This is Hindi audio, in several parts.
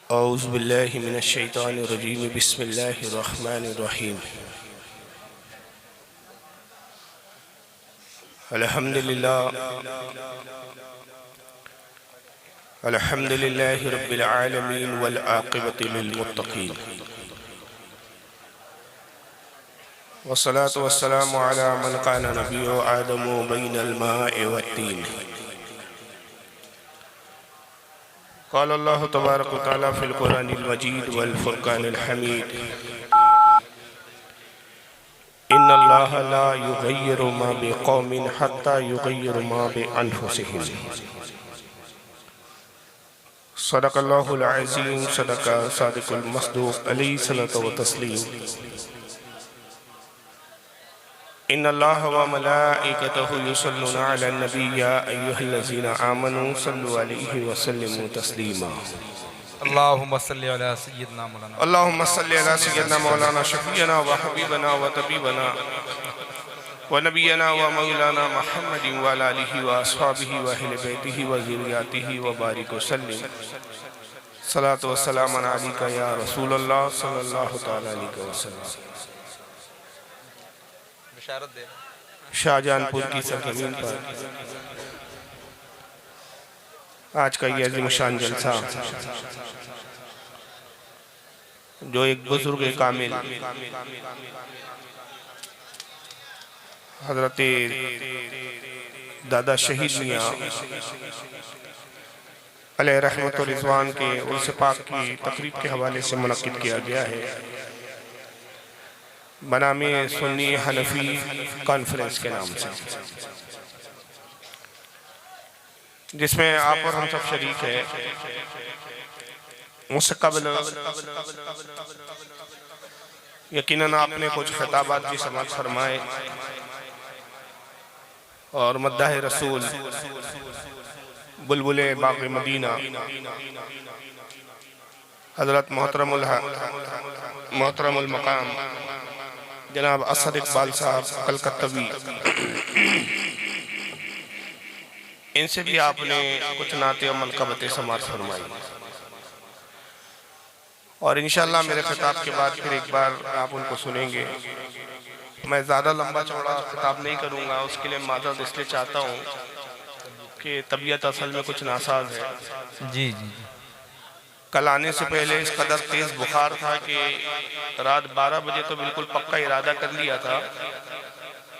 औज़ु बिल्लाहि मिनश शैतानिर रजीम बिस्मिल्लाहिर रहमानिर रहीम। अल्हम्दुलिल्लाहि रब्बिल आलमीन वल आक़िबतु लिल मुत्तक़ीन वस्सलातु वस्सलामु अला मन काना नबिय्यु आदमु बैनल माइ वत्तीन। क़ाल अल्लाहु तबारक व तआला फ़िल क़ुरानिल मजीद वल फ़ुरक़ानिल हमीद इन्नल्लाह ला युग़य्यिरु मा बिक़ौमिन हत्ता युग़य्यिरु मा बिअन्फ़ुसिहिम। सदक़ल्लाहुल अज़ीम। सदक़ सादिक़ुल मस्दूक़ अलैहि सल्लतु व तस्लीम। इन्नल्लाह व मलाइकतहु युसल्लूना अलन नबी या अय्युहल्लज़ीना आमनू सल्लु अलैहि व सल्लिमू तस्लीमा। अल्लाहुम्मा सल्लि अला सय्यिदना मौलाना अल्लाहुम्मा सल्लि अला सय्यिदना मौलाना शफ़ीअना व हबीबना व तबीबना व नबियना व मौलाना मुहम्मदिन व अला आलिहि व अस्हाबिहि व अहले बैतिहि व ज़ुर्रिय्यतिहि व बारिक व सल्लिम। सलातु व सलाम अलैका या रसूलल्लाह सल्लल्लाहु तआला अलैहि वसल्लम। बिशारत दे। शाहजहानपुर की सरजमीन पर आज का ये अज़ीमुशान जलसा जो एक बुजुर्ग कामिल हज़रत दादा शहीद मियाँ अलैहि रहमत व रिज़वान के उर्स पाक की तकरीब के हवाले से मुनक्किद किया गया है बनामे सुन्नी हनफी कॉन्फ्रेंस के नाम से, जिसमें आप और हम सब शरीक हैं। उससे कबल यकीनन आपने कुछ खिताबात भी समाअत फरमाए और मद्दाह रसूल बुलबुल बाग़ मदीना हज़रत मोहतरमुल मकाम जनाब असद इकबाल साहब कलकत्तवी, इनसे भी आपने कुछ नाते और मनक़बतें समाअत फरमाई और इंशाअल्लाह मेरे खिताब के बाद फिर एक बार आप उनको सुनेंगे। मैं ज़्यादा लंबा चौड़ा खिताब नहीं करूँगा, उसके लिए माज़रत इसलिए चाहता हूँ कि तबीयत असल में कुछ नासाज है। जी जी। कल आने से पहले इस कदर तेज़ बुखार था कि रात 12 बजे तो बिल्कुल पक्का इरादा कर लिया था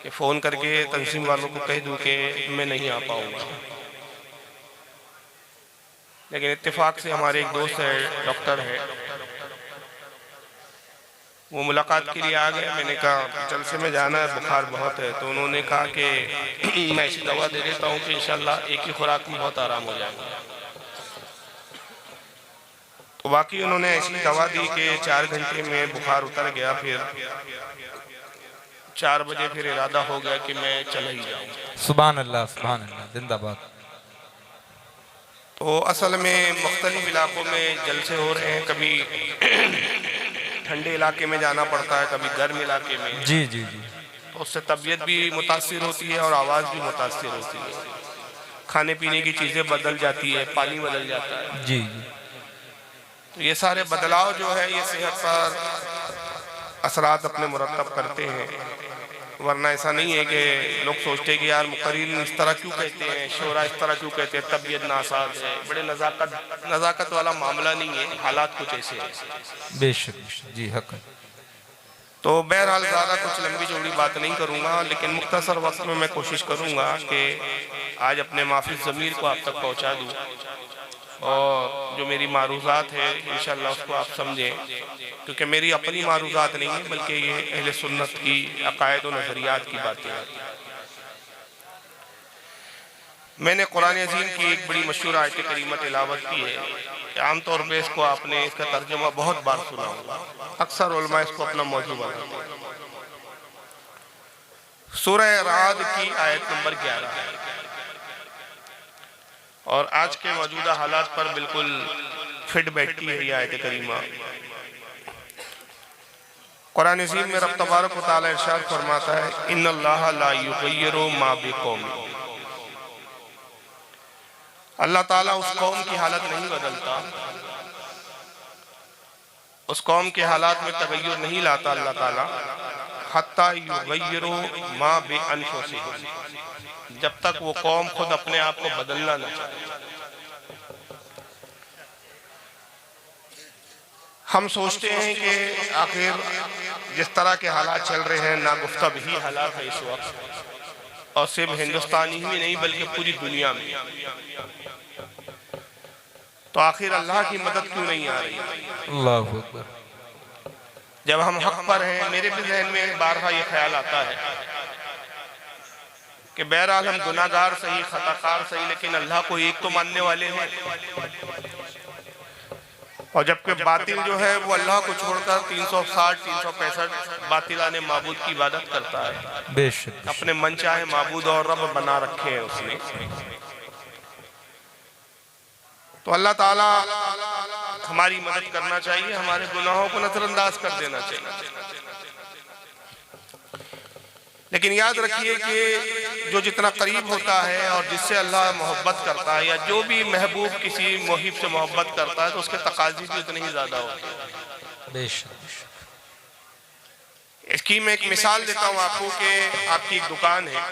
कि फ़ोन करके तंजीम वालों को कह दूँ कि मैं नहीं आ पाऊँगा, लेकिन इत्तेफाक से हमारे एक दोस्त है, डॉक्टर है, वो मुलाकात के लिए आ गए। मैंने कहा जलसे में जाना है, बुखार बहुत है, तो उन्होंने कहा कि मैं ऐसी दवा दे देता हूँ कि इंशाल्लाह एक ही खुराक में बहुत आराम हो जाएगा। तो बाकी उन्होंने ऐसी दवा दी कि 4 घंटे में बुखार उतर गया। फिर 4 बजे फिर इरादा हो गया कि मैं चला ही जाऊँ। सुभान अल्लाह जिंदाबाद। तो असल में मुख्तलिफ इलाकों में जलसे हो रहे हैं, कभी ठंडे इलाके में जाना पड़ता है, कभी गर्म इलाके में। जी जी जी। तो उससे तबीयत भी मुतासिर होती है और आवाज़ भी मुतासिर होती है। खाने पीने की चीज़ें बदल जाती है, पानी बदल जाता है। जी जी। तो ये सारे बदलाव जो है ये सेहत पर असरात अपने मुरतब करते हैं। वरना ऐसा नहीं है कि लोग सोचते हैं कि यार मुकर्रिर इस तरह क्यों कहते हैं, शोरा इस तरह क्यों कहते हैं, तबीयत नासाज है। बड़े नज़ाकत वाला मामला नहीं है, हालात कुछ ऐसे हैं। बेशक जी हक। तो बहरहाल ज़्यादा कुछ लंबी चौड़ी बात नहीं करूँगा, लेकिन मुख्तसर वक्त में मैं कोशिश करूँगा कि आज अपने माफिज ज़मीर को आप तक पहुँचा दूँ और जो मेरी मारूज़ात है इंशाअल्लाह उसको आप समझें, क्योंकि मेरी अपनी मारूज़ात नहीं है बल्कि ये अहले सुन्नत की अक़ायद और नज़रियात की बातें हैं। मैंने कुरान अज़ीम की एक बड़ी मशहूर आयत करीमा तिलावत की है। आमतौर पर इसको आपने इसका तर्जुमा बहुत बार सुना होगा, अक्सर उलमा इसको अपना मौजू बनाते हैं। सूरह राद की आयत नंबर 11 है और आज के मौजूदा हालात पर बिल्कुल फिट बैठती है ये आयत करीमा। कुरान अज़ीम में रब तबारक व तआला इरशाद फरमाता है, इन्नल्लाह ला युग़य्यिरु मा बिक़ौमिन। अल्लाह ताला उस कौम की हालत नहीं बदलता उस कौम के हालात में तगय्युर नहीं लाता अल्लाह ताला हत्ता युगय्यिरू मा बिअनफुसिहिम, जब तक वो कौम खुद अपने आप को बदलना न चाहे। हम सोचते हैं कि आखिर जिस तरह के हालात चल रहे हैं नागुफ्ता भी हालात है इस वक्त, और सिर्फ हिंदुस्तान ही में नहीं बल्कि पूरी दुनिया में, तो आखिर अल्लाह की मदद क्यों नहीं आ रही? अल्लाह अकबर। जब हम हक पर हैं, मेरे भी जहन में बारहा ये ख्याल आता है कि बहरहाल हम गुनाहगार सही, खताकार सही, लेकिन अल्लाह को एक तो मानने वाले हैं, और जबकि बातिल जो है वो अल्लाह को छोड़कर 360 365 बातिलाने माबूद की इबादत करता है। बेशक अपने मन चाहे माबूद और रब बना रखे हैं उसने। तो अल्लाह ताला हमारी मदद करना चाहिए, हमारे गुनाहों को नजरअंदाज कर देना चाहिए। लेकिन याद रखिए कि जो जितना करीब होता है और जिससे अल्लाह मोहब्बत करता है, या जो भी महबूब किसी मोहिब से मोहब्बत करता है, तो उसके तकाज़े भी उतने ही ज़्यादा होते हैं। बेशक। इसकी मैं एक मिसाल देता हूँ आपको कि आपकी एक दुकान है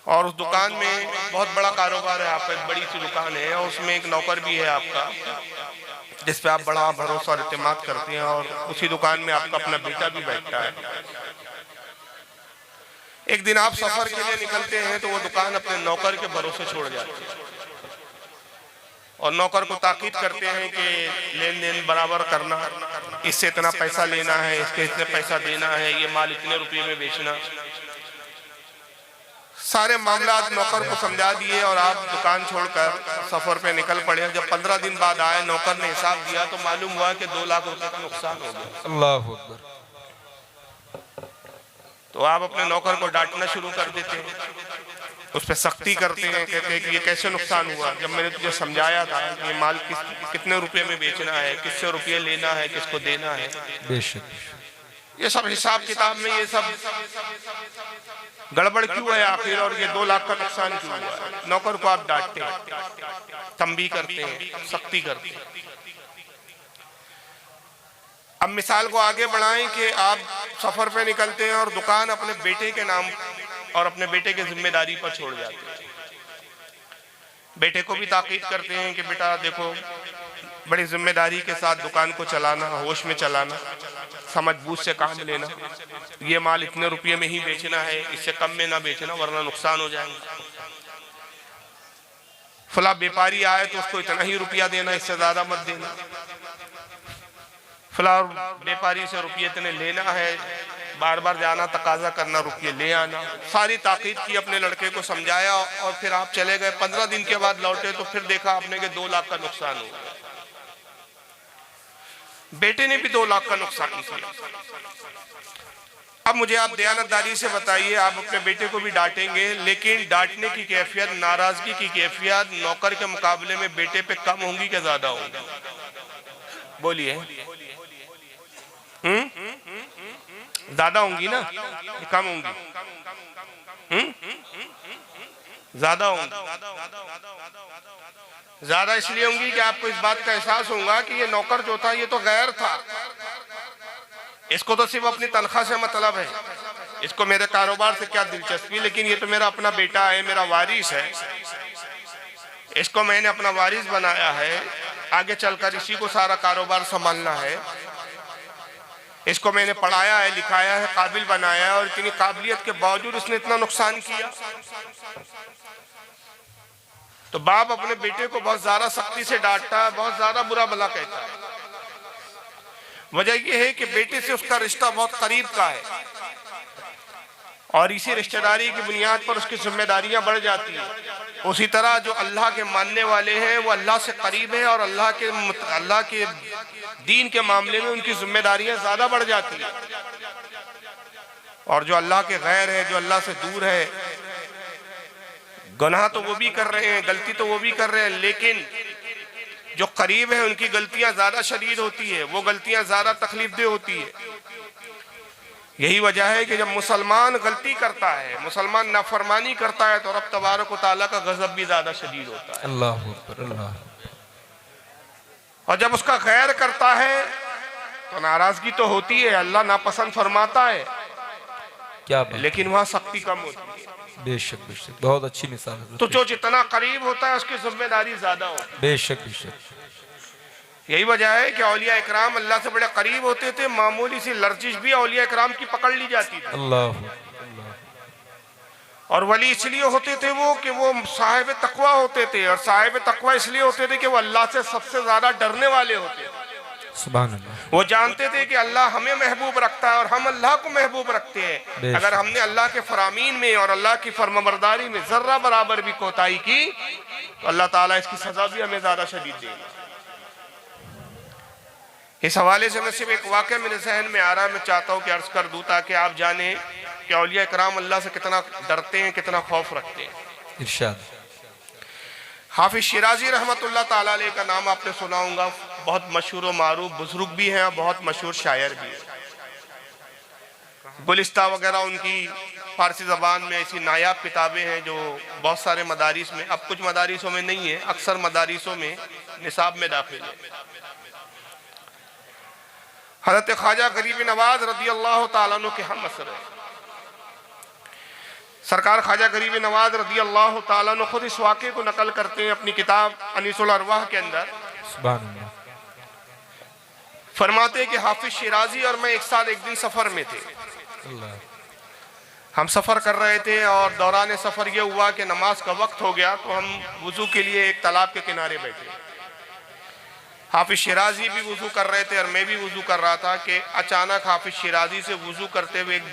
और उस दुकान में बहुत बड़ा कारोबार है, आपका एक बड़ी सी दुकान है और उसमें एक नौकर भी है आपका, जिस पे आप बड़ा भरोसा और इत्मीनान करते हैं, और उसी दुकान में आपका अपना बेटा भी बैठता है। एक दिन आप सफर के लिए निकलते हैं तो वो दुकान अपने नौकर के भरोसे छोड़ जाती है और नौकर को ताकीद करते हैं कि लेन देन बराबर करना, इससे इतना पैसा लेना है, इसके इतने पैसा देना है, ये माल इतने रुपये में बेचना। सारे मामलात नौकर को समझा दिए और आप दुकान छोड़कर सफर पे निकल पड़े। जब 15 दिन बाद आए, नौकर ने हिसाब दिया तो मालूम हुआ कि 2 लाख रुपए का नुकसान हो गया। अल्लाह अकबर। तो आप अपने नौकर को डांटना शुरू कर देते हैं, उस पर सख्ती करते हैं, कहते हैं कि ये कैसे नुकसान हुआ, जब मैंने तुझे समझाया था कि ये माल कितने रुपए में बेचना है, किससे रुपये लेना है, किसको देना है। बेशक। ये सब हिसाब किताब में ये सब गड़बड़ क्यों है आखिर, और ये 2 लाख का नुकसान क्यों हुआ? नौकर को आप डांटते हैं, तंबीह करते हैं, सख्ती करते हैं। अब मिसाल को आगे बढ़ाएं कि आप सफर पे निकलते हैं और दुकान अपने बेटे के नाम और अपने बेटे की जिम्मेदारी पर छोड़ जाते हैं। बेटे को भी ताकीद करते हैं कि बेटा देखो, बड़ी जिम्मेदारी के साथ दुकान को चलाना, होश में चलाना, समझबूझ से काम लेना, ये माल इतने रुपये में ही बेचना है, इससे कम में ना बेचना वरना नुकसान हो जाएगा। फला व्यापारी आए तो उसको इतना ही रुपया देना, इससे ज्यादा मत देना। फला व्यापारी से रुपये इतने लेना है, बार बार जाना, तकाजा करना, रुपये ले आना। सारी ताकीद की, अपने लड़के को समझाया और फिर आप चले गए। 15 दिन के बाद लौटे तो फिर देखा आपने कि 2 लाख का नुकसान हो गया। बेटे ने भी 2 लाख का नुकसान किया। अब मुझे आप दयानतदारी से बताइए, आप अपने बेटे को भी डांटेंगे, लेकिन डांटने की कैफियत, नाराजगी की कैफियत नौकर के मुकाबले में बेटे पे कम होंगी क्या ज्यादा होंगी? बोलिए। ज्यादा होंगी ना, कम होंगी? ज्यादा होंगी। ज्यादा इसलिए होंगी कि आपको इस बात का एहसास होगा कि ये नौकर जो था ये तो गैर था, इसको तो सिर्फ अपनी तनख्वाह से मतलब है, इसको मेरे कारोबार से क्या दिलचस्पी, लेकिन ये तो मेरा अपना बेटा है, मेरा वारिस है, इसको मैंने अपना वारिस बनाया है, आगे चलकर इसी को सारा कारोबार संभालना है, इसको मैंने पढ़ाया है, लिखाया है, काबिल बनाया है, और इतनी काबिलियत के बावजूद इसने इतना नुकसान किया। तो बाप अपने बेटे को बहुत ज्यादा सख्ती से डांटता है, बहुत ज्यादा बुरा भला कहता है। वजह यह है कि बेटे से उसका रिश्ता बहुत करीब का है और इसी रिश्तेदारी की बुनियाद पर उसकी जिम्मेदारियां बढ़ जाती हैं। उसी तरह जो अल्लाह के मानने वाले हैं वो अल्लाह से करीब है और अल्लाह के दीन के मामले में उनकी जिम्मेदारियां ज्यादा बढ़ जाती हैं। और जो अल्लाह के गैर है, जो अल्लाह से दूर है, गुनाह तो वो भी कर रहे हैं, गलती तो वो भी कर रहे हैं, लेकिन जो करीब है उनकी गलतियां ज्यादा शदीद होती है, वो गलतियां ज्यादा तकलीफदेह होती है। यही वजह है कि जब मुसलमान गलती करता है, मुसलमान नाफरमानी करता है, तो रब तबारक व तआला का गजब भी ज्यादा शदीद होता है। अल्लाह अकबर, अल्लाह। और जब उसका गैर करता है तो नाराजगी तो होती है, अल्लाह नापसंद फरमाता है, क्या बात। लेकिन वहां सख्ती कम होती है। बेशक बेशक, बहुत अच्छी मिसाल है। तो जो जितना करीब होता है उसकी जिम्मेदारी ज्यादा होती है। बेशक बेशक, यही वजह है कि औलिया इकराम अल्लाह से बड़े करीब होते थे, मामूली सी लर्जिश भी औलिया इकराम की पकड़ ली जाती थी। अल्लाह। और वली इसलिए होते थे वो कि वो साहिब तकवा होते थे, और साहिब तकवा इसलिए होते थे कि वो अल्लाह से सबसे ज्यादा डरने वाले होते थे। सुभान अल्लाह। वो जानते थे कि अल्लाह हमें महबूब रखता है और हम अल्लाह को महबूब रखते हैं। अगर हमने अल्लाह के फरामीन में और अल्लाह की फरमाबरदारी में जर्रा बराबर भी कोताही की तो अल्लाह ताला इसकी सजा भी हमें ज्यादा शदीद देगा। इस हवाले से मैं सिर्फ एक वाक़या मेरे जहन में आ रहा है, मैं चाहता हूँ कि अर्ज कर दूँ ताकि आप जाने कि औलिया इकराम अल्लाह से कितना डरते हैं, कितना खौफ रखते हैं। इरशाद। हाफिज शिराजी रहमतुल्लाह ताला अलैह का नाम आपने सुना होगा, बहुत मशहूर व मारूफ बुजुर्ग भी हैं और बहुत मशहूर शायर भी हैं। गुलिस्ता वगैरह उनकी फारसी ज़बान में ऐसी नायाब किताबें हैं जो बहुत सारे मदारिस में, अब कुछ मदारिसों में नहीं है, अक्सर मदारिसों में निसाब में दाखिल है। हज़रत ख्वाजा गरीब नवाज रज़ी अल्लाह तआला अन्हु के हम असर है। सरकार ख्वाजा गरीब नवाज रज़ी अल्लाह तआला अन्हु खुद इस वाक़े को नकल करते हैं अपनी किताब अनीसुल अरवाह के अंदर। सुभान अल्लाह। फरमाते कि हाफिज शिराजी और मैं एक साथ एक दिन सफ़र में थे। अल्लाह। हम सफ़र कर रहे थे और दौरान सफ़र यह हुआ कि नमाज का वक्त हो गया तो हम वुज़ू के लिए एक तालाब के किनारे बैठे। हाफिज शिराजी भी वुज़ू कर रहे थे और मैं भी वुज़ू कर रहा था कि अचानक हाफिज शिराजी से वुज़ू करते हुए एक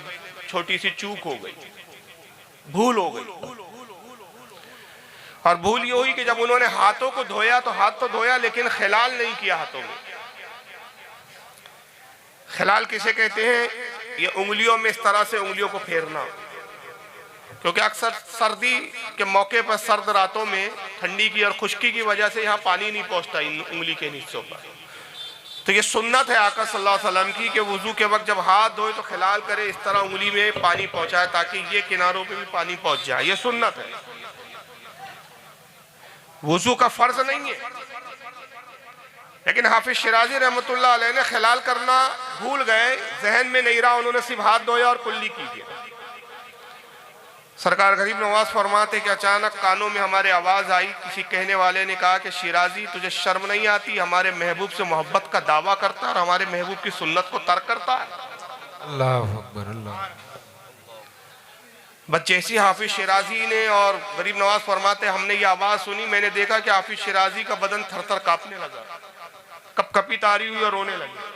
छोटी सी चूक हो गई, भूल हो गई। और भूल ये हुई कि जब उन्होंने हाथों को धोया तो हाथ तो धोया लेकिन खिलाल नहीं किया हाथों में। खिलाल किसे कहते हैं? ये उंगलियों में इस तरह से उंगलियों को फेरना, क्योंकि अक्सर सर्दी के मौके पर सर्द रातों में ठंडी की और खुश्की की वजह से यहाँ पानी नहीं पहुँचता इन उंगली के नीचों पर। तो ये सुन्नत है आका सल्लल्लाहु अलैहि वसल्लम की कि वुज़ू के वक्त जब हाथ धोए तो खिलाल करे, इस तरह उंगली में पानी पहुँचाए ताकि ये किनारों पे भी पानी पहुँच जाए। ये सुन्नत है, वुज़ू का फर्ज नहीं है। लेकिन हाफिज शिराजी रहमतुल्लाह अलैह ने खिलाल करना भूल गए, जहन में नहीं रहा, उन्होंने सिर्फ हाथ धोया और कुल्ली कीजिए। सरकार गरीब नवाज फरमाते कि अचानक कानों में हमारे आवाज़ आई, किसी कहने वाले ने कहा कि शिराजी तुझे शर्म नहीं आती, हमारे महबूब से मोहब्बत का दावा करता है और हमारे महबूब की सुन्नत को तर्क करता है। अल्लाह अकबर। अल्लाह। बस जैसी हाफिज शिराजी ने और गरीब नवाज फरमाते हमने ये आवाज़ सुनी, मैंने देखा कि हाफिज शिराजी का बदन थर थर कांपने लगा, कपकपी तारी हुई और रोने लगे।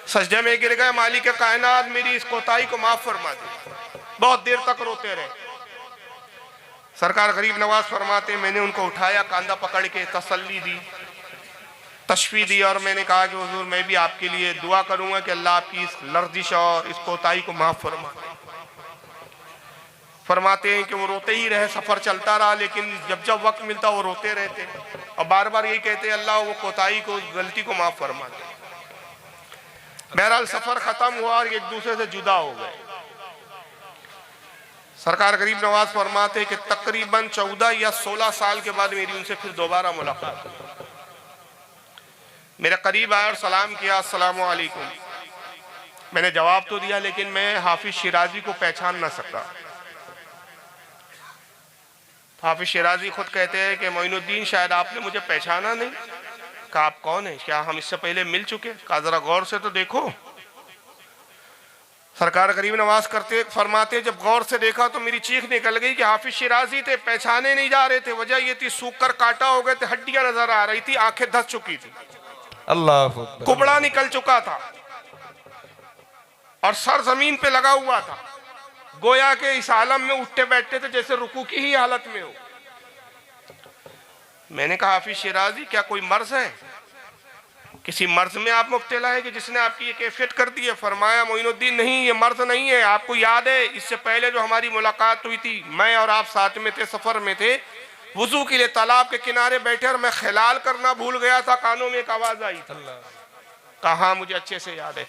सजदे में गिर गए, मालिक कायनात मेरी इस कोताही को माफ फरमा दे। बहुत देर तक रोते रहे। सरकार गरीब नवाज फरमाते मैंने उनको उठाया, कांधा पकड़ के तसल्ली दी, तशफी दी और मैंने कहा कि हुजूर मैं भी आपके लिए दुआ करूंगा कि अल्लाह आपकी इस लर्जिश और इस कोताही को माफ फरमा। फरमाते हैं कि वो रोते ही रहे, सफर चलता रहा, लेकिन जब जब वक्त मिलता वो रोते रहते और बार बार यही कहते अल्लाह वो कोताही को, गलती को माफ फरमा दे। बहरहाल सफर खत्म हुआ और एक दूसरे से जुदा हो गए। सरकार गरीब नवाज फरमाते कि तकरीबन 14 या 16 साल के बाद मेरी उनसे फिर दोबारा मुलाकात हुई। मेरे करीब आया और सलाम किया, अस्सलामु अलैकुम। मैंने जवाब तो दिया लेकिन मैं हाफिज शिराजी को पहचान ना सका। हाफिज शिराजी खुद कहते हैं कि मोइनुद्दीन शायद आपने मुझे पहचाना नहीं। कहा आप कौन है? क्या हम इससे पहले मिल चुके? कहा जरा गौर से तो देखो। सरकार गरीब नवाज करते फरमाते जब गौर से देखा तो मेरी चीख निकल गई कि हाफिज शिराजी थे, पहचाने नहीं जा रहे थे। वजह ये थी सूख कर काटा हो गए थे, हड्डियां नजर आ रही थी, आंखें धस चुकी थी, अल्लाह, कुबड़ा निकल चुका था और सर जमीन पे लगा हुआ था। गोया के इस आलम में उठते बैठते थे जैसे रुकू की ही हालत में हो। मैंने कहा हाफिज शिराजी क्या कोई मर्ज है? किसी मर्ज में आप मुब्तला है कि जिसने आपकी ये कैफियत कर दी है? फरमाया मोइनुद्दीन नहीं, ये मर्ज नहीं है। आपको याद है इससे पहले जो हमारी मुलाकात हुई थी, मैं और आप साथ में थे, सफर में थे, वुजू के लिए तालाब के किनारे बैठे और मैं खिलाल करना भूल गया था, कानों में एक आवाज आई। कहा मुझे अच्छे से याद है।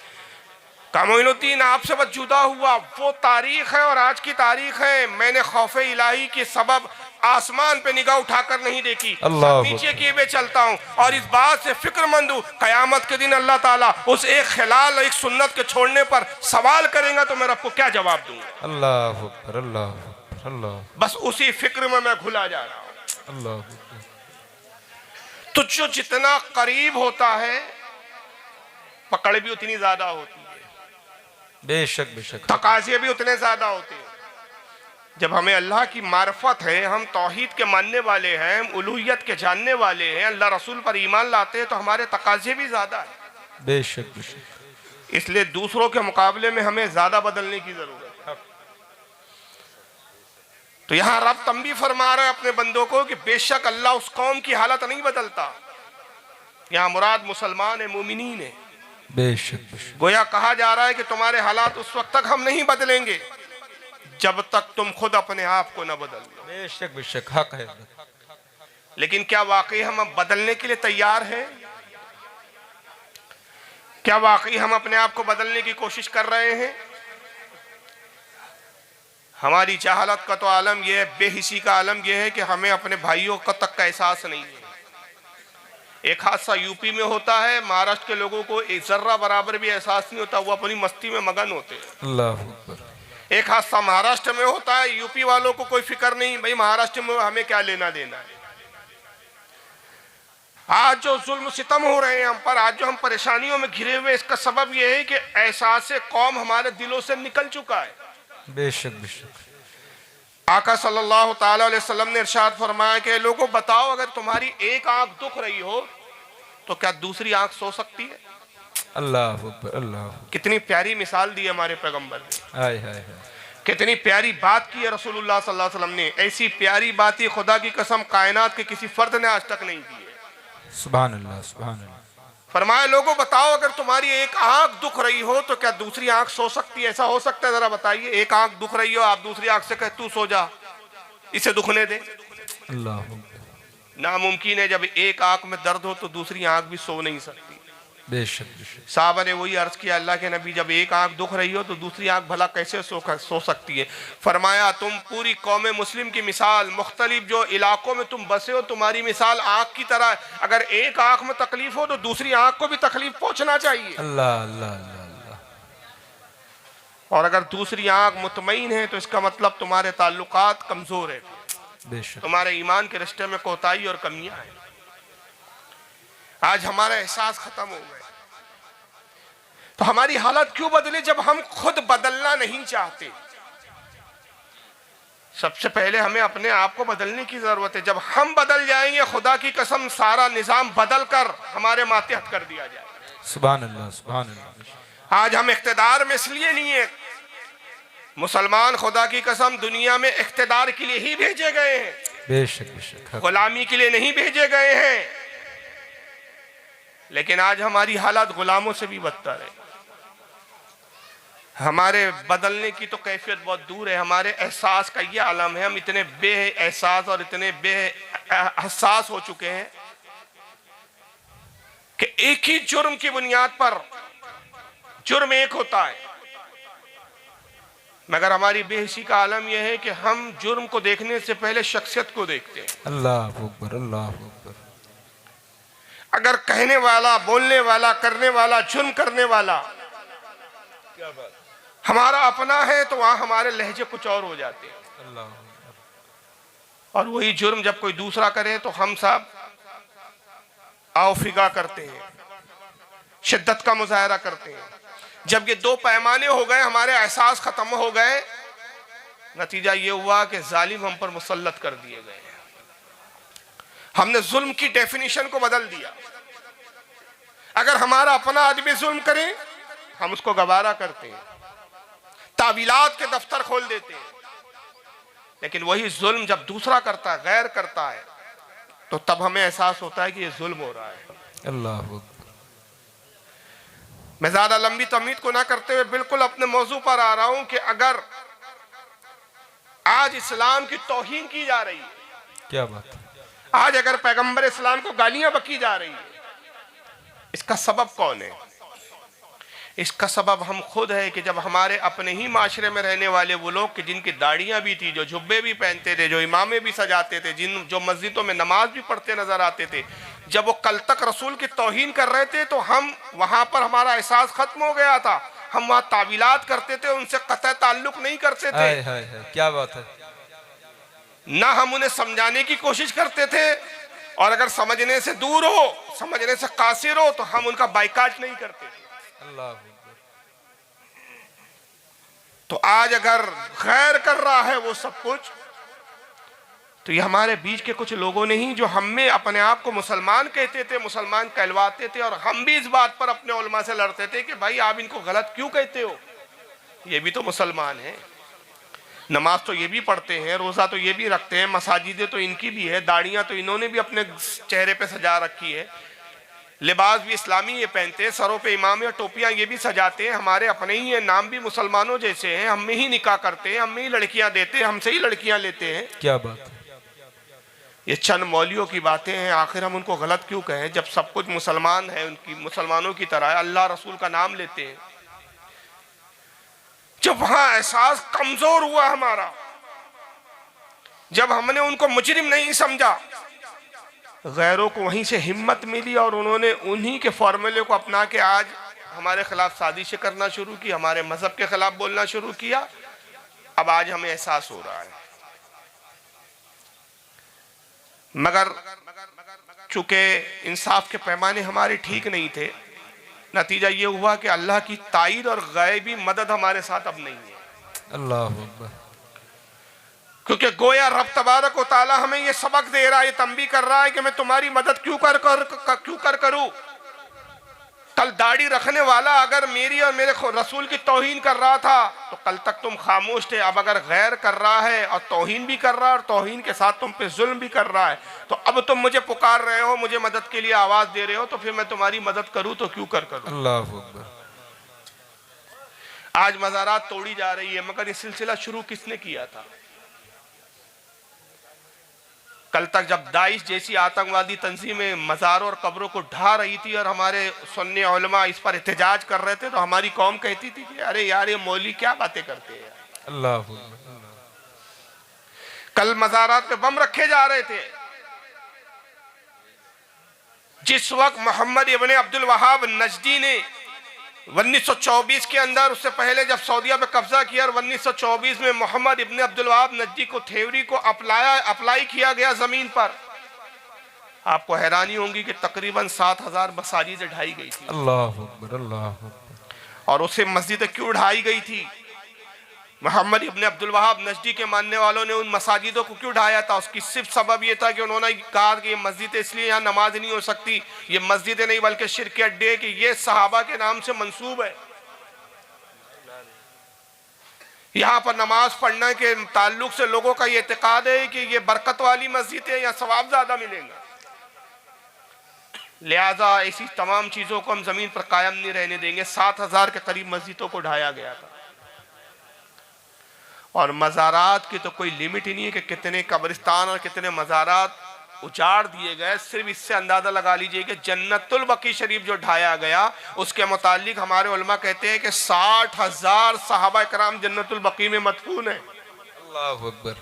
कहा मोइनुद्दीन आपसे बस जुदा हुआ वो तारीख है और आज की तारीख है। मैंने खौफ इलाही के सबब आसमान पे निगाह उठाकर नहीं देखी, अल्लाह नीचे किए हुए चलता हूँ। और इस बात से फिक्रमंद हूँ, कयामत के दिन अल्लाह ताला उस एक खिलाल, एक सुन्नत के छोड़ने पर सवाल करेगा तो मैं रब को क्या जवाब दूंगा। अल्लाह अकबर, अल्लाह अकबर, अल्लाह, बस उसी फिक्र में मैं घुला जा रहा हूँ। अल्लाह अकबर। तो जो जितना करीब होता है पकड़ भी उतनी ज्यादा होती है, बेशक बेशक, तकाजे भी उतने ज्यादा होते हैं। जब हमें अल्लाह की मार्फत है, हम तौहीद के मानने वाले हैं, हम उलूहियत के जानने वाले हैं, अल्लाह रसूल पर ईमान लाते हैं, तो हमारे तकाजे भी ज्यादा है। बेशक बेशक। इसलिए दूसरों के मुकाबले में हमें ज्यादा बदलने की जरूरत है। तो यहां रब तंबी फरमा रहा है अपने बंदों को कि बेशक अल्लाह उस कौम की हालत नहीं बदलता। यहां मुराद मुसलमान है, मोमिनीन है। बेशक बेशक। गोया कहा जा रहा है कि तुम्हारे हालात उस वक्त तक हम नहीं बदलेंगे जब तक तुम खुद अपने आप को न बदल लो। बेशक बेशक, हक है। लेकिन क्या वाकई हम अब बदलने के लिए तैयार हैं? क्या वाकई हम अपने आप को बदलने की कोशिश कर रहे हैं? हमारी जहालत का तो आलम यह है, बेहिसी का आलम यह है कि हमें अपने भाइयों का तक का एहसास नहीं है। एक हादसा यूपी में होता है, महाराष्ट्र के लोगों को एक जर्रा बराबर भी एहसास नहीं होता, वो अपनी मस्ती में मगन होते हैं। अल्लाह अकबर। एक हादसा महाराष्ट्र में होता है, यूपी वालों को कोई फिक्र नहीं, भाई महाराष्ट्र में हमें क्या लेना देना है। आज जो जुल्म सितम हो रहे हैं हम पर, आज जो हम परेशानियों में घिरे हुए, इसका सबब यह है कि एहसास कौम हमारे दिलों से निकल चुका है। बेशक बेशक। आका सल्लल्लाहु ताला अलैहि वसल्लम ने इरशाद फरमाया कि लोगों बताओ, अगर तुम्हारी एक आंख दुख रही हो तो क्या दूसरी आंख सो सकती है? अल्लाह अकबर, अल्लाह। कितनी प्यारी मिसाल दी हमारे पैगंबर ने, हाय हाय हाय। कितनी प्यारी बात की है रसूलुल्लाह सल्लल्लाहु अलैहि वसल्लम ने। ऐसी प्यारी बात खुदा की कसम कायनात के किसी फर्द ने आज तक नहीं की है। सुभान अल्लाह, सुभान अल्लाह। फरमाया लोगों बताओ, अगर तुम्हारी एक आंख दुख रही हो तो क्या दूसरी आंख सो सकती है? ऐसा हो सकता है? जरा बताइए। एक आंख दुख रही हो, आप दूसरी आंख से कहे तू सो जा, इसे दुखने दे। अल्लाह, नामुमकिन है। जब एक आंख में दर्द हो तो दूसरी आंख भी सो नहीं सकती। बेशक बेशक। साहबा ने वही अर्ज किया, अल्लाह के नबी जब एक आंख दुख रही हो तो दूसरी आंख भला कैसे सो सकती है? फरमाया तुम पूरी कौम मुस्लिम की मिसाल, मुख्तलिफ जो इलाकों में तुम बसे हो, तुम्हारी मिसाल आंख की तरह। अगर एक आंख में तकलीफ हो तो दूसरी आंख को भी तकलीफ पहुंचना चाहिए। अल्लाह अल्लाह अल्लाह। और अगर दूसरी आंख मुतमईन है तो इसका मतलब तुम्हारे ताल्लुकात कमजोर है, बेशक। तुम्हारे ईमान के रिश्ते में कोताही और कमियां हैं। आज हमारा एहसास खत्म हो गया। तो हमारी हालत क्यों बदले जब हम खुद बदलना नहीं चाहते? सबसे पहले हमें अपने आप को बदलने की जरूरत है। जब हम बदल जाएंगे, खुदा की कसम सारा निजाम बदल कर हमारे मातहत कर दिया जाएगा। सुभान अल्लाह, सुभान अल्लाह। आज हम इख्तिदार में इसलिए नहीं है, मुसलमान खुदा की कसम दुनिया में इख्तिदार के लिए ही भेजे गए हैं, बेशक बेशक, गुलामी के लिए नहीं भेजे गए हैं। लेकिन आज हमारी हालत गुलामों से भी बदतर है। हमारे बदलने की तो कैफियत बहुत दूर है, हमारे एहसास का ये आलम है। हम इतने बेएहसास और इतने बेहसास हो चुके हैं कि एक ही जुर्म की बुनियाद पर, जुर्म एक होता है, मगर हमारी बेहिसी का आलम यह है कि हम जुर्म को देखने से पहले शख्सियत को देखते हैं। अल्लाह अकबर, अल्लाह अकबर। अगर कहने वाला, बोलने वाला, करने वाला, जुर्म करने वाला क्या बात हमारा अपना है तो वहां हमारे लहजे कुछ और हो जाते हैं। अल्लाह। और वही जुर्म जब कोई दूसरा करे तो हम सब आओ फिगा करते हैं, शिद्दत का मुजाहरा करते हैं। जब ये दो पैमाने हो गए, हमारे एहसास खत्म हो गए, नतीजा ये हुआ कि जालिम हम पर मुसल्लत कर दिए गए। हमने जुल्म की डेफिनेशन को बदल दिया। अगर हमारा अपना आदमी जुल्म करे, हम उसको गवारा करते हैं, तावीलात के दफ्तर खोल देते हैं। लेकिन वही जुल्म जब दूसरा करता है, गैर करता है, तो तब हमें एहसास होता है कि ये जुल्म हो रहा है। अल्लाह। मैं ज्यादा लंबी तमीद को ना करते हुए बिल्कुल अपने मौजू पर आ रहा हूं कि अगर आज इस्लाम की तौहीन की जा रही है, क्या बात है, आज अगर पैगंबर इस्लाम को गालियां बकी जा रही है, इसका सबब कौन है? इसका सबब हम खुद है कि जब हमारे अपने ही माशरे में रहने वाले वो लोग कि जिनकी दाढ़ियाँ भी थी, जो जुब्बे भी पहनते थे, जो इमामें भी सजाते थे, जो मस्जिदों में नमाज भी पढ़ते नजर आते थे, जब वो कल तक रसूल की तौहीन कर रहे थे तो हम वहाँ पर हमारा एहसास खत्म हो गया था। हम वहाँ तावीलात करते थे, उनसे कतई ताल्लुक नहीं करते थे। क्या बात है। ना हम उन्हें समझाने की कोशिश करते थे, और अगर समझने से दूर हो, समझने से कासिर हो, तो हम उनका बाइकाट नहीं करते थे। अल्लाह। तो आज अगर गैर कर रहा है वो सब कुछ, तो ये हमारे बीच के कुछ लोगों ने ही, जो हम में अपने आप को मुसलमान कहते थे, मुसलमान कहलवाते थे, और हम भी इस बात पर अपने उलमा से लड़ते थे कि भाई आप इनको गलत क्यों कहते हो, ये भी तो मुसलमान है, नमाज तो ये भी पढ़ते हैं, रोज़ा तो ये भी रखते हैं, मसाजिदें तो इनकी भी है, दाढ़ियाँ तो इन्होंने भी अपने चेहरे पे सजा रखी है, लिबास भी इस्लामी ये पहनते हैं, सरों पे इमाम या टोपियाँ ये भी सजाते हैं, हमारे अपने ही हैं, नाम भी मुसलमानों जैसे हैं, हम में ही निकाह करते हैं, हम में ही लड़कियाँ देते हैं, हमसे ही लड़कियाँ लेते हैं। क्या बात है। ये चंद मौलियों की बातें हैं, आखिर हम उनको गलत क्यों कहें जब सब कुछ मुसलमान है, उनकी मुसलमानों की तरह अल्लाह रसूल का नाम लेते हैं। जब वहां एहसास कमजोर हुआ हमारा, जब हमने उनको मुजरिम नहीं समझा, गैरों को वहीं से हिम्मत मिली और उन्होंने उन्हीं के फॉर्मूले को अपना के आज हमारे खिलाफ साजिशें करना शुरू की, हमारे मजहब के खिलाफ बोलना शुरू किया। अब आज हमें एहसास हो रहा है, मगर चूंकि इंसाफ के पैमाने हमारे ठीक नहीं थे, नतीजा ये हुआ कि अल्लाह की ताईद और गैबी मदद हमारे साथ अब नहीं है। अल्लाह अकबर। क्योंकि गोया रब तबारक व तआला हमें ये सबक दे रहा है, ये तंबी कर रहा है कि मैं तुम्हारी मदद क्यों करूं। कल दाढ़ी रखने वाला अगर मेरी और मेरे रसूल की तौहीन कर रहा था तो कल तक तुम खामोश थे, अब अगर गैर कर रहा है और तौहीन भी कर रहा है और तौहीन के साथ तुम पे जुल्म भी कर रहा है, तो अब तुम मुझे पुकार रहे हो, मुझे मदद के लिए आवाज दे रहे हो, तो फिर मैं तुम्हारी मदद करूं तो क्यों करूं। अल्लाह अकबर। आज मज़ारात तोड़ी जा रही है, मगर ये सिलसिला शुरू किसने किया था। कल तक जब दाइश जैसी आतंकवादी तंजीमें मज़ारों और कब्रों को ढा रही थी और हमारे सुन्नी उलमा इस पर एहतजाज कर रहे थे, तो हमारी कौम कहती थी कि अरे यार ये मौली क्या बातें करते हैं। अल्लाह अकबर। कल मज़ारात पे बम रखे जा रहे थे, जिस वक्त मोहम्मद इब्ने अब्दुल वहाब नजदी ने 1924 के अंदर, उससे पहले जब सऊदीया पे कब्जा किया और 1924 में मोहम्मद इब्ने अब्दुल वहाब नजदी को थ्योरी को अप्लाई किया गया जमीन पर, आपको हैरानी होगी कि तकरीबन 7000 मसाजिद ढाई गई थी। अल्लाह अकबर। अल्लाह अकबर। और उसे मस्जिद क्यों ढाई गई थी, मोहम्मद इब्ने अब्दुल वहाब नजदी के मानने वालों ने उन मसाजिदों को क्यों ढाया था, उसकी सिर्फ सबब यह था कि उन्होंने कहा कि ये मस्जिद इसलिए यहाँ नमाज नहीं हो सकती, ये मस्जिद नहीं बल्कि शिर्क के अड्डे, कि ये सहाबा के नाम से मंसूब है, यहाँ पर नमाज पढ़ने के ताल्लुक से लोगों का ये इत्तेकाद है कि ये बरकत वाली मस्जिद है, यहाँ सवाब ज्यादा मिलेगा, लिहाजा ऐसी तमाम चीजों को हम जमीन पर कायम नहीं रहने देंगे। 7000 के करीब मस्जिदों को ढाया गया था। और मज़ारात की तो कोई लिमिट ही नहीं है कि कितने कब्रिस्तान और कितने मज़ारात उजाड़ दिए गए। सिर्फ इससे अंदाज़ा लगा लीजिए कि जन्नतुल बकी शरीफ जो ढाया गया, उसके मुतालिक हमारे उलमा कहते हैं कि 60,000 सहाबा कराम जन्नतुल बकी में मदफून है। अल्लाह अकबर।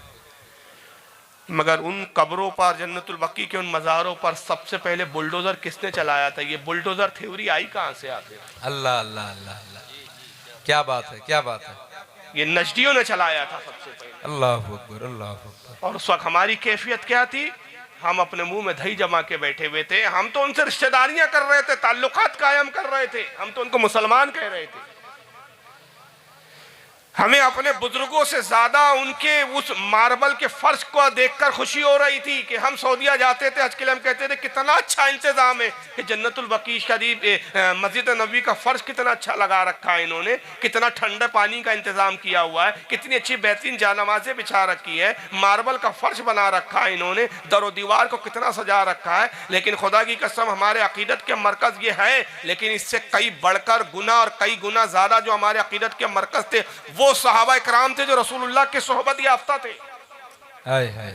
मगर उन कब्रों पर, जन्नतुल बकी के उन मज़ारों पर सबसे पहले बुलडोज़र किसने चलाया था? ये बुलडोज़र थ्योरी आई कहाँ से आते? अल्लाह अल्लाह अल्लाह अल्लाह। क्या बात है, क्या बात है। ये नजदियों ने चलाया था सबसे पहले। अल्लाह अकबर। अल्लाह अकबर। और उस वक्त हमारी कैफियत क्या थी? हम अपने मुंह में दही जमा के बैठे हुए थे। हम तो उनसे रिश्तेदारियां कर रहे थे, ताल्लुकात कायम कर रहे थे, हम तो उनको मुसलमान कह रहे थे। हमें अपने बुजुर्गों से ज्यादा उनके उस मार्बल के फर्श को देखकर खुशी हो रही थी कि हम सऊदीया जाते थे हज के लिए, हम कहते थे कितना अच्छा इंतजाम है कि जन्नतुल बकी शरीफ मस्जिद नबी का फर्श कितना अच्छा लगा रखा है इन्होंने, कितना ठंडे पानी का इंतजाम किया हुआ है, कितनी अच्छी बेहतरीन जानमाज़ें बिछा रखी है, मार्बल का फर्श बना रखा है इन्होंने, दरो दीवार को कितना सजा रखा है। लेकिन खुदा की कसम हमारे अकीदत के मरकज़ ये है, लेकिन इससे कई बढ़कर गुना और कई गुना ज़्यादा जो हमारे अकीदत के मरकज़ थे वो सहाबा इकराम थे जो रसूलुल्लाह के सोहबत याफ्ता थे। हाय हाय।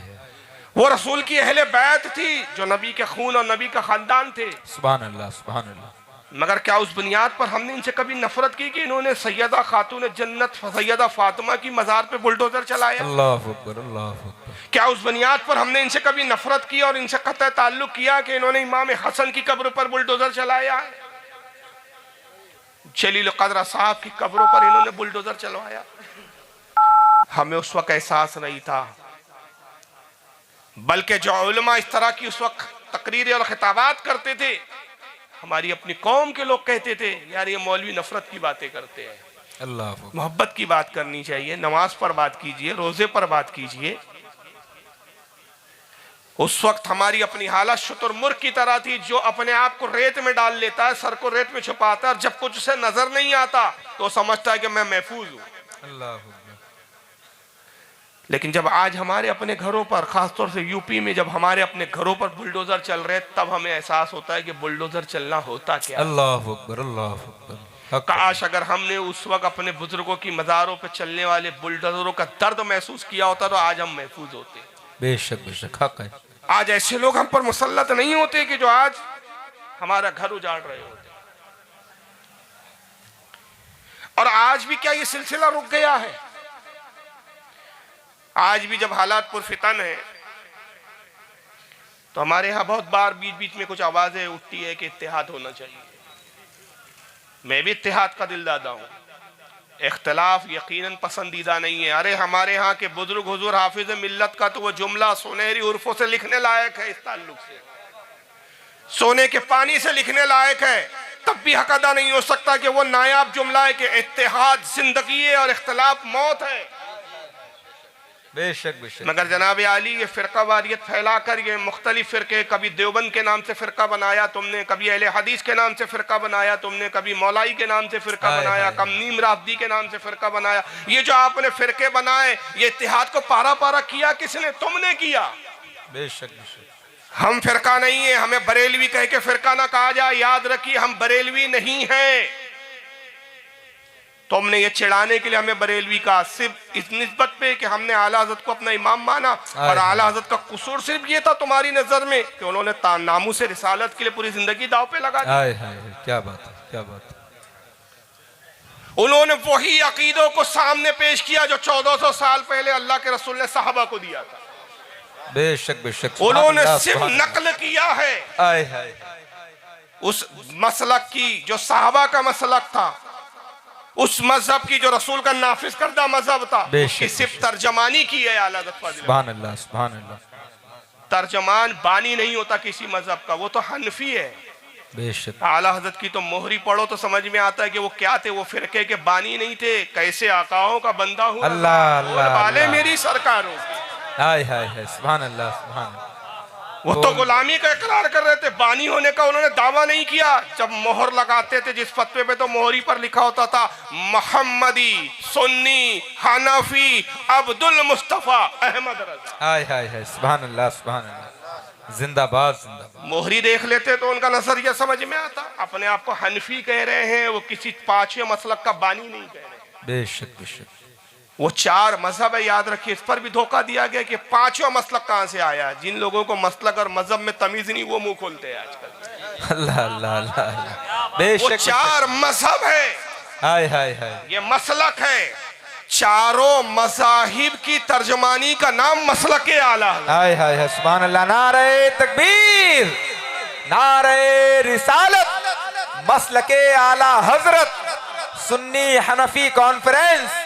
वो रसूल की अहले बैत थी जो नबी के खून और नबी का खानदान थे। सुभान अल्लाह, सुभान अल्लाह। मगर क्या उस बुनियाद पर हमने इनसे कभी नफरत की कि इन्होंने सैयदा खातून जन्नत सैयदा फातिमा की मज़ार पे बुलडोजर चलाया? अल्लाह अकबर, अल्लाह अकबर। क्या उस बुनियाद पर हमने इनसे कभी नफरत की और इनसे कतई ताल्लुक किया कि इन्होंने इमाम हसन की कब्र पर बुलडोजर चलाया है? जलील क़द्र साहब की कब्रों पर इन्होंने बुलडोजर चलवाया। हमें उस वक्त एहसास नहीं था, बल्कि जो उलमा इस तरह की उस वक्त तकरीरें और खिताबात करते थे, हमारी अपनी कौम के लोग कहते थे यार ये मौलवी नफरत की बातें करते हैं। अल्लाह मोहब्बत की बात करनी चाहिए, नमाज पर बात कीजिए, रोजे पर बात कीजिए। उस वक्त हमारी अपनी हालत शुतुरमुर्ग की तरह थी, जो अपने आप को रेत में डाल लेता है, सर को रेत में छुपाता है, और जब कुछ उसे नजर नहीं आता तो समझता है कि मैं महफूज हूं। अल्लाह। लेकिन जब आज हमारे अपने घरों पर, खासतौर से यूपी में जब हमारे अपने घरों पर बुलडोजर चल रहे, तब हमें एहसास होता है कि बुलडोजर चलना होता क्या। अल्लाह अकबर, अल्लाह अकबर। काश अगर हमने उस वक्त अपने बुजुर्गों की मज़ारों पर चलने वाले बुलडोजरों का दर्द महसूस किया होता तो आज हम महफूज होते। बेशक बेशक हक है। आज ऐसे लोग हम पर मुसल्लत नहीं होते कि जो आज हमारा घर उजाड़ रहे होते। और आज भी क्या ये सिलसिला रुक गया है? आज भी जब हालात पुरफितन है तो हमारे यहाँ बहुत बार बीच बीच में कुछ आवाजें उठती है कि इत्तेहाद होना चाहिए। मैं भी इत्तेहाद का दिलदादा हूँ, इख्तिलाफ यकीनन पसंदीदा नहीं है। अरे हमारे यहाँ के बुजुर्ग हुजूर हाफिज मिल्लत का तो वो जुमला सुनहरी उर्फों से लिखने लायक है, इस ताल्लुक से सोने के पानी से लिखने लायक है, तब भी हक अदा नहीं हो सकता कि वो नायाब जुमला है कि इत्तेहाद जिंदगी है और इख्तिलाफ मौत है। बेशक बेशक। मगर जनाब आली ये फिरका वारियत फैलाकर ये मुख्तलिफ फिरके, कभी देवबंद के नाम से फिरका बनाया तुमने, कभी अहले हदीस के नाम से फिरका बनाया तुमने, कभी मौलाई के नाम से फिरका बनाया, कभी नीम राफदी के नाम से फिरका बनाया। ये जो आपने फिरके बनाए, ये इत्तिहाद को पारा पारा किया किसने? तुमने किया। बेशक बेशक। हम फिरका नहीं है, हमें बरेलवी कह के फिरका ना कहा जाए। याद रखिए हम बरेलवी नहीं हैं। तुमने ये चिढ़ाने के लिए हमें बरेलवी कहा, सिर्फ इस निस्बत पे कि हमने आला हज़रत को अपना इमाम माना। और आला हज़रत का कसूर सिर्फ ये था तुम्हारी नजर में कि उन्होंने नामूस रिसालत के लिए पूरी जिंदगी दाव पे लगा दी। क्या बात है, क्या बात है। उन्होंने वही अकीदों को सामने पेश किया जो 1400 साल पहले अल्लाह के रसूल ने सहाबा को दिया था। बेशक बेशक। उन्होंने सिर्फ नकल किया है आए हाय उस मसलक की जो सहाबा का मसलक था, उस मजहब की जो रसूल का नाफिज करदा मजहब था, उसकी सिर्फ तर्जमानी की है आला हज़रत फाज़िल। सुभान अल्लाह, सुभान अल्लाह। तर्जमान बानी नहीं होता किसी मजहब का, वो तो हनफी है। बेशक। आला हज़रत की तो मोहरी पढ़ो तो समझ में आता है कि वो क्या थे। वो फिरके के बानी नहीं थे, कैसे आकाओं का बंदा हुआ। अल्लाह अल्लाह वाले मेरी सरकारों हाय हाय हाय, सुभान अल्लाह, सुभान अल्लाह। वो तो गुलामी का इकरार कर रहे थे, बानी होने का उन्होंने दावा नहीं किया। जब मोहर लगाते थे जिस फतवे पे, तो मोहरी पर लिखा होता था मोहम्मदी, सुन्नी, हनफी, अब्दुल मुस्तफा, अहमद रजा। हाय हाय हाय, सुभान अल्लाह, सुभान अल्लाह। जिंदाबाद जिंदाबाद। मोहरी देख लेते तो उनका नजरिया समझ में आता। अपने आप को हनफी कह रहे हैं, वो किसी पांचवें मसलक का बानी नहीं कह रहे। बेशक बेशक। वो 4 मजहब है, याद रखिए। इस पर भी धोखा दिया गया कि 5वां मसलक कहां से आया। जिन लोगों को मसलक और मजहब में तमीज नहीं, वो मुंह खोलते हैं आजकल। अल्लाह अल्लाह अल्लाह। बेशक। वो 4 मजहब है, हाय हाय हाय, ये मसलक है। चारों मज़ाहिब की तर्जमानी का नाम मसलक आला है। हाय हाय हाय, सुभान अल्लाह। नारे तकबीर, नारे रिसालत, मसलके आला हजरत, सुन्नी हनफी कॉन्फ्रेंस।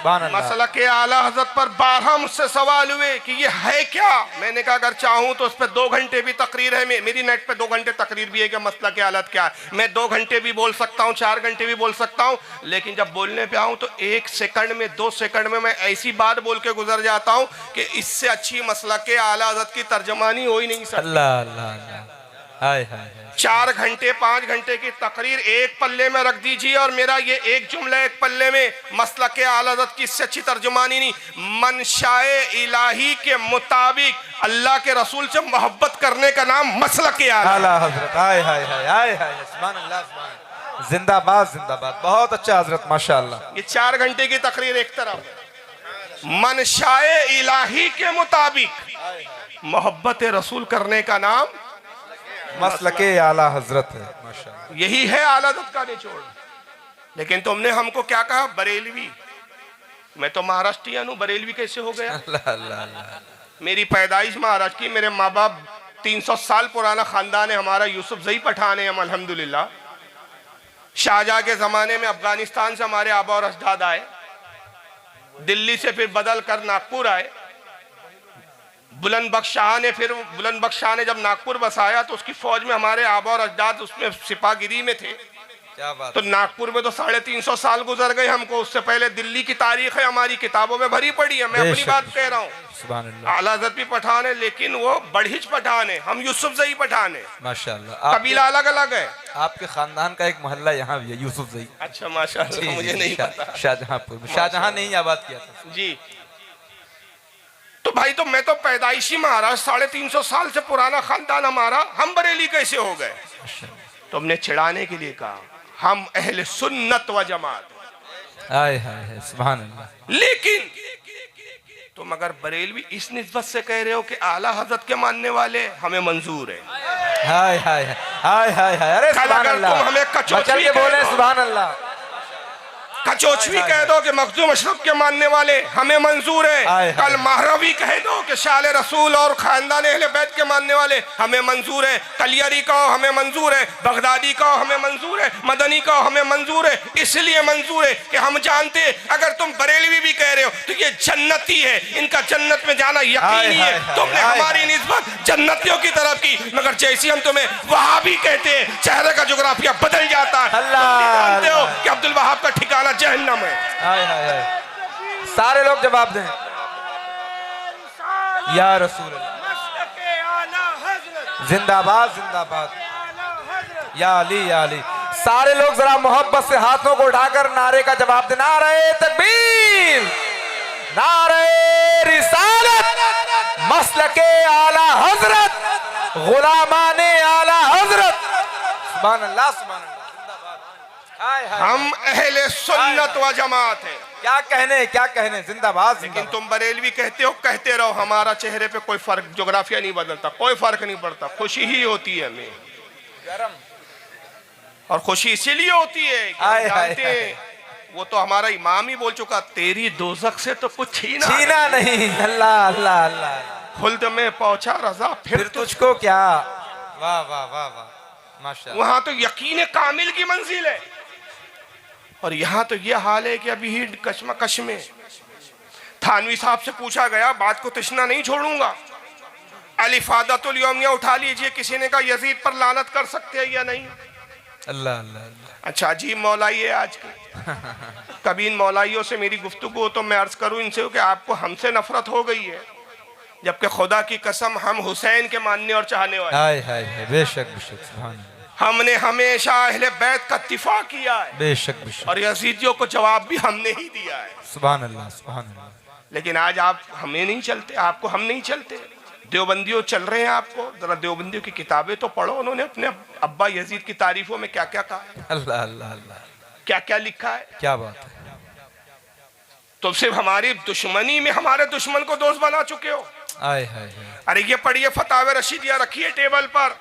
मसलक आला हज़रत पर 12 मुझसे सवाल हुए कि ये है क्या। मैंने कहा अगर चाहूँ तो उस पर 2 घंटे भी तकरीर है। मेरी नेट पे 2 घंटे तकरीर भी है कि मसलक आलत क्या है। मैं 2 घंटे भी बोल सकता हूँ, 4 घंटे भी बोल सकता हूँ। लेकिन जब बोलने पे आऊँ तो 1 सेकंड में, 2 सेकंड में मैं ऐसी बात बोल के गुजर जाता हूँ कि इससे अच्छी मसलक आला हज़रत की तर्जमानी हो ही नहीं सकती। अल्लाह अल्लाह अल्लाह। हाय हाय। 4 घंटे 5 घंटे की तकरीर एक पल्ले में रख दीजिए और मेरा ये एक जुमला एक पल्ले में। मसलक आला हज़रत की इससे अच्छी तर्जुमानी नहीं। मनशाए इलाही के मुताबिक अल्लाह के रसूल से मोहब्बत करने का नाम मसलक आला हज़रत। हाय हाय हाय हाय हाय, सुभान अल्लाह, सुभान। जिंदाबाद जिंदाबाद। बहुत अच्छा हज़रत, माशाअल्लाह। ये 4 घंटे की तकरीर एक तरफ, मनशाए इलाही के मुताबिक मोहब्बत रसूल करने का नाम मसलके आला हजरत है माशाअल्लाह। यही है आला हज़रत का निचोड़। लेकिन तुमने हमको क्या कहा, बरेलवी। मैं तो महाराष्ट्रियन हूँ, बरेलवी कैसे हो गया? अल्लाह अल्लाह अल्लाह। मेरी पैदाइश महाराष्ट्र की, मेरे माँ बाप 300 साल पुराना खानदान है हमारा, यूसुफ जई पठान है हम अल्हम्दुलिल्लाह। शाहजहां के जमाने में अफगानिस्तान से हमारे आबा और अजदाद आए, दिल्ली से फिर बदल कर नागपुर आए। बुलंद बख्श शाह ने जब नागपुर बसाया तो उसकी फौज में हमारे आबा और अजदाद उसमें सिपाहगिरी में थे। क्या बात। तो नागपुर में तो 350 साल गुजर गए हमको, उससे पहले दिल्ली की तारीख है हमारी किताबों में भरी पड़ी है। मैं अपनी बात कह रहा हूँ, सुभान अल्लाह। आला हज़रत भी पठान है लेकिन वो बढ़िच पठान है, हम यूसुफ जई पठान है, माशाअल्लाह। कबीला अलग अलग है। आपके खानदान का एक मोहल्ला यहाँ भी है, यूसुफ जई। अच्छा माशाअल्लाह, मुझे नहीं पता। शाहजहांपुर में, शाहजहां ने ही आबाद किया था जी। तो भाई, तो मैं तो पैदाइशी महाराष्ट्र, 350 साल से पुराना खानदान हमारा, हम बरेली कैसे हो गए? तो हमने चिढ़ाने के लिए कहा हम अहले सुन्नत व जमात। हाय हाय हाय सुभान अल्लाह। लेकिन तुम अगर बरेलवी इस निस्बत से कह रहे हो कि आला हज़रत के मानने वाले हमें मंजूर है। हाय हाय हाय हाय हाय। अरे कल सुभान अगर अल्लाह, तुम हमें बचल के बोले सुभान अल्लाह। कचोचवी कह दो कि मखदूम अशरफ के मानने वाले हमें मंजूर है। कल महरवी कह दो कि शाले रसूल और खानदान अहले बैत के मानने वाले हमें मंजूर है। कलियरी कहो हमें मंजूर है, बगदादी कहो हमें मंजूर है, मदनी कहो हमें मंजूर है। इसलिए मंजूर है कि हम जानते अगर तुम बरेलवी भी कह रहे हो तो ये जन्नती है, इनका जन्नत में जाना यकीनी है। तुमने हमारी निस्बत जन्नतियों की तरफ की, मगर जैसी हम तुम्हें वहाबी कहते हैं, चेहरे का जोग्राफिया बदल जाता है। जानते हो कि अब्दुल वहाब का ठिकाना जहन्नम है। हाय हाय हाय। सारे लोग जवाब दें या रसूल जिंदाबाद जिंदाबाद या अली या अली। सारे लोग जरा मोहब्बत से हाथों को उठाकर नारे का जवाब दें। नारे तकबीर, नारे रिसालत, मसलके आला हजरत, गुलामाने आला हजरत। सुभान अल्लाह सुभान अल्लाह। हम अहले सुन्नत व जमात हैं। क्या कहने जिंदाबाद। लेकिन तुम बरेलवी कहते हो, कहते रहो, हमारा चेहरे पे कोई फर्क, जोग्राफिया नहीं बदलता, कोई फर्क नहीं पड़ता। खुशी ही होती है हमें, और खुशी इसीलिए होती है कि हम जानते हैं वो तो हमारा इमाम ही बोल चुका, तेरी दोज़ख से तो कुछ छीना नहीं। अल्लाह अल्लाह अल्लाह। खुल्द में पहुंचा रजा फिर तुझको क्या। वाह वाह वाह वाह माशाअल्लाह। वहां तो यकीन कामिल की मंजिल है, और यहाँ तो ये हाल है कि अभी ही कशमकश में। थानवी साहब से पूछा गया, बात को तशना नहीं छोड़ूंगा, अलिफादतुल यौमिया उठा लीजिए, किसी ने कहा यजीद पर लानत कर सकते हैं या नहीं? अल्लाह अल्लाह अल्लाह। अच्छा अजीब मौलाई है आज के। कभी इन मौलाइयों से मेरी गुफ्तगू हो तो मैं अर्ज करूं इनसे कि आपको हमसे नफरत हो गई है, जबकि खुदा की कसम हम हुसैन के मानने और चाहने वाले। हाय हाय हाय। बेशक बेशक सुभान अल्लाह। हमने हमेशा अहले बैत का इत्तिफाक किया है, बेशक बेशक, और यजीदियों को जवाब भी हमने ही दिया है। सुभान अल्लाह सुभान अल्लाह। लेकिन आज आप हमें नहीं चलते, आपको हम नहीं चलते। देवबंदियों चल रहे हैं, आपको जरा देवबंदियों की किताबें तो पढ़ो, उन्होंने अपने अब्बा यजीद की तारीफों में क्या क्या कहा है, अल्लाह अल्लाह अल्लाह, क्या क्या लिखा है। क्या बात है। तो सिर्फ हमारी दुश्मनी में हमारे दुश्मन को दोस्त बना चुके हो। आए हाय। अरे ये पढ़िए फतावे रशीदिया रखिए टेबल पर,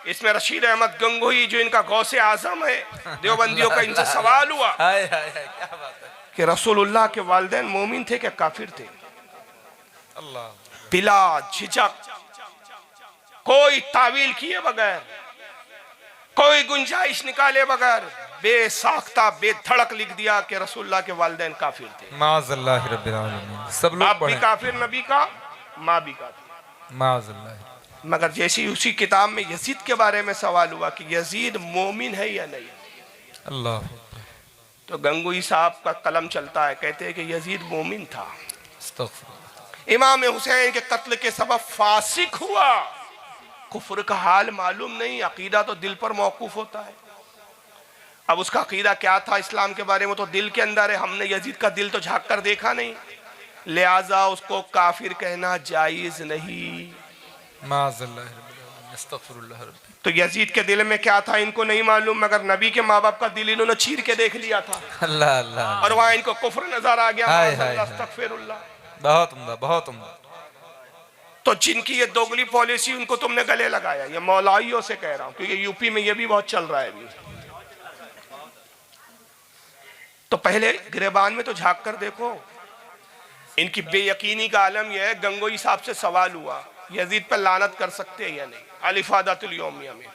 इसमें रशीद अहमद गंगोही जो इनका गौसे आजम है, देवबंदियों का इनसे सवाल हुआ हाय हाय हाय, क्या बात है कि रसूलुल्लाह के वालिदैन मोमिन थे क्या काफिर थे? अल्लाह। बिला झिझक, कोई तावील किए बगैर, कोई गुंजाइश निकाले बगैर, बेसाख्ता बेधड़क लिख दिया कि रसूलुल्लाह के वालिदैन काफिर थे। माज़अल्लाह रब्बिल आलमीन। सब लोग बाप भी काफिर, नबी का माँ भी काफिर। माज़अल्लाह। मगर जैसी उसी किताब में यजीद के बारे में सवाल हुआ कि यजीद मोमिन है या नहीं, अल्लाह, तो गंगोही साहब का कलम चलता है, कहते हैं कि यजीद मोमिन था, इमाम हुसैन के कत्ल के सबब फासिक हुआ। कुफ्र का हाल मालूम नहीं, अकीदा तो दिल पर मौकूफ होता है। अब उसका अकीदा क्या था इस्लाम के बारे में तो दिल के अंदर है, हमने यजीद का दिल तो झांक कर देखा नहीं, लिहाजा उसको काफिर कहना जायज नहीं। तो यजीद के दिल में क्या था इनको नहीं मालूम, मगर नबी के माँ बाप का दिल इन्होंने चीर के देख लिया था। अल्लाह अल्लाह। और वहाँ इनको कुफ्र नजर आ गया। अस्तगफिरुल्लाह। बहुत उम्दा बहुत उम्दा। तो जिनकी ये दोगली पॉलिसी उनको तुमने गले लगाया, ये मौलवियों से कह रहा हूं क्योंकि यूपी में ये भी बहुत चल रहा है अभी। तो पहले गिरेबान में तो झांक कर देखो, इनकी बेयकीनी का आलम यह है। गंगोई साहब से सवाल हुआ यजीद पर लानत कर सकते हैं या नहीं, अलिफादातुल यौमिया में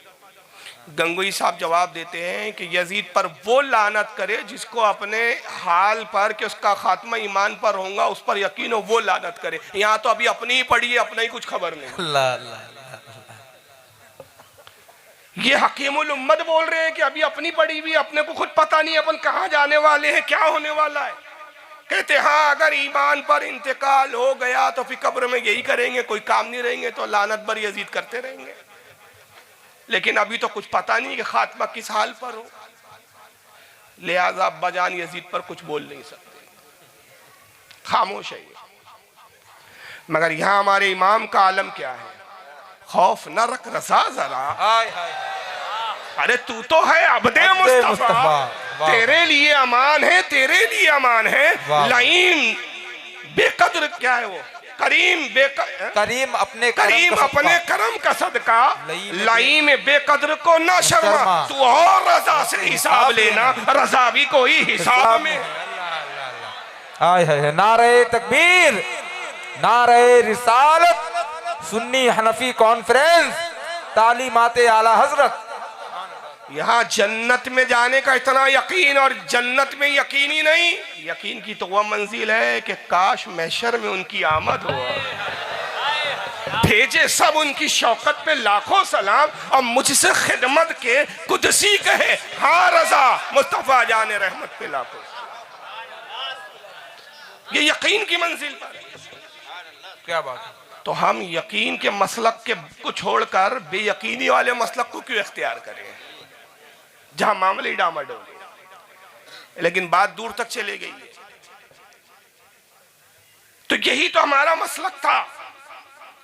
गंगोई साहब जवाब देते हैं कि यजीद पर वो लानत करे जिसको अपने हाल पर कि उसका खात्मा ईमान पर होगा उस पर यकीन हो, वो लानत करे। यहाँ तो अभी अपनी ही पड़ी है, अपना ही कुछ खबर नहीं। अल्लाह अल्लाह। ये हकीमुल उम्मत बोल रहे हैं कि अभी अपनी पड़ी हुई, अपने को खुद पता नहीं अपन कहाँ जाने वाले हैं, क्या होने वाला है। कहते हाँ अगर ईमान पर इंतकाल हो गया तो फिर कब्र में यही करेंगे, कोई काम नहीं रहेंगे तो लानत बर यजीद करते रहेंगे। लेकिन अभी तो कुछ पता नहीं कि खात्मा किस हाल पर हो, लिहाजा बजान यजीद पर कुछ बोल नहीं सकते, खामोश है। मगर यहां हमारे इमाम का आलम क्या है, खौफ न रख रजा जरा, अरे तू तो है अब्दे मुस्तफा, तेरे लिए अमान है, तेरे लिए अमान है। लाइन बेकद्र क्या है वो, करीम करीम अपने करम का सदका, लाई में बेकद्र को ना शर्मा, तू और रजा से हिसाब लेना, रजा भी कोई हिसाब में। हाय हाय, नारे तकबीर, नारे रिसालत, सुन्नी हनफी कॉन्फ्रेंस, तालीमाते आला हजरत। यहाँ जन्नत में जाने का इतना यकीन, और जन्नत में यकीन ही नहीं, यकीन की तो वह मंजिल है कि काश महशर में उनकी आमद हो, भेजे सब उनकी शौकत पे लाखों सलाम, और मुझसे खिदमत के कुदसी कहे हाँ रजा मुस्तफा जाने रहमत पे लाखों। ये यकीन की मंजिल पर, क्या बात है। तो हम यकीन के मसलक के को छोड़कर बेयकीनी वाले मसलक को क्यों इख्तियार करें, जहां मामले डामाडोल। लेकिन बात दूर तक चले गई है। तो यही तो हमारा मसलक था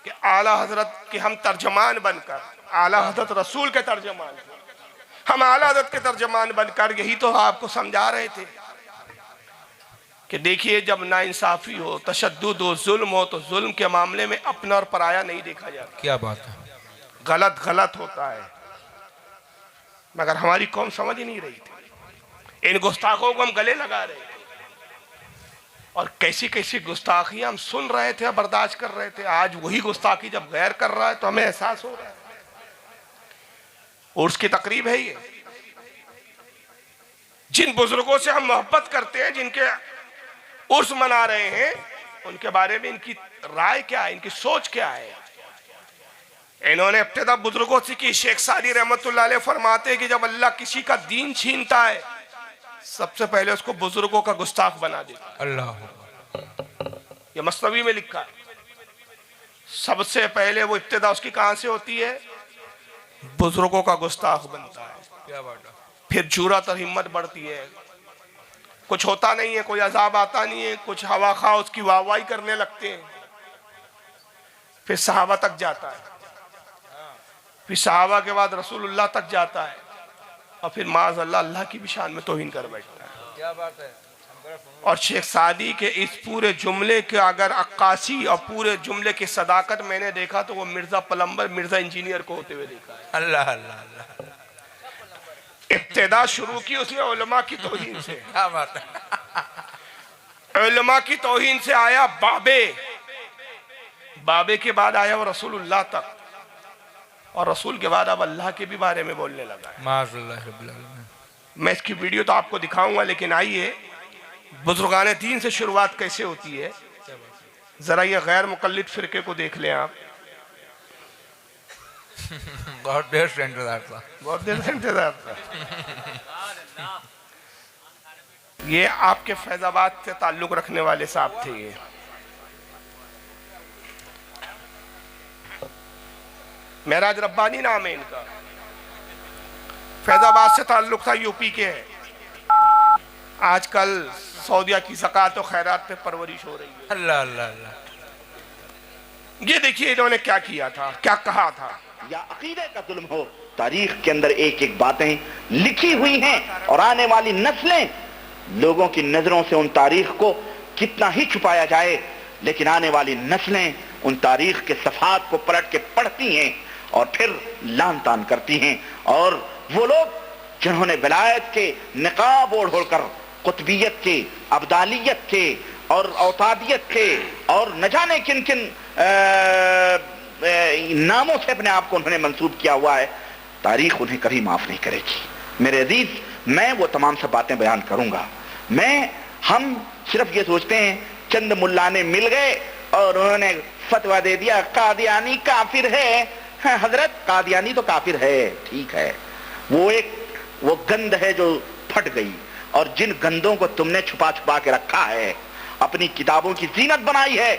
कि आला हजरत के हम तर्जमान बनकर, आला हजरत रसूल के तर्जमान, हम आला हजरत के तर्जमान बनकर यही तो आपको समझा रहे थे कि देखिए जब नाइंसाफी हो, तशद्दुद हो, जुल्म हो, तो जुल्म के मामले में अपना और पराया नहीं देखा जाता। क्या बात है, गलत गलत होता है। मगर हमारी कौम समझ ही नहीं रही थी, इन गुस्ताखों को हम गले लगा रहे थे, और कैसी कैसी गुस्ताखियां हम सुन रहे थे, बर्दाश्त कर रहे थे। आज वही गुस्ताखी जब गैर कर रहा है तो हमें एहसास हो रहा है। उर्स की तकरीब है ये, जिन बुजुर्गों से हम मोहब्बत करते हैं, जिनके उर्स मना रहे हैं, उनके बारे में इनकी राय क्या है, इनकी सोच क्या है। इन्होंने इब्तिदा बुजुर्गों से की। शेख सादी रहमतुल्लाह अलैह फरमाते हैं कि जब अल्लाह किसी का दीन छीनता है सबसे पहले उसको बुजुर्गों का गुस्ताख बना देता है। अल्लाह, ये मसनवी में लिखा है। सबसे पहले वो इब्तिदा उसकी कहां से होती है, बुजुर्गों का गुस्ताख बनता है। क्या बात है। फिर जुर्रत और हिम्मत बढ़ती है, कुछ होता नहीं है, कोई अजाब आता नहीं है, कुछ हवा खा उसकी वाहवाही करने लगते हैं। फिर सहाबा तक जाता है, फिर सहाबा के बाद रसूलुल्लाह तक जाता है, और फिर माज़अल्लाह अल्लाह की भी शान में तौहीन कर बैठता है। क्या बात है। और शेख सादी के इस पूरे जुमले के अगर अक्कासी और पूरे जुमले की सदाकत मैंने देखा तो वो मिर्जा प्लम्बर, मिर्जा इंजीनियर को होते हुए देखा है। अल्लाह अल्लाह अल्लाह। इब्तिदा शुरू की उसने उलमा की तौहीन से। क्या बात है। उलमा की तौहीन से आया बाबे, बाबे के बाद आया वो रसूलुल्लाह तक, और रसूल के बाद अब अल्लाह के भी बारे में बोलने लगा है। मैं इसकी वीडियो तो आपको दिखाऊंगा, लेकिन आइए बुजुर्गान दीन से शुरुआत कैसे होती है जरा ये गैर मुकल्लिद फिरके को देख लें आप। बहुत देर से इंतजार था, बहुत देर से इंतजार था। ये आपके फैजाबाद से ताल्लुक रखने वाले साहब थे। ये महराज रब्बानी नाम है इनका, फैजाबाद से ताल्लुक था, यूपी के हैं। आजकल सऊदिया की ज़कात और खैरात पे परवरिश हो रही है। अल्लाह अल्लाह अल्लाह। ये देखिए इन्होंने क्या किया था, क्या कहा था। या अकीदे का जुल्म हो, तारीख के अंदर एक एक बातें लिखी हुई हैं, और आने वाली नस्लें, लोगों की नजरों से उन तारीख को कितना ही छुपाया जाए, लेकिन आने वाली नस्लें उन तारीख के सफ़ात को पलट के पढ़ती हैं और फिर लान तान करती हैं। और वो लोग जिन्होंने विलायत के निकाब ओढ़ कर कुतबियत के, अब्दालियत के और औतादियत के और न जाने किन किन नामों से अपने आप को उन्होंने मंसूब किया हुआ है, तारीख उन्हें कभी माफ नहीं करेगी। मेरे अजीज, मैं वो तमाम सब बातें बयान करूंगा। हम सिर्फ ये सोचते हैं चंद मुल्लाने मिल गए और उन्होंने फतवा दे दिया कादियानी काफिर है। हाँ, हजरत कादियानी तो काफिर है, ठीक है, वो गंद है जो फट गई। और जिन गंदों को तुमने छुपा छुपा के रखा है, अपनी किताबों की जीनत बनाई है,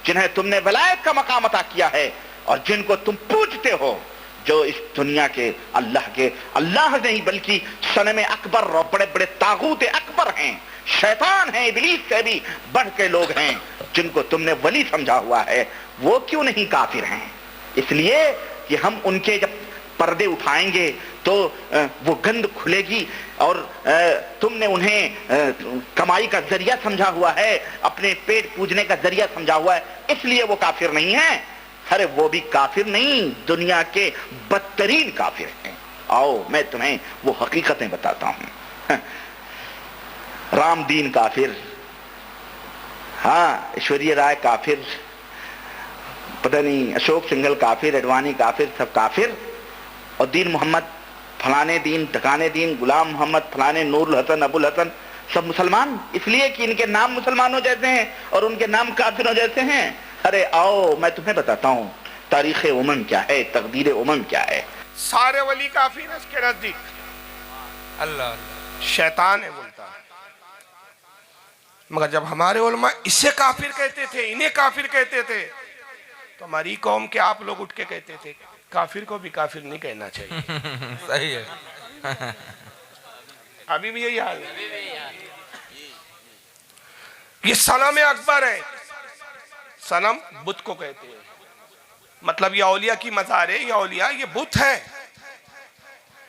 जिन्हें तुमने वलायत का मकाम अता किया है और जिनको तुम पूजते हो, जो इस दुनिया के अल्लाह नहीं बल्कि सनम अकबर और बड़े बड़े तागूत अकबर हैं, शैतान हैं, इब्लीस से भी बढ़ के लोग हैं, जिनको तुमने वली समझा हुआ है, वो क्यों नहीं काफिर हैं? इसलिए कि हम उनके जब पर्दे उठाएंगे तो वो गंद खुलेगी। और तुमने उन्हें कमाई का जरिया समझा हुआ है, अपने पेट पूजने का जरिया समझा हुआ है, इसलिए वो काफिर नहीं है। अरे वो भी काफिर नहीं, दुनिया के बदतरीन काफिर हैं। आओ मैं तुम्हें वो हकीकतें बताता हूं। रामदीन काफिर, हाँ, ऐश्वर्या राय काफिर, पता नहीं अशोक सिंघल काफिर, अडवाणी काफिर, सब काफिर। और दीन मोहम्मद फलाने दीन, ठकाने दीन, गुलाम मोहम्मद फलाने, नूरुल हसन, अबुल हसन, सब मुसलमान, इसलिए कि इनके नाम मुसलमानों जैसे हैं और उनके नाम काफिरों जैसे हैं। अरे आओ मैं तुम्हें बताता हूं तारीख उमम क्या है, तकदीर उमम क्या है। सारे वली काफिर है इसके नजदीक, अल्लाह शैतान है बोलता है। मगर जब हमारे उलमा इसे काफिर कहते थे, इन्हें काफिर कहते थे, तो हमारी कौम के आप लोग उठ के कहते थे काफिर को भी काफिर नहीं कहना चाहिए। सही है। अभी भी यही हाल है। ये सनम अकबर है, सनम बुत को कहते हैं, मतलब ये औलिया की मज़ार है, ये औलिया, ये बुत है,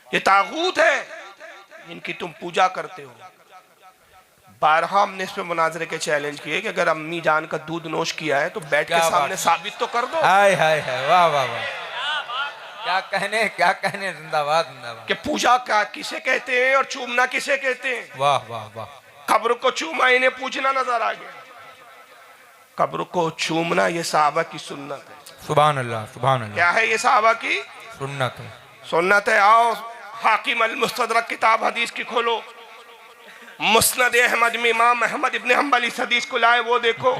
ये तागूत है, इनकी तुम पूजा करते हो। बारहा हमने इस पे मुनाजरे के चैलेंज किए कि अगर अम्मी जान का दूध नोश किया है तो बैठ के सामने साबित तो कर दो। हाय हाय हाय, वाह वाह वाह, क्या कहने, जिंदाबाद जिंदाबाद। कि पूजा क्या किसे कहते हैं और चूमना किसे कहते हैं? वाह वाह वाह। कब्र को चूमा, इन्हें पूछना नजर आ गया। कब्र को चूमना ये सहाबा की सुन्नत है। सुभान अल्लाह, सुभान अल्लाह। क्या है ये सहाबा की सुन्नत है, सुन्नत है। आओ हाकिम अल मुस्तदरक किताब हदीस की खोलो, मुस्नद अहमद में इमाम अहमद इब्न हंबल इस हदीस को लाए, वो देखो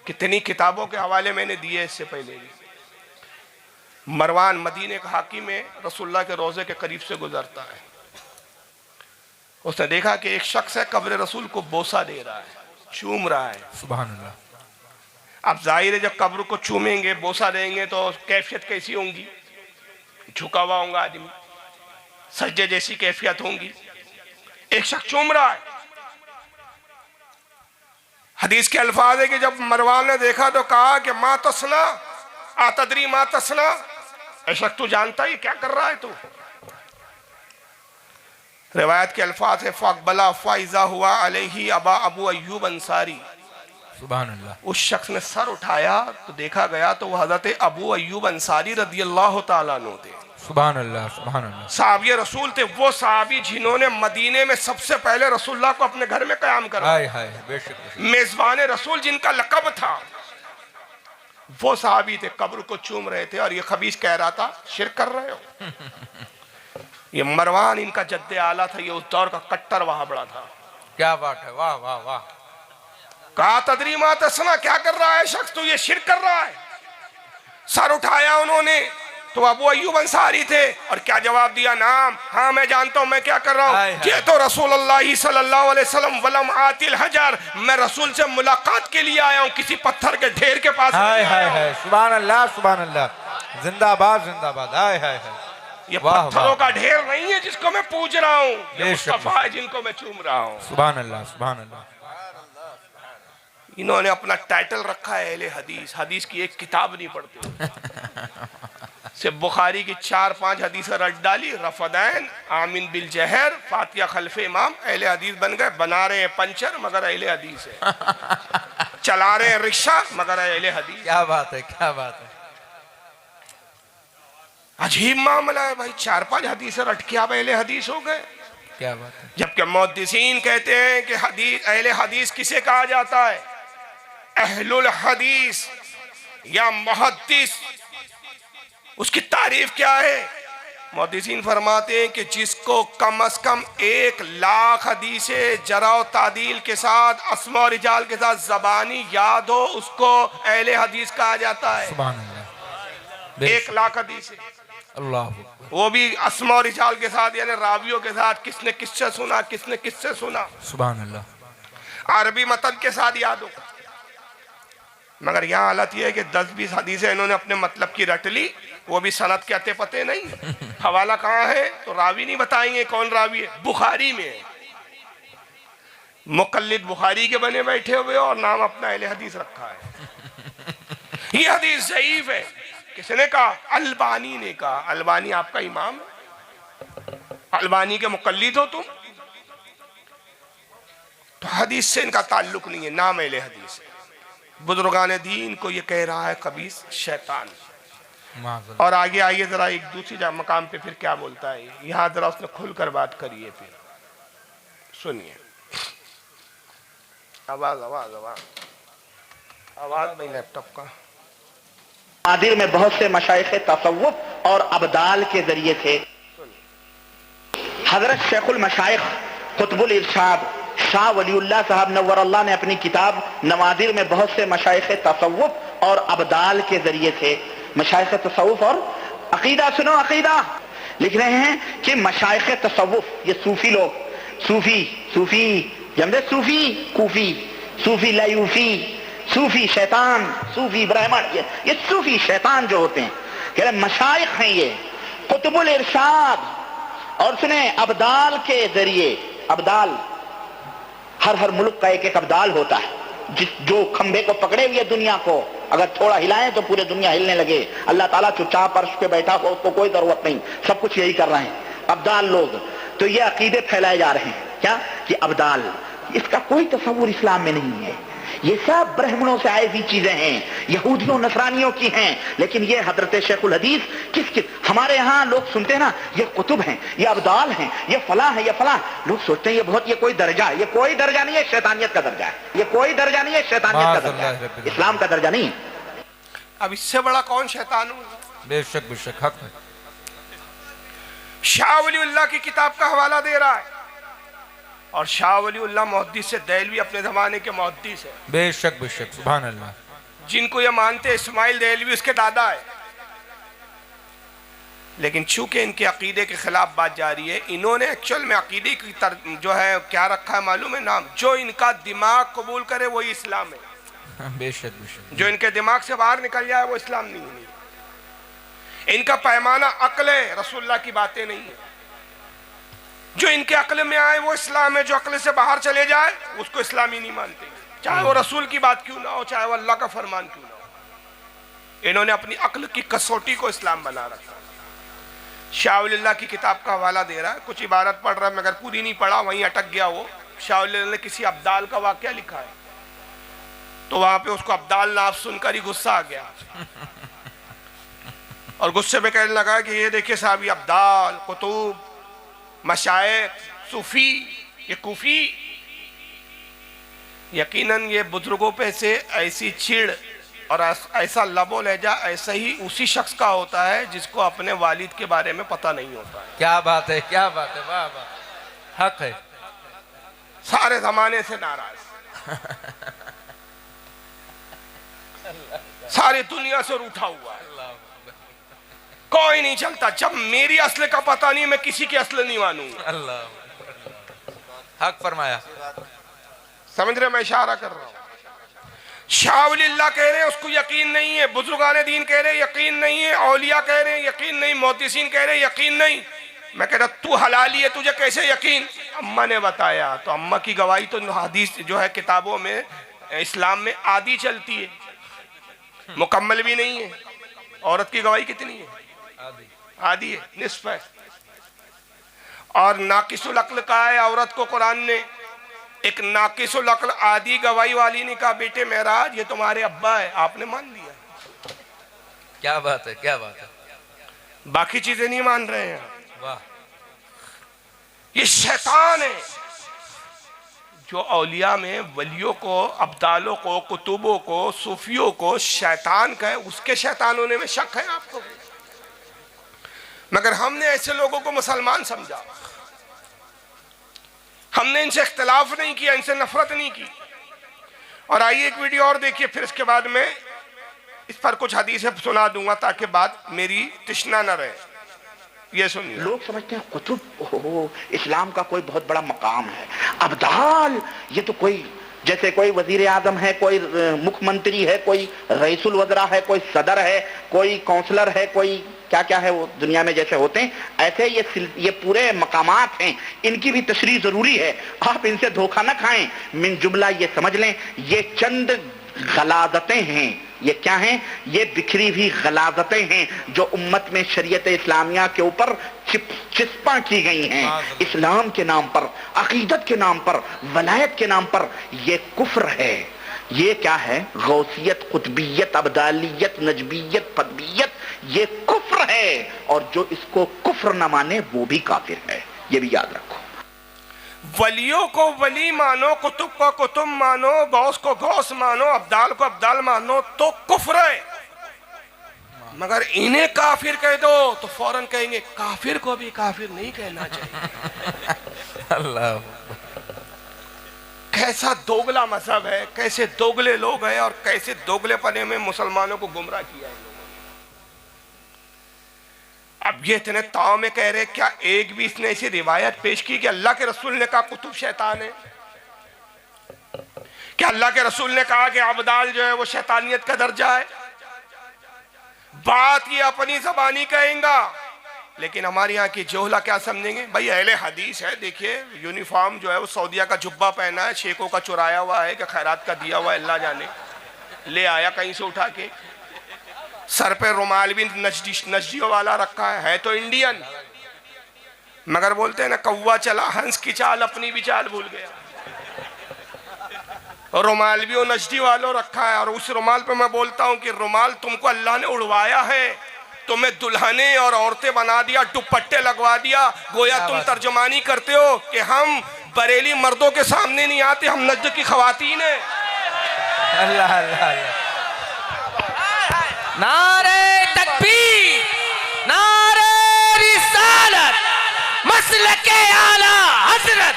कितनी किताबों के हवाले मैंने दिए इससे पहले भी। मरवान मदीने का हाकिम है, रसूलुल्लाह के रोजे के करीब से गुजरता है, उसने देखा कि एक शख्स है कब्र रसूल को बोसा दे रहा है, चूम रहा है। सुभान अल्लाह। अब जाहिर है जब कब्र को चूमेंगे, बोसा देंगे तो कैफियत कैसी होंगी? झुका हुआ होगा आदमी, सज्जे जैसी कैफियत होंगी। एक शख्स चूम रहा है। हदीस के अल्फाज है कि जब मरवान ने देखा तो कहा कि मा तसना, आतदरी मा तसना, ऐ शख्स तू जानता है क्या कर रहा है तू? रिवायत के अल्फाज है फ़क़बला फ़ाइज़ा हुआ अलैहि अबा अबू अय्यूब अंसारी। सुभान अल्लाह। उस शख्स ने सर उठाया तो देखा गया तो वह हज़रत अबू अय्यूब अंसारी रज़ियल्लाहु ताला अन्हु थे। सुभान अल्लाह, सुभान अल्लाह। साहबी रसूल थे, वो साहबी जिन्होंने मदीने में सबसे पहले रसूलुल्लाह को अपने घर में क़याम करा। हाय हाय, बेशक। मेजबान रसूल जिनका लक़ब था, वो साहबी थे, कब्र को चूम रहे थे और ये खबीस कह रहा था शिरक कर रहे हो। ये मरवान इनका जद्दे आला था, ये उस दौर का कट्टर वहां बड़ा था। क्या बात है, वाह वाह वाह। कहा तदरी मा तसना, क्या कर रहा है शख्स तू? ये शिरक कर रहा है। सर उठाया उन्होंने तो अबू अय्यूब अंसारी थे और क्या जवाब दिया? नाम, हाँ मैं जानता हूँ मैं क्या कर रहा हूँ। ये तो रसूलुल्लाह सल्लल्लाहु अलैहि वसल्लम वलम आतिल हजर, मैं रसूल से मुलाकात के लिए आया हूँ, किसी पत्थर के ढेर के पास। हाय हाय हाय, सुभान अल्लाह, सुभान अल्लाह, जिंदाबाद जिंदाबाद। हाय हाय हाय, ये पत्थरों का ढेर नहीं है जिसको मैं पूज रहा हूँ, ये मुस्तफा है जिनको मैं चूम रहा हूँ। सुभान अल्लाह, सुभान अल्लाह। इन्होंने अपना टाइटल रखा है अहले हदीस। हदीस की एक किताब नहीं पढ़ते, सिर्फ बुखारी की 4-5 हदीसें रट डाली, रफदैन, आमिन बिल जहर, फातिहा खल्फे इमाम, अहले हदीस बन गए। बना रहे हैं पंचर मगर अहले हदीस है। चला रहे हैं रिक्शा मगर अहले हदीस। क्या बात है, क्या बात है। अजीब मामला है भाई, 4-5 हदीसें रट के आप अहले हदीस हो गए। क्या बात है। जबकि मुहद्दिसीन कहते हैं कि हदीस, अहले हदीस किसे कहा जाता है? अहलुल हदीस या मुहद्दिस, उसकी तारीफ क्या है? मुहद्दिसीन फरमाते हैं कि जिसको कम से कम 1,00,000 हदीसें जरा व तादील के साथ, अस्मा और रिजाल के साथ ज़बानी याद हो, उसको अहले हदीस कहा जाता है। सुभान अल्लाह। 1,00,000 हदीसें, अल्लाह, वो भी अस्मा और रिजाल के साथ, यानी रावियों के साथ, किसने किससे सुना, किसने किससे सुना, सुभान अल्लाह। अरबी मतन के साथ याद हो। मगर यहाँ हालत यह है कि 10-20 हदीसें इन्होंने अपने मतलब की रट ली, वो भी सनद के अते पते नहीं, हवाला कहाँ है तो रावी नहीं बताएंगे कौन रावी है। बुखारी में है, मुकल्लिद बुखारी के बने बैठे हुए और नाम अपना अहले हदीस रखा है। ये हदीस ज़ईफ है। किसने कहा? अलबानी ने कहा। अलबानी आपका इमाम है, अलबानी के मुकल्लिद हो तुम, तो हदीस से इनका ताल्लुक नहीं है, नाम अहले हदीस है। बुजुर्गान दीन को ये कह रहा है कबीस शैतान। और आगे आइए जरा एक दूसरी मकाम पे फिर क्या बोलता है, यहाँ जरा उसने खुलकर बात करी है, फिर सुनिए। आवाज आवाज आवाज आवाज भाई लैपटॉप का। आदिर में बहुत से मशाइख तसव्वुफ और अबदाल के जरिए थे। हजरत शेखुल मशाइख कुतुबुल इरशाद शाह वलीउल्लाह साहब नव्वरल्लाह ने अपनी किताब नवादिर में बहुत से मशाइख तसव्वुफ और अबदाल के जरिए थे। मशाइख तसव्वुफ और अकीदा, सुनो अकीदा, लिख रहे हैं कि मशाइख तसव्वुफ, ये सूफी लोग, सूफी जमदे, सूफी कूफी, सूफी लायूफी, सूफी शैतान, सूफी ब्राह्मण, ये सूफी शैतान जो होते हैं, कह रहे मशाइख हैं ये कुतुबुल इरशाद। और सुने अबदाल के जरिए, अबदाल हर मुल्क का एक अबदाल होता है, जो खंबे को पकड़े हुए दुनिया को अगर थोड़ा हिलाएं तो पूरे दुनिया हिलने लगे। अल्लाह ताला चुपचाप अर्श पे बैठा हो, उसको कोई जरूरत नहीं, सब कुछ यही कर रहे हैं अब्दाल लोग। तो ये अकीदे फैलाए जा रहे हैं क्या कि अब्दाल, इसका कोई तस्वुर इस्लाम में नहीं है, ये सब ब्राह्मणों से आई हुई चीजें हैं, यहूदियों नसरानियों की हैं। लेकिन ये हजरत शेखुल हदीस किस हमारे यहाँ लोग सुनते हैं ना, ये कुतुब हैं, ये अब्दाल हैं, ये फला है, ये फला, लोग सोचते हैं ये बहुत, ये कोई दर्जा है। ये कोई दर्जा नहीं है, शैतानियत का दर्जा है। ये कोई दर्जा नहीं है, शैतानियत का दर्जा है, इस्लाम का दर्जा नहीं। अब इससे बड़ा कौन शैतान हो? बेशक बेशक, हक है। शाह वलीउल्लाह की किताब का हवाला दे रहा है, और शाह वलीउल्लाह मुहद्दिस से देहलवी अपने जमाने के मुहद्दिस है। बेशक बेशक, सुभान अल्लाह। जिनको ये मानते हैं इस्माइल देहलवी उसके दादा है। लेकिन चूंकि इनके अकीदे के खिलाफ बात जारी है, इन्होंने एक्चुअल में अकीदे की जो है क्या रखा है मालूम है? नाम, जो इनका दिमाग कबूल करे वही इस्लाम है। बेशक बेशक, जो इनके दिमाग से बाहर निकल जाए वो इस्लाम नहीं है। इनका पैमाना अक्ल है, रसूलुल्लाह की बातें नहीं है। जो इनके अक्ल में आए वो इस्लाम है, जो अक्ल से बाहर चले जाए उसको इस्लाम ही नहीं मानते, चाहे वो रसूल की बात क्यों ना हो, चाहे वो अल्लाह का फरमान क्यों ना हो। इन्होंने अपनी अक्ल की कसौटी को इस्लाम बना रखा। शाह वलीउल्लाह की किताब का हवाला दे रहा है, कुछ इबारत पढ़ रहा है मगर पूरी नहीं पढ़ा, वहीं अटक गया वो। शाह वलीउल्लाह ने किसी अब्दाल का वाकया लिखा है, तो वहां पे उसको अब्दाल नाम सुनकर ही गुस्सा आ गया, और गुस्से में कहने लगा कि ये देखिए साहब, ये अब्दाल, कुतुब, मशाइख, सूफी, ये कूफी, यकीनन ये बुजुर्गों पे से ऐसी चिढ़ और ऐसा लबो लहजा ऐसा ही उसी शख्स का होता है जिसको अपने वालिद के बारे में पता नहीं होता है। क्या बात है, क्या बात है, वाह वाह, हक है। सारे जमाने से नाराज, सारी दुनिया से रूठा हुआ है, कोई नहीं चलता। जब मेरी असले का पता नहीं, मैं किसी की असले नहीं मानूंगा। अल्लाह, हक फरमाया। समझ रहे, मैं इशारा कर रहा हूं। शाह वलीउल्लाह कह रहे हैं उसको यकीन नहीं है, बुजुर्गान दीन कह रहे हैं यकीन नहीं है, औलिया कह रहे हैं यकीन नहीं, मुहद्दिसीन कह रहे हैं यकीन नहीं। मैं कह रहा तू हलाली है, तुझे कैसे यकीन? अम्मा ने बताया, तो अम्मा की गवाही तो हदीस जो है किताबों में, इस्लाम में आधी चलती है, मुकम्मल भी नहीं है। औरत की गवाही कितनी है? आधी है, निस्फ है। और नाकिसुल अक्ल कहा है औरत को कुरान ने, एक नाकिसुल अक्ल आदि गवाही वाली ने कहा बेटे महराज ये तुम्हारे अब्बा है, आपने मान लिया। क्या बात है, क्या बात है, बाकी चीजें नहीं मान रहे हैं। वाह। ये शैतान है जो औलिया में वलियों को, अब्दालों को, कुतुबों को, सूफियों को शैतान कहे, उसके शैतान होने में शक है आपको? मगर हमने ऐसे लोगों को मुसलमान समझा, हमने इनसे इख्तिलाफ नहीं किया, इनसे नफरत नहीं की। और आइए एक वीडियो और देखिए, फिर इसके बाद में इस पर कुछ हदीसें सुना दूंगा ताकि बात मेरी तिश्ना न रहे। ये सुनिए। लोग समझते हैं कुतुब इस्लाम का कोई बहुत बड़ा मकाम है, अब्दाल ये तो कोई जैसे कोई वजीर आजम है, कोई मुख्यमंत्री है, कोई रईसुल वज़रा है, कोई सदर है, कोई काउंसलर है, कोई क्या क्या है वो दुनिया में जैसे होते हैं, ऐसे ये पूरे मकामात हैं, इनकी भी तशरीह जरूरी है। आप इनसे धोखा न खाएं। मिन जुमला ये समझ लें, ये चंद गलाजतें हैं। ये क्या हैं? ये बिखरी हुई गलाजतें हैं जो उम्मत में शरीयत इस्लामिया के ऊपर चिस्पा की गई हैं। इस्लाम के नाम पर, अकीदत के नाम पर, वलायत के नाम पर ये कुफ्र है। ये क्या है? गौसियत, कुतबियत, अब्दालियत, नजबियत, फतबियत, ये कुफ्र है। और जो इसको कुफ्र न माने वो भी काफिर है। ये भी याद रखो। वलियों को वली मानो, कुतुब को कुतुब मानो, गौस को गौस मानो, अब्दाल को अब्दाल मानो तो कुफ्र है। मगर इन्हें काफिर कह दो तो फौरन कहेंगे काफिर को भी काफिर नहीं कहना चाहिए। अल्लाह। कैसा दोगला मजहब है, कैसे दोगले लोग हैं और कैसे दोगलेपने में मुसलमानों को गुमराह किया है। अब ये इतने ताव में कह रहे, क्या एक भी इसने ऐसी रिवायत पेश की कि अल्लाह के रसूल ने कहा कुतुब शैतान है? क्या अल्लाह के रसूल ने कहा कि अब्दाल जो है वो शैतानियत का दर्जा है? बात ये अपनी ज़बानी कहेंगा, लेकिन हमारे यहाँ की जोहला क्या समझेंगे? भाई अहले हदीस है, देखिए यूनिफॉर्म जो है वो सऊदिया का जुब्बा पहना है, शेखों का चुराया हुआ है, क्या खैरात का दिया हुआ है, अल्लाह जाने, ले आया कहीं से उठा के, सर पे रुमाल भी नजदियों वाला रखा है तो इंडियन। मगर बोलते हैं ना, कौवा चला हंस की चाल, अपनी भी चाल भूल गया। और रुमाल भी वो नजदी वालों रखा है। और उस रुमाल पे मैं बोलता हूं कि रुमाल तुमको अल्लाह ने उड़वाया है, तुम्हें दुल्हने और औरतें बना दिया, दुपट्टे लगवा दिया, गोया तुम तर्जमानी करते हो कि हम बरेली मर्दों के सामने नहीं आते, हम नजद की खवातीन है। अल्लाह अल्लाह। नारे तकबीर, नारे रिसालत, मसलके आला हजरत,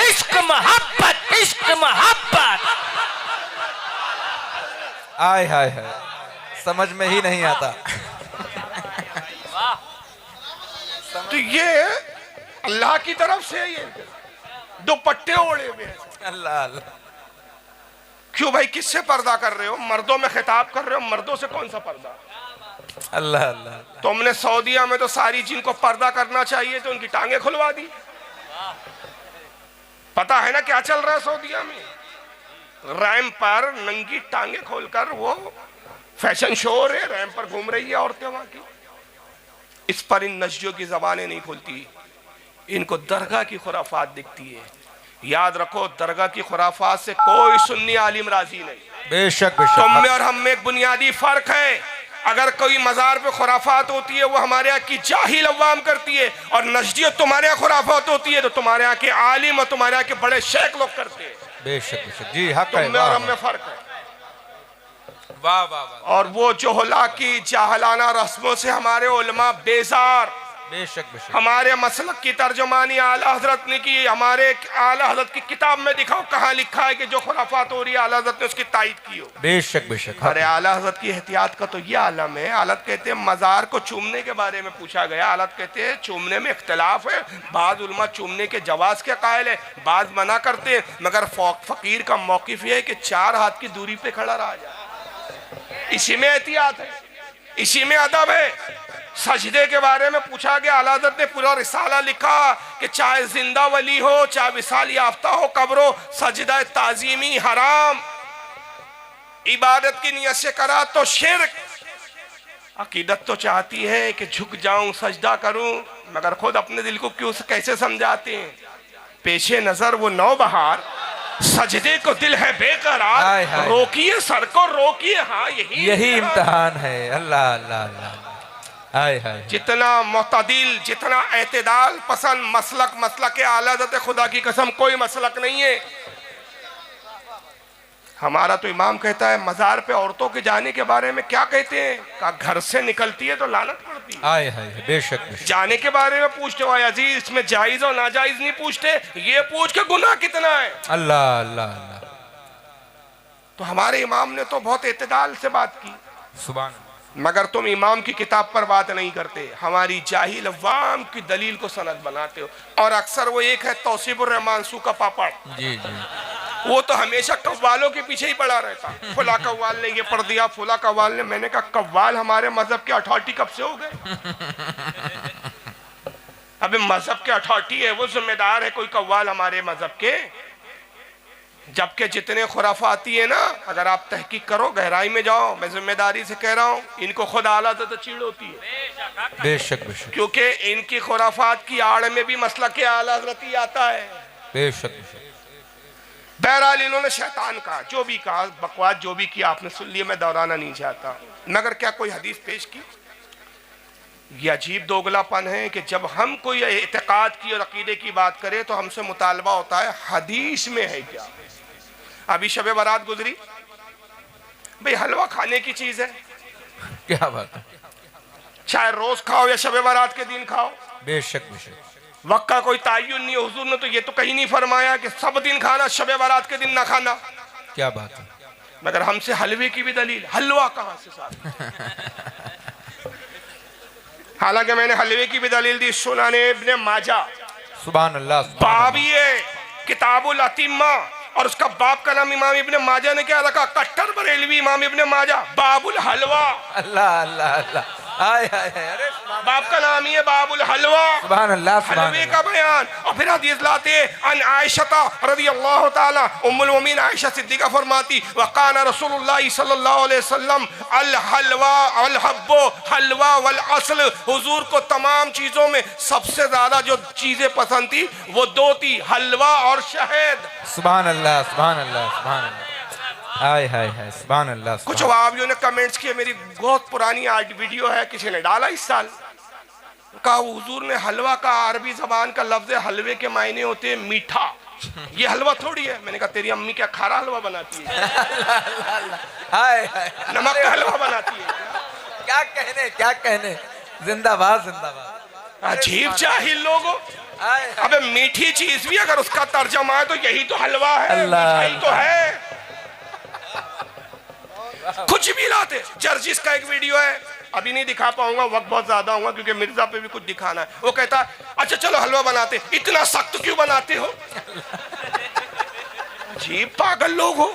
इश्क मोहब्बत, इश्क मोहब्बत। आय हाय हाय, समझ में ही नहीं आता। तो ये अल्लाह की तरफ से ये दुपट्टे ओढ़े हुए। अल्लाह अल्लाह। क्यों भाई, किससे पर्दा कर रहे हो? मर्दों में खिताब कर रहे हो, मर्दों से कौन सा पर्दा? अल्लाह अल्लाह। तुमने सऊदिया में तो सारी जिनको पर्दा करना चाहिए तो उनकी टांगे खुलवा दी। पता है ना क्या चल रहा है सऊदिया में? रैंप पर नंगी टांगे खोलकर वो फैशन शो हो रहे, रैंप पर घूम रही है औरतें वहां की। इस पर इन नस्जियों की जबानें नहीं खुलती, इनको दरगाह की खुराफात दिखती है। याद रखो, दरगाह की खुराफात से कोई सुन्नी आलिम राजी नहीं। बेशक बेशक। तुम में और हम में एक बुनियादी फर्क है। अगर कोई मजार पे खुराफात होती है वो हमारे यहाँ की जाहिल अवाम करती है, और नजदियत तुम्हारे यहाँ खुराफात होती है तो तुम्हारे यहाँ के आलिम और तुम्हारे यहाँ के बड़े शेख लोग करते हैं। बेशक बेशक जी, हक है। तुम में और हम में फर्क है। वाह वाह वाह। और वो जोहला की जाहलाना रस्मों से हमारे उलमा बेजार। बेशक बेशक। हमारे मसलक की तर्जुमानी आला हजरत ने की। हमारे आला हजरत की किताब में दिखाओ कहाँ लिखा है कि जो खुराफात हो रही है आला हजरत ने उसकी तायीद की हो। बेशक बेशक। अरे आला हजरत की एहतियात का तो ये आलम है। आलत कहते हैं मजार को चूमने के बारे में पूछा गया, आलत कहते हैं चूमने में इख्तलाफ है, बाज़ उलमा चूमने के जवाज के कायल है, बाज़ मना करते हैं, मगर फकीर का मौकिफ ये है कि 4 हाथ की दूरी पे खड़ा रहा जाए। इसी में एहतियात है, इसी में अदब है। सजदे के बारे में पूछा गया, आला हज़रत ने पूरा रिसाला लिखा कि चाहे जिंदा वली हो, चाहे विसाल याफ्ता हो, कब्रो सजदा ताजीमी हराम, इबादत की नियत से करा तो शिर्क। अकीदत तो चाहती है कि झुक जाऊं, सजदा करूं, मगर खुद अपने दिल को क्यों कैसे समझाते हैं? पेशे नजर वो नौबहार सजदे को दिल है हाय, बेकरार, हाय। रोकिए सर को रोकिए। हाँ यही इम्तिहान है। अल्लाह अल्लाह अल्लाह। हाय हाय। जितना मुतदिल, जितना एतदाल पसंद मसलक, मसलक के आला हज़रत खुदा की कसम कोई मसलक नहीं है। हमारा तो इमाम कहता है मजार पे औरतों के जाने के बारे में क्या कहते हैं, कहा घर से निकलती है तो लानत पड़ती है। हाय हाय, बेशक बेशक। जाने के बारे में पूछते हो अजीज, इसमें जायज और नाजायज नहीं पूछते, ये पूछ के गुनाह कितना है। अल्लाह अल्लाह अल्लाह। तो हमारे इमाम ने तो बहुत एतदाल से बात की, सुभान। मगर तुम इमाम की किताब पर बात नहीं करते, हमारी जाहिल अवाम की दलील को सनद बनाते हो। और अक्सर वो एक है तौसीबुर रहमान सू का पापड़, जी जी। वो तो हमेशा कव्वालों के पीछे ही पड़ा रहता। फुला कव्वाल ने ये पढ़ दिया, फुला कव्वाल ने। मैंने कहा कव्वाल हमारे मजहब के अथॉरिटी कब से हो गए? अबे मजहब के अथॉरिटी है वो जिम्मेदार है कोई कव्वाल हमारे मजहब के? जबकि जितने खुराफाती है ना, अगर आप तहकीक करो, गहराई में जाओ, मैं जिम्मेदारी से कह रहा हूँ, इनको खुद आला तो चीड़ होती है। बेशक बेशक। क्योंकि इनकी खुराफात की आड़ में भी मसला के आला हज़रती आता है। बेशक बेशक। बहरहाल इन्होंने शैतान कहा, जो भी कहा, बकवास जो भी किया आपने सुन लिया, मैं दोहराना नहीं चाहता। मगर क्या कोई हदीस पेश की? ये अजीब दोगलापन है कि जब हम कोई एतकाद की और अकीदे की बात करें तो हमसे मुतालबा होता है हदीस में है क्या। अभी शबे बारात गुजरी, भाई हलवा खाने की चीज है, क्या बात है। चाहे रोज खाओ या शबे बारात के दिन खाओ, बेशक बेशक। वक्त का कोई तायुन नहीं। हुजूर ने तो ये तो कहीं नहीं फरमाया कि सब दिन खाना, शबे बारात के दिन ना खाना। क्या बात है। मगर हमसे हलवे की भी दलील, हलवा कहां से साथ? हालांकि मैंने हलवे की भी दलील दी, सुनाने इब्ने माजा सुभान अल्लाह। बाब ये किताबुल अतिम्मा, और उसका बाप का नाम इमाम इब्ने माजा ने क्या रखा? कट्टर बरेलवी इमाम इब्ने माजा, बाबुल हलवा। अल्लाह अल्लाह अल्लाह। हाय हाय हाय। अरे बाप का नाम ही है बाबुल हलवा, सुभान अल्लाह। हलवे का बयान। और फिर हदीस लाते अन आयशा रज़ियल्लाहु ताला उम्मुल मोमिनीन आयशा सिद्दीका फरमाती वकान रसूलुल्लाह सल्लल्लाहु अलैहि वसल्लम अल हलवा अल हब्बो हलवा वल असल, हुजूर को तमाम चीजों में सबसे ज्यादा जो चीजें पसंद थी वो दो थी, हलवा और शहद। सुभान अल्लाह सुभान अल्लाह सुभान अल्लाह। हाय हाय हाय। सुभान अल्लाह। कुछ वावियों ने कमेंट्स किए, मेरी बहुत पुरानी आज वीडियो है, किसी ने डाला इस साल, कहा हुजूर ने हलवा का अरबी जबान का लफ्ज हलवे के मायने होते हैं मीठा, ये हलवा थोड़ी है। मैंने कहा तेरी अम्मी क्या खारा हलवा बनाती है? हाय हाय। नमक का हलवा बनाती है? क्या कहने क्या कहने। जिंदाबाद जिंदाबाद। अजीब जाहिल लोगो। हाय। अबे मीठी चीज भी अगर उसका तर्जमा है तो यही तो हलवा है, अल्लाह। मिठाई तो है। कुछ भी लाते। जर्जिस का एक वीडियो है, अभी नहीं दिखा पाऊंगा, वक्त बहुत ज्यादा होगा क्योंकि मिर्जा पे भी कुछ दिखाना है। वो कहता है अच्छा चलो हलवा बनाते, इतना सख्त क्यों बनाते हो? अजीब पागल लोग हो।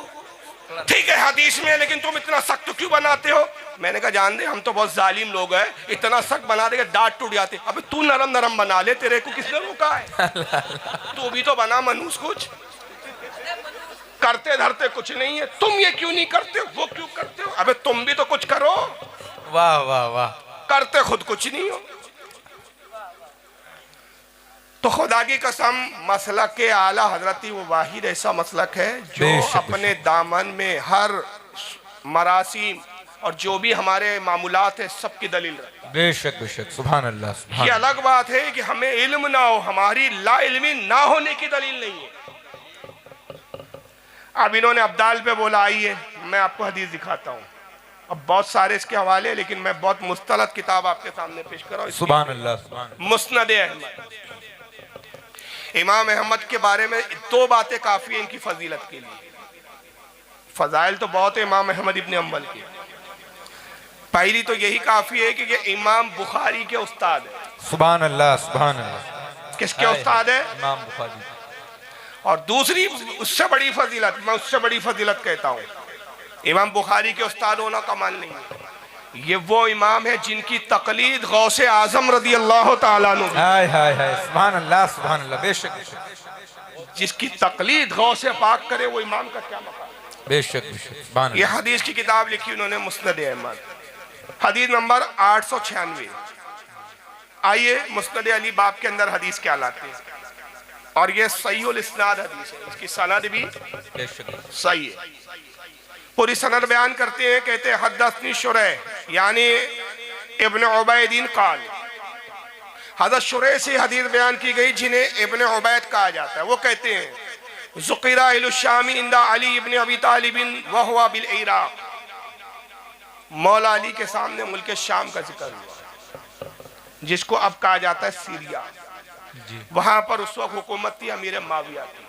ठीक है हदीस में, लेकिन तुम इतना सख्त क्यों बनाते हो? मैंने कहा जान दे, हम तो बहुत जालिम लोग हैं, इतना सख्त बना देगा दांत टूट जाते। अबे तू नरम नरम बना ले, तेरे को किसने रोका है? तू भी तो बना मनूस, कुछ करते धरते कुछ नहीं है। तुम ये क्यों नहीं करते, वो क्यों करते हो? अबे तुम भी तो कुछ करो। वाह वाह वाह। करते खुद कुछ नहीं हो। तो खुदा की कसम मसलक के आला हजरती वो वाहिद ऐसा मसलक है जो अपने दामन में हर मरासीम और जो भी हमारे मामूलात है सबकी दलील रखता है। बेशक बेशक। सुभान अल्लाह सुभान। ये अलग बात है कि हमें इल्म ना हो, हमारी ला इल्मी ना होने की दलील नहीं है। अब इन्होंने अब्दाल पे बोला, आइए मैं आपको हदीस दिखाता हूँ। अब बहुत सारे इसके हवाले, लेकिन मैं बहुत मुस्तलद किताब आपके सामने पेश कर रहा हूँ। सुभान अल्लाह सुभान। मुस्नद अहमद, इमाम अहमद के बारे में दो बातें काफी है इनकी फजीलत के लिए। फजाइल तो बहुत है इमाम अहमद इब्न हंबल की। पहली तो यही काफी है कि ये इमाम बुखारी के उस्ताद है। सुभान अल्लाह सुभान अल्लाह। किसके उस्ताद है? इमाम बुखारी। और दूसरी उससे बड़ी फजीलत, मैं उससे बड़ी फजीलत कहता हूँ, इमाम बुखारी के उस्ताद होना कमाल नहीं है। ये वो इमाम है जिनकी तकलीद गौसे आजम रदी अल्लाह ताला अन्हु, हाय हाय हाय। सुभान अल्लाह सुभान अल्लाह। बेशक। जिसकी तकलीद गौसे पाक करे वो इमाम का क्या मकाम। बेशक बेशक। सुभान ये अल्लाह। हदीस की किताब लिखी उन्होंने मुस्नद अहमद, हदीस नंबर 896। आइए मुस्नद अली बाब के अंदर हदीस क्या लाते हैं। और ये सहीउल इस्नाद हदीस है, इसकी सनद भी सही है। पूरी सनद बयान करते हैं, कहते हैं हद्दसनी शुरैह यानी इब्न उबैदिन काल, हज़रत शुरैह से हदीस बयान की गई जिन्हें इब्न उबैद कहा जाता है। वो कहते हैं ज़ुकिरा अल-शामी इंदा अली इब्न अबी तालिब व हुवा बिल इराक, मौला अली के सामने मुल्क शाम का जिक्र हुआ, जिसको अब कहा जाता है सीरिया। वहां पर उस वक्त हुकूमत थी अमीर माविया की।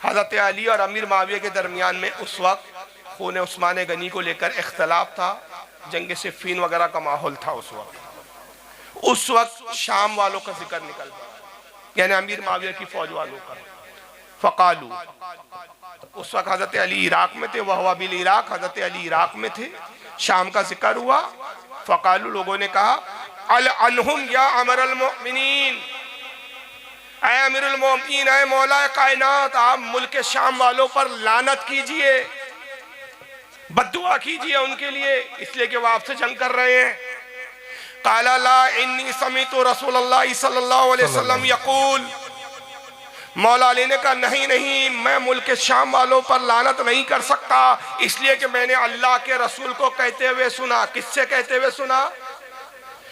हज़रत अली और अमीर माविया के दरमियान में उस वक्त खून उस्मान गनी को लेकर इख्तलाफ था, जंग सिफ़ीन वगैरह का माहौल था। उस वक्त शाम वालों का जिक्र निकल पड़ा, यानी अमीर माविया की फौज वालों का। फ़कालू, उस वक्त हज़रत अली इराक में थे, वह हुआ बिल इराक, हज़रत अली इराक में थे, शाम का जिक्र हुआ। फ़कालू, लोगों ने कहा अल अनहुम या अमीरुल मोमिनीन, ऐ अमीरुल मोमिनीन, ऐ मौला कायनात, आप मुल्क शाम वालों पर लानत कीजिए, बद्दुआ कीजिए उनके लिए, इसलिए कि वो आपसे जंग कर रहे हैं। काला ला इन्नी समीतु रसूलुल्लाह सल्लल्लाहु अलैहि वसल्लम यकूल, मौला अली ने कहा नहीं नहीं, मैं मुल्क शाम वालों पर लानत नहीं कर सकता, इसलिए कि मैंने अल्लाह के रसूल को कहते हुए सुना। किससे कहते हुए सुना?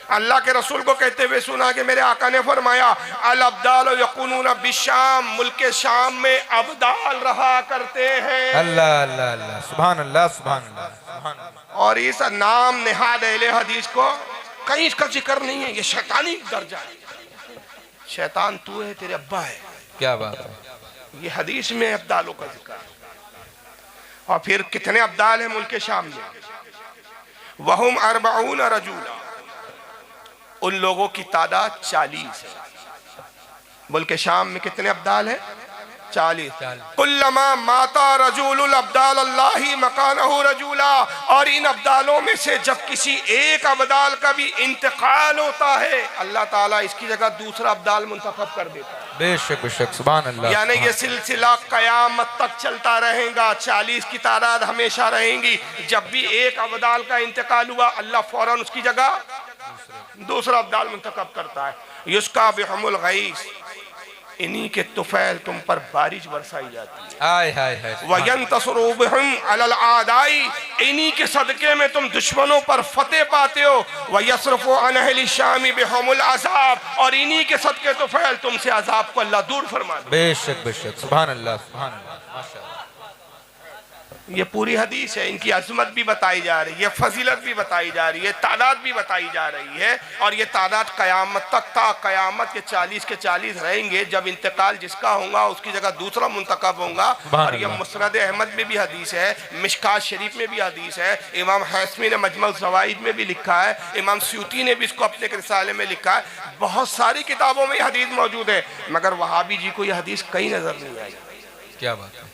अल्लाह के रसूल को कहते हुए सुना कि मेरे आका ने फरमाया अल अब्दाल यकुनून बिशाम, मुल्क शाम में अब्दाल रहा करते हैं। अल्लाह अल्लाह अल्लाह, सुभान अल्लाह सुभान अल्लाह। और इस नाम निहाद अहले हदीस को कहीं इसका जिक्र नहीं है, ये शैतानी दर्जा है। शैतान तू है, तेरे अब्बा है। क्या बात है। ये हदीस में अब्दालों का जिक्र है। और फिर कितने अब्दाल है मुल्क शाम में? वहुम अरबऊन रजूला, उन लोगों की तादाद 40 है। मुल्क शाम में कितने अब्दाल है? 40। कुल्लमा माता रजूलुल अब्दाल अल्लाही मकानहु रजूला, और इन अब्दालों में से जब किसी एक अब्दाल का भी इंतकाल होता है, अल्लाह ताला इसकी जगह दूसरा अब्दाल मुंतखब कर देता है। बेशक बेशक, सुभान अल्लाह। यानी ये सिलसिला कयामत तक चलता रहेगा, 40 की तादाद हमेशा रहेंगी। जब भी एक अब्दाल का इंतकाल हुआ, अल्लाह फौरन उसकी जगह दूसरा अब्दाल मुंतखब करता है। युस्का बिहुमुल गईस, इन्हीं के तुफैल तुम पर बारिश बरसाई जाती है। हाय हाय हाय। वयंतसरु बिहुम अलल आदाई, इन्हीं के सदके में तुम दुश्मनों पर फतेह पाते हो। वयसरफु अन अहली शामी बिहुमुल अज़ाब, और इन्हीं के सदके तुफैल तुमसे अज़ाब को अल्लाह दूर फरमा दे। बेशक बेशक, सुभान अल्लाह सुभान अल्लाह, माशाअल्लाह। ये पूरी हदीस है, इनकी अजमत भी बताई जा रही है, फजीलत भी बताई जा रही है, तादाद भी बताई जा रही है। और ये तादाद कयामत तक था, कयामत के 40 के 40 रहेंगे। जब इंतकाल जिसका होगा उसकी जगह दूसरा मुंतखब होगा। और ये मुस्नद अहमद में भी हदीस है, मिशकात शरीफ में भी हदीस है, इमाम हैसमी ने मजमा ज़वाइद में भी लिखा है, इमाम स्यूती ने भी इसको अपने रिसाले में लिखा है। बहुत सारी किताबों में हदीस मौजूद है, मगर वहाबी जी को यह हदीस कहीं नजर नहीं आई। क्या बात है।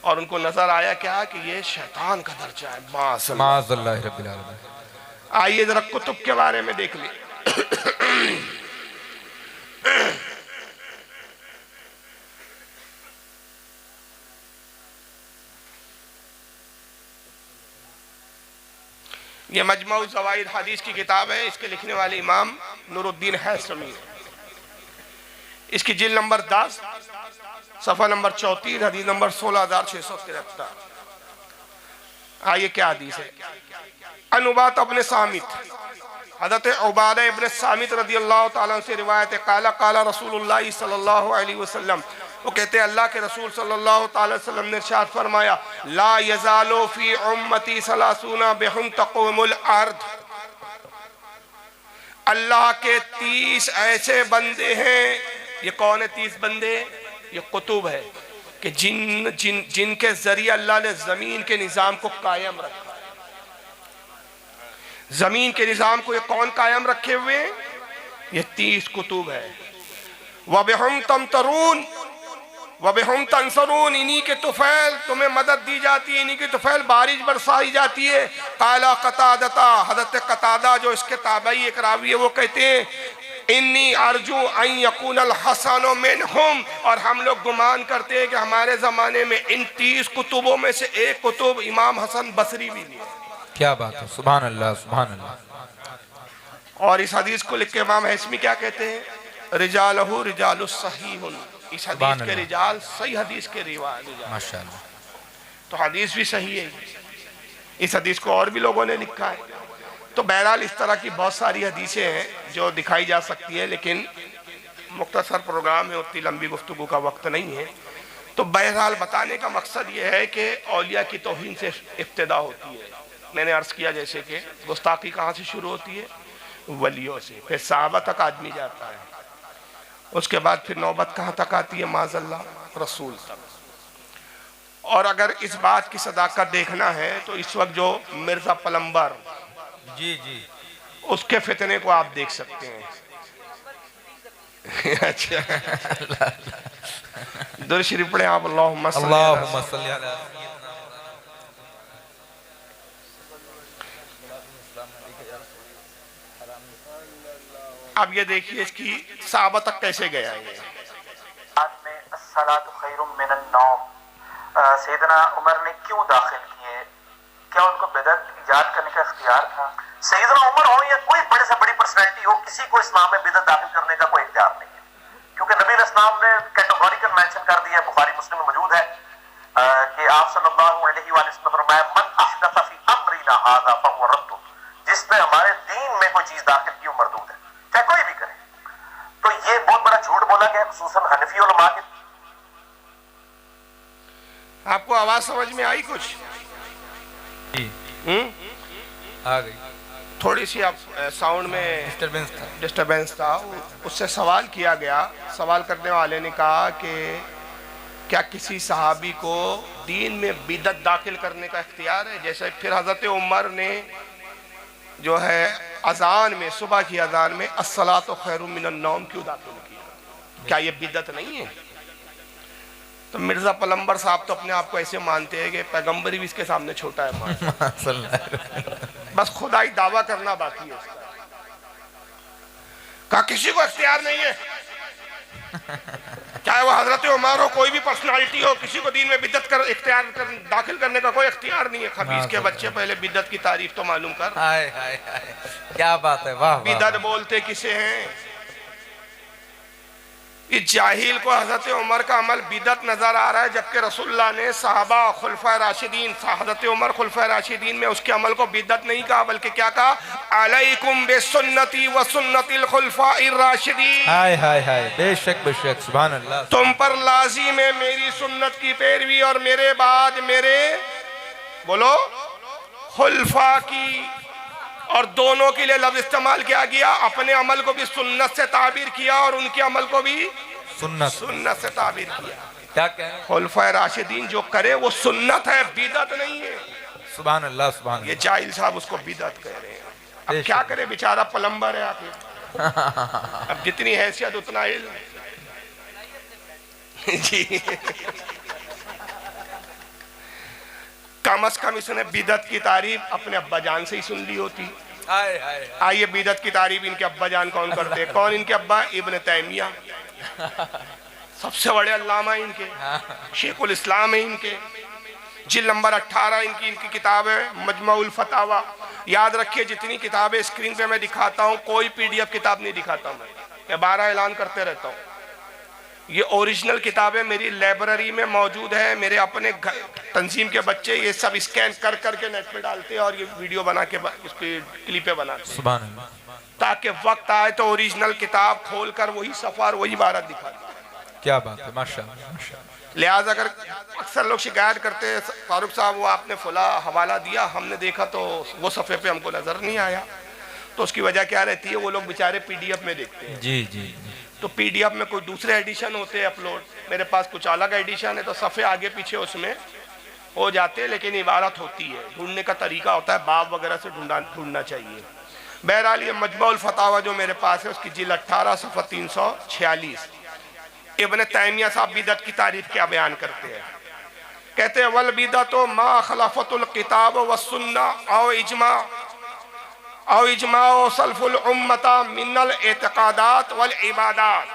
और उनको नजर आया क्या कि ये शैतान का दर्जा है। माज़अल्लाह रब्बिल आलमीन। आइए जरा कुतुब के बारे में देख ले। ये मजमा ज़वाइद हदीस की किताब है, इसके लिखने वाले इमाम नूरुद्दीन हैसमी है। इसकी जिल्द नंबर 10, सफ़ा नंबर 34, हदीस नंबर 16673। आइए क्या हदीस है। अनुबात अपने सामित, हज़रत उबादा इब्न सामित रज़ियल्लाहु ताला से रिवायत है, काला काला रसूलुल्लाह सल्लल्लाहु अलैहि वसल्लम, वो कहते हैं अल्लाह के रसूल सल्लल्लाहु ताला वसल्लम ने इरशाद फरमाया, ला यज़ालु फी उम्मती सलासूना बिहुम तक़ूमुल अर्द, अल्लाह के 30 ऐसे बंदे हैं। ये कौन है 30 बंदे? ये कुतुब है कि जिनके जरिए अल्लाह ने जमीन के निजाम को कायम रखा है। जमीन के निजाम को ये कौन कायम रखे हुए? ये 30 कुतुब है। वबिहुम तमतरून वबिहुम तंसरून, इन्हीं के तुफैल तुम्हें मदद दी जाती है, इन्हीं के तुफैल बारिश बरसाई जाती है। काला कतादता, हज़रत कतादा जो इसके ताबई एक रावी है, वो कहते हैं इन्नी अर्जू अन यकूनल हसनो मिनहुम, और हम लोग गुमान करते हैं कि हमारे ज़माने में इन 30 कुतुबों में से एक कुतुब इमाम हसन बसरी भी नहीं है। क्या बात है, सुभान अल्लाह सुभान अल्लाह। और इस हदीस को लिख के इमाम हैसमी क्या कहते हैं रिजालहु रिजालुस सहीहुन, इस हदीस के अल्लाह। रिजाल सही हदीस के रिवाज, माशाअल्लाह। तो हदीस भी सही है। इस हदीस को और भी लोगों ने लिखा है। तो बहरहाल इस तरह की बहुत सारी हदीसें हैं जो दिखाई जा सकती है, लेकिन मुख्तसर प्रोग्राम है, उतनी लंबी गुफ्तगू का वक्त नहीं है। तो बहरहाल बताने का मकसद ये है कि औलिया की तौहीन से इब्तिदा होती है। मैंने अर्ज़ किया जैसे कि गुस्ताखी कहाँ से शुरू होती है? वलियों से, फिर सहाबा तक आदमी जाता है, उसके बाद फिर नौबत कहाँ तक आती है? माज़अल्लाह, रसूल तक। और अगर इस बात की सदाकत देखना है तो इस वक्त जो मिर्ज़ा पलम्बर, जी जी, उसके फितने को आप देख सकते हैं। अच्छा, दुरूद शरीफ पढ़े आप, अल्लाहुम्मा सल्ली अला। अल्लाहुम्मा सल्ली अला। अब ये देखिए इसकी सहाबा तक कैसे गया ये। सैयदना उमर ने क्यों दाखिल किए? क्या उनको बिदअत ईजाद करने का इख्तियार था? सैयदना उमर हो या कोई बड़े से बड़ी पर्सनैलिटी हो, किसी को इस्लाम में बिदअत दाखिल करने का कोई इख्तियार नहीं है, क्योंकि नबी इस्लाम ने कैटेगोरिकल मेंशन कर दिया, बुखारी मुस्लिम में मौजूद है कि आप सल्लल्लाहु अलैहि वसल्लम ने फरमाया, मन अहदथ फी अम्रिना हाज़ा फहुव रद्द, जिसने हमारे दीन में कोई चीज दाखिल की वो मरदूद है, चाहे कोई भी करे। तो ये बहुत बड़ा झूठ बोला गया, खुसूसन हनफी उलमा के। आपको आवाज समझ में आई कुछ? आ गई। थोड़ी सी आप साउंड में डिस्टरबेंस था। उससे सवाल किया गया, सवाल करने वाले ने कहा कि क्या किसी सहाबी को दीन में बिदअत दाखिल करने का इख्तियार है? जैसे फिर हजरत उमर ने जो है अजान में, सुबह की अजान में अस्सलातु खैरुम मिनन नौम क्यों दाखिल किया? क्या ये बिदअत नहीं है? तो मिर्जा पलम्बर साहब तो अपने आप को ऐसे मानते हैं कि पैगंबरी भी इसके सामने छोटा है, बस खुदाई दावा करना बाकी है उसका। कहा किसी को इख्तियार नहीं है, चाहे वो हजरत उमर हो, कोई भी पर्सनालिटी हो, किसी को दीन में बिदअत कर इख्तियार दाखिल करने का कोई इख्तियार नहीं है। खबीस के बच्चे, पहले बिदअत की तारीफ तो मालूम कर। हाय हाय हाय, क्या बात है, वाह। बिदअत बोलते किसे हैं? इस जाहिल को हजरत उमर का अमल बिदअत नजर आ रहा है, जबकि रसूलुल्लाह ने सहाबा, खुलफाए राशिदीन, हजरत उमर खुलफाए राशिदीन में उसके अमल को बिदअत नहीं कहा, बल्कि क्या कहा? अलैकुम बिसुन्नती व सुन्नतिल खुलफाइर राशिदीन। हाय हाय हाय, बेशक बेशक, सुभान अल्लाह। तुम पर लाजिम है मेरी सुन्नत की पैरवी और मेरे बाद मेरे, बोलो, खुलफा की। और दोनों के लिए लफ्ज इस्तेमाल किया गया, अपने अमल को भी सुन्नत से ताबीर किया और उनके अमल को भी सुन्नत से ताबीर किया। क्या कहें? खुलफाए राशिदीन जो करे वो सुन्नत है, बिदअत नहीं है। सुभान अल्लाह, सुभान अल्लाह। ये जाहिल साहब उसको बिदअत कह रहे हैं। अब क्या करे, बेचारा पलम्बर है आखिर। अब जितनी हैसियत उतना इल्म जी। कम अज कम इसने बिदअत की तारीफ अपने अब्बा जान से ही सुन ली होती। आइए बिदअत की तारीफ इनके अब्बा जान कौन करते हैं? कौन इनके अब्बा? इब्न तैमिया, सबसे बड़े अल्लामा इनके, शेखुल इस्लाम है इनके। जिल्द नंबर 18 इनकी किताब है मजमुउल फतावा। याद रखिए, जितनी किताबें स्क्रीन पे मैं दिखाता हूँ, कोई PDF किताब नहीं दिखाता मैं 12 ऐलान करते रहता हूँ। ये ओरिजिनल किताबें मेरी लाइब्रेरी में मौजूद है। मेरे अपने तंजीम के बच्चे ये सब स्कैन कर करके नेट पे डालते हैं और ये वीडियो बना के इसकी क्लिपें बनाते हैं, सुभान अल्लाह, ताकि वक्त आए तो ओरिजिनल किताब खोलकर वही सफा और वही इबारत दिखाते। क्या बात है, माशाअल्लाह माशाअल्लाह। लिहाजा अगर अक्सर लोग शिकायत करते हैं, फारूक साहब वो आपने फला हवाला दिया, हमने देखा तो वो सफ़े पे हमको नज़र नहीं आया, तो उसकी वजह क्या रहती है? वो लोग बेचारे PDF में देखते हैं। जी जी। तो PDF में कोई दूसरे एडिशन होते हैं अपलोड, मेरे पास कुछ अलग एडिशन है, तो सफ़े आगे पीछे उसमें हो जाते हैं, लेकिन इबारत होती है, ढूंढने का तरीका होता है, बाब वगैरह से ढूंढना चाहिए। बहरहाल ये मजमुउल फतावा जो मेरे पास है, उसकी जिल्द 18 सफ़ा 346। इब्न तैमिया साहब बिदअत की तारीफ क्या बयान करते हैं? कहते हैं वल बिदअतु मा खलफतुल किताब व सुन्ना औ इजमा व सल्फुल उम्मता मिनल एतकादात वल इबादात।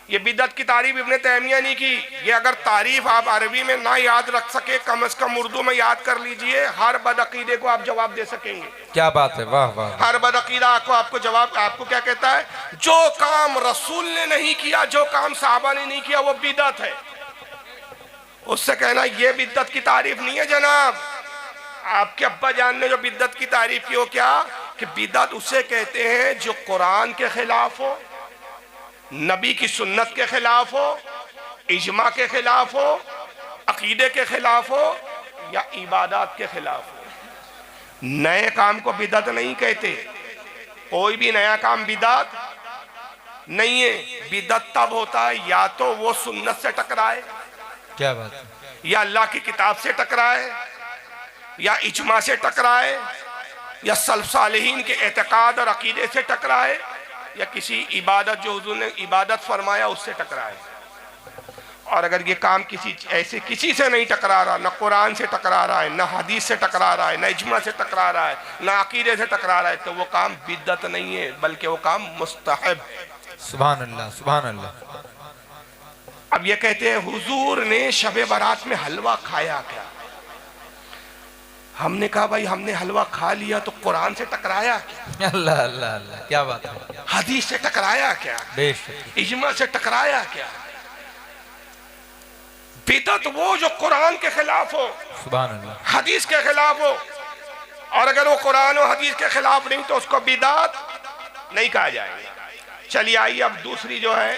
ये बिदत की तारीफ इब्ने तैमिया नहीं की। ये अगर तारीफ आप अरबी में ना याद रख सके, कम से कम उर्दू में याद कर लीजिए, हर बदअकीदे को आप जवाब दे सकेंगे। क्या बात है, वाह वाह। हर बदअकीदा को आपको जवाब, आपको क्या कहता है, जो काम रसूल ने नहीं किया, जो काम साहबा ने नहीं किया, वो बिदत है। उससे कहना ये बिदत की तारीफ नहीं है जनाब। आपके अब्बा जान ने जो बिदत की तारीफ की, वो क्या कि बिदत उसे कहते हैं जो कुरान के खिलाफ हो, नबी की सुन्नत के खिलाफ हो, इजमा के खिलाफ हो, अकीदे के खिलाफ हो, या इबादत के खिलाफ हो। नए काम को बिदत नहीं कहते। कोई भी नया काम बिदत नहीं है। बिदत तब होता है या तो वो सुन्नत से टकराए, क्या बात है, या अल्लाह की किताब से टकराए, या इजमा से टकराए, या सल्फ सालिहीन के एतकाद और अकीदे से टकराए, या किसी इबादत जो हुजूर ने इबादत फरमाया उससे टकराए। और अगर ये काम किसी ऐसे किसी से नहीं टकरा रहा, न कुरान से टकरा रहा है, न हदीस से टकरा रहा है, न इजमा से टकरा रहा है, न अकीदे से टकरा रहा है, तो वो काम बिद्दत नहीं है, बल्कि वो काम मुस्तहब। सुभान अल्लाह, सुभान अल्लाह। अब ये कहते हैं हुजूर ने शबे बारात में हलवा खाया क्या? हमने कहा भाई हमने हलवा खा लिया तो कुरान से टकराया क्या? अल्लाह अल्लाह अल्लाह, क्या बात है, हदीस से टकराया क्या? बेशक। इजमा से टकराया क्या? बिदअत वो जो कुरान के खिलाफ हो, सुभान अल्लाह, हदीस के खिलाफ हो। और अगर वो कुरान और हदीस के खिलाफ नहीं तो उसको बिदअत नहीं कहा जाएगा। चलिए आइए अब दूसरी जो है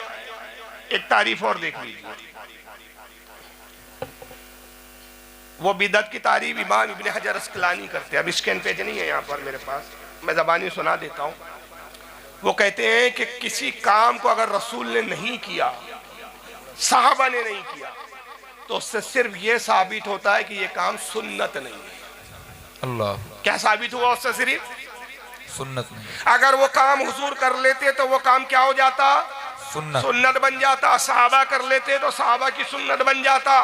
एक तारीफ और देख लीजिए। वो बिदअत की तारीफ इमाम इब्ने हजर अस्कलानी करते हैं। अब स्कैन पेज नहीं है यहाँ पर मेरे पास, मैं ज़बानी सुना देता हूँ। वो कहते हैं कि किसी काम को अगर रसूल ने नहीं किया, साहबा ने नहीं किया, तो उससे सिर्फ ये साबित होता है कि ये काम सुन्नत नहीं है। अल्लाह, क्या साबित हुआ उससे? सिर्फ सुन्नत नहीं, अगर वो काम हुजूर कर लेते तो वो काम क्या हो जाता? सुन्नत। सुन्नत बन जाता। सहाबा कर लेते तो सहाबा की सुन्नत बन जाता।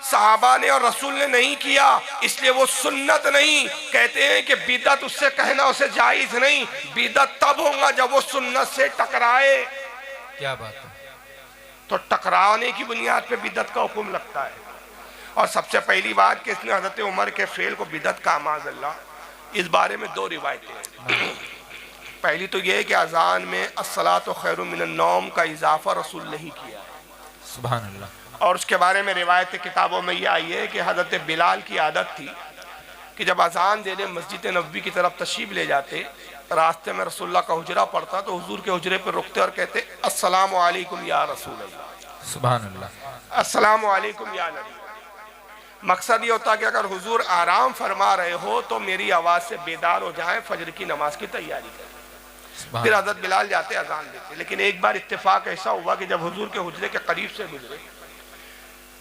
सहाबा ने और रसूल ने नहीं किया, इसलिए वो सुन्नत नहीं। कहते हैं कि बिदअत उससे कहना उसे जायज नहीं। बिदअत तब होगा जब वो सुन्नत से टकराए। क्या बात है, तो टकराने की बुनियाद पे बिदअत का हुक्म लगता है। और सबसे पहली बात कि इसने हजरत उमर के फेल को बिदअत का माज़अल्लाह, इस बारे में दो रिवायतें हैं। पहली तो यह है कि अजान में अस्सलातु खैरुम मिनन नौम का इजाफा रसूल नहीं किया। सुभान अल्लाह। और उसके बारे में रिवायत किताबों में यह आई है कि हजरत बिलाल की आदत थी कि जब अजान देने मस्जिद नबवी की तरफ तशरीफ ले जाते, रास्ते में रसूलुल्लाह का हुजरा पड़ता तो हुजूर के हुजरे पर रुकते और कहते अस्सलामु अलैकुम या रसूल अल्लाह, सुभान अल्लाह, अस्सलामु अलैकुम या नबी। मकसद ये होता कि अगर हुजूर आराम फरमा रहे हो तो मेरी आवाज़ से बेदार हो जाए, फजर की नमाज की तैयारी करें। फिर हजरत बिलाल जाते अजान देते। लेकिन एक बार इत्तेफाक ऐसा हुआ कि जब हुजूर के हुजरे के करीब से गुजरे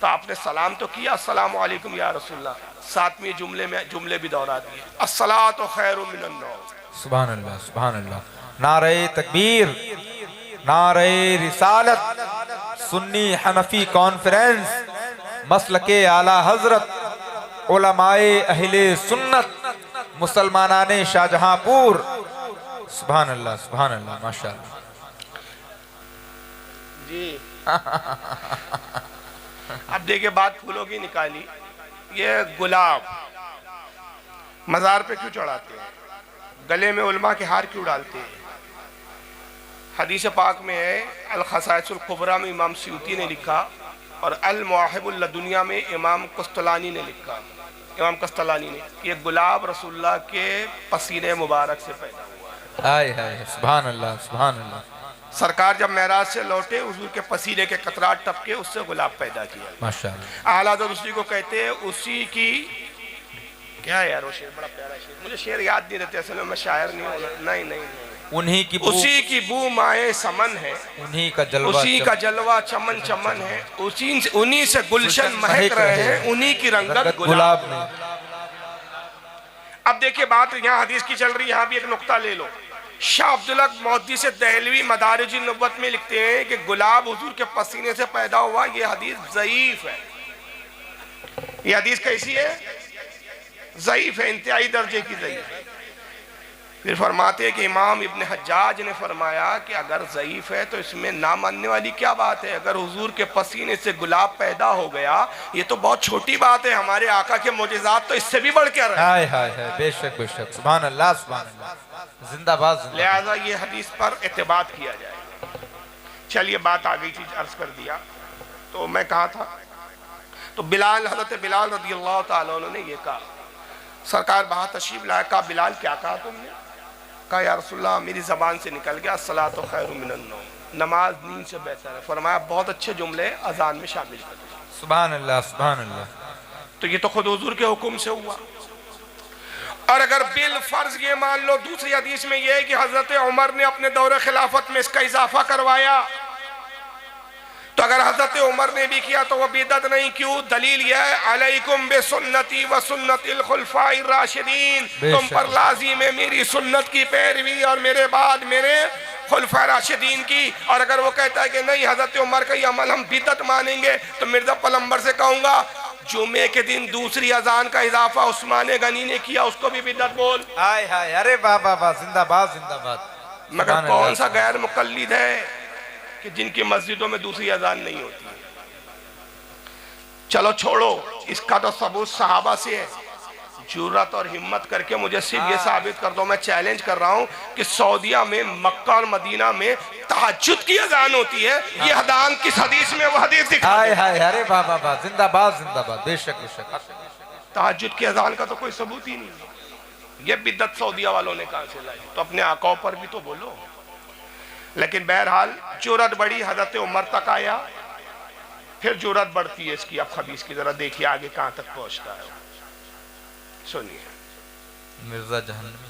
तो आपने सलाम तो किया अस्सलामु अलैकुम या रसूलल्लाह, सातवें जुमले में जुमले भी दोहरा दिए अस्सलातु खैरुम मिनन नौम। सुभान अल्लाह, सुभान अल्लाह। नारे तकबीर, नारे रिसालत, सुन्नी हनफी कॉन्फ्रेंस, मसलके आला हजरत, उलमाए अहले सुन्नत, मुसलमानाने शाहजहांपुर। सुभान अल्लाह, सुभान अल्लाह, माशाअल्लाह जी। अब देखिए बात फूलों की निकाली। ये गुलाब मज़ार पे क्यों चढ़ाते हैं? गले में उलमा के हार क्यों डालते हैं? हदीस पाक में है, अल खसाइसुल कुबरा में इमाम सयूती ने लिखा और अल मुवाहिबुल लदुनिया में इमाम कस्तलानी ने लिखा, इमाम कस्तलानी ने, ये गुलाब रसूलुल्लाह के पसीने मुबारक से पैदा हुआ। हाय हाय, सुभान अल्लाह, सुभान अल्लाह। सरकार जब मेराज से लौटे हुजूर के पसीने के कतरात टपके, उससे गुलाब पैदा किया माशाअल्लाह। आला हज़रत उसी को कहते हैं, उसी की क्या है यार वो शेर, बड़ा प्यारा शेर, मुझे शेर याद नहीं रहते, असल में मैं शायर नहीं हूँ। नहीं नहीं, उन्हीं की उसी की बू माए समन है, उन्हीं का जलवा, उसी का जलवा चमन चमन है, उन्हीं से गुलशन महक रहे हैं, उन्हीं की रंगत गुलाब में। अब देखिए बात यहाँ हदीस की चल रही है, यहाँ भी एक नुक्ता ले लो। शाह अब्दुल्ला मोहद्दिस दहलवी मदारिज नबुव्वत में लिखते हैं कि गुलाब हुजूर के पसीने से पैदा हुआ। ये हदीस ज़ईफ है। ये हदीस कैसी है? ज़ईफ है, इंतहाई दर्जे की ज़ईफ है। फिर फरमाते हैं कि इमाम इब्न हज्जाज ने फरमाया कि अगर ज़ईफ़ है तो इसमें ना मानने वाली क्या बात है। अगर हुजूर के पसीने से गुलाब पैदा हो गया ये तो बहुत छोटी बात है, हमारे आका के मोजिज़ात तो इससे भी बढ़ के रहे। हाय हाय हाय, बेशक बेशक, सुभान अल्लाह सुभान अल्लाह, जिंदाबाद जिंदाबाद। लिहाजा ये हदीस पर एतबात किया जाए। चलिए बात आ गई थी, अर्ज कर दिया। तो मैं कहा था, तो बिलाल, हज़रत बिलाल रज़ी अल्लाह ताला अन्हु ने ये कहा, सरकार बाहर तशरीफ लाया, कहा बिलाल क्या कहा तुमने? कहा या रसूलल्लाह मेरी ज़बान से निकल गया अस्सलातु खैरुम मिनन नौम, नमाज नींद से बेहतर है। फरमाया बहुत अच्छे जुमले अजान में शामिल कर दिए। सुभान अल्लाह सुभान अल्लाह। तो ये तो खुद हुजूर के हुक्म से हुआ। और अगर बिल फर्ज ये मान लो, दूसरी हदीस में यह है कि हजरत उमर ने अपने दौरे खिलाफत में इसका इजाफा करवाया, तो अगर हजरत उमर ने भी किया तो वह बिदअत नहीं। क्यों? दलील यह है अलैकुम बिसुन्नती व सुन्नतिल खुलफाइर राशिदीन, तुम पर लाजिम है मेरी सुन्नत की पैरवी और मेरे बाद मेरे खुलफा राशिदीन की। और अगर वो कहता है कि नहीं हजरत उमर का ये अमल हम बिदअत मानेंगे, तो मिर्जा पलम्बर से कहूंगा जुमे के दिन दूसरी अजान का इजाफा उस्मान गनी ने किया, उसको भी बिदअत बोल। हाय हाय, अरे वाह वाह वाह, जिंदाबाद जिंदाबाद। मगर कौन सा गैर मुकल्लिद है कि जिनकी मस्जिदों में दूसरी अजान नहीं होती है। चलो छोड़ो, इसका तो सबूत सहाबा से है। जुर्रत और हिम्मत करके मुझे सिर्फ ये साबित कर दो, मैं चैलेंज कर रहा हूँ कि सऊदीया में, मक्का और मदीना में तहज्जुद की अजान होती है। ये अजान किस हदीस में? वो हदीस दिखा। हाय हाय, अरे वाह वाह वाह, जिंदाबाद जिंदाबाद, बेशक बेशक। तहज्जुद की अजान का तो कोई सबूत ही नहीं। ये बिद्दत सऊदीया वालों ने कहां से लाई? तो अपने आकाओं पर भी तो बोलो। लेकिन बहरहाल जुर्रत बढ़ी, हजरत उमर तक आया, फिर जुर्रत बढ़ती है इसकी। अब खबीस की जरा देखिए आगे कहां तक पहुंचता है, सुनिए। मिर्जा जहन्नमी।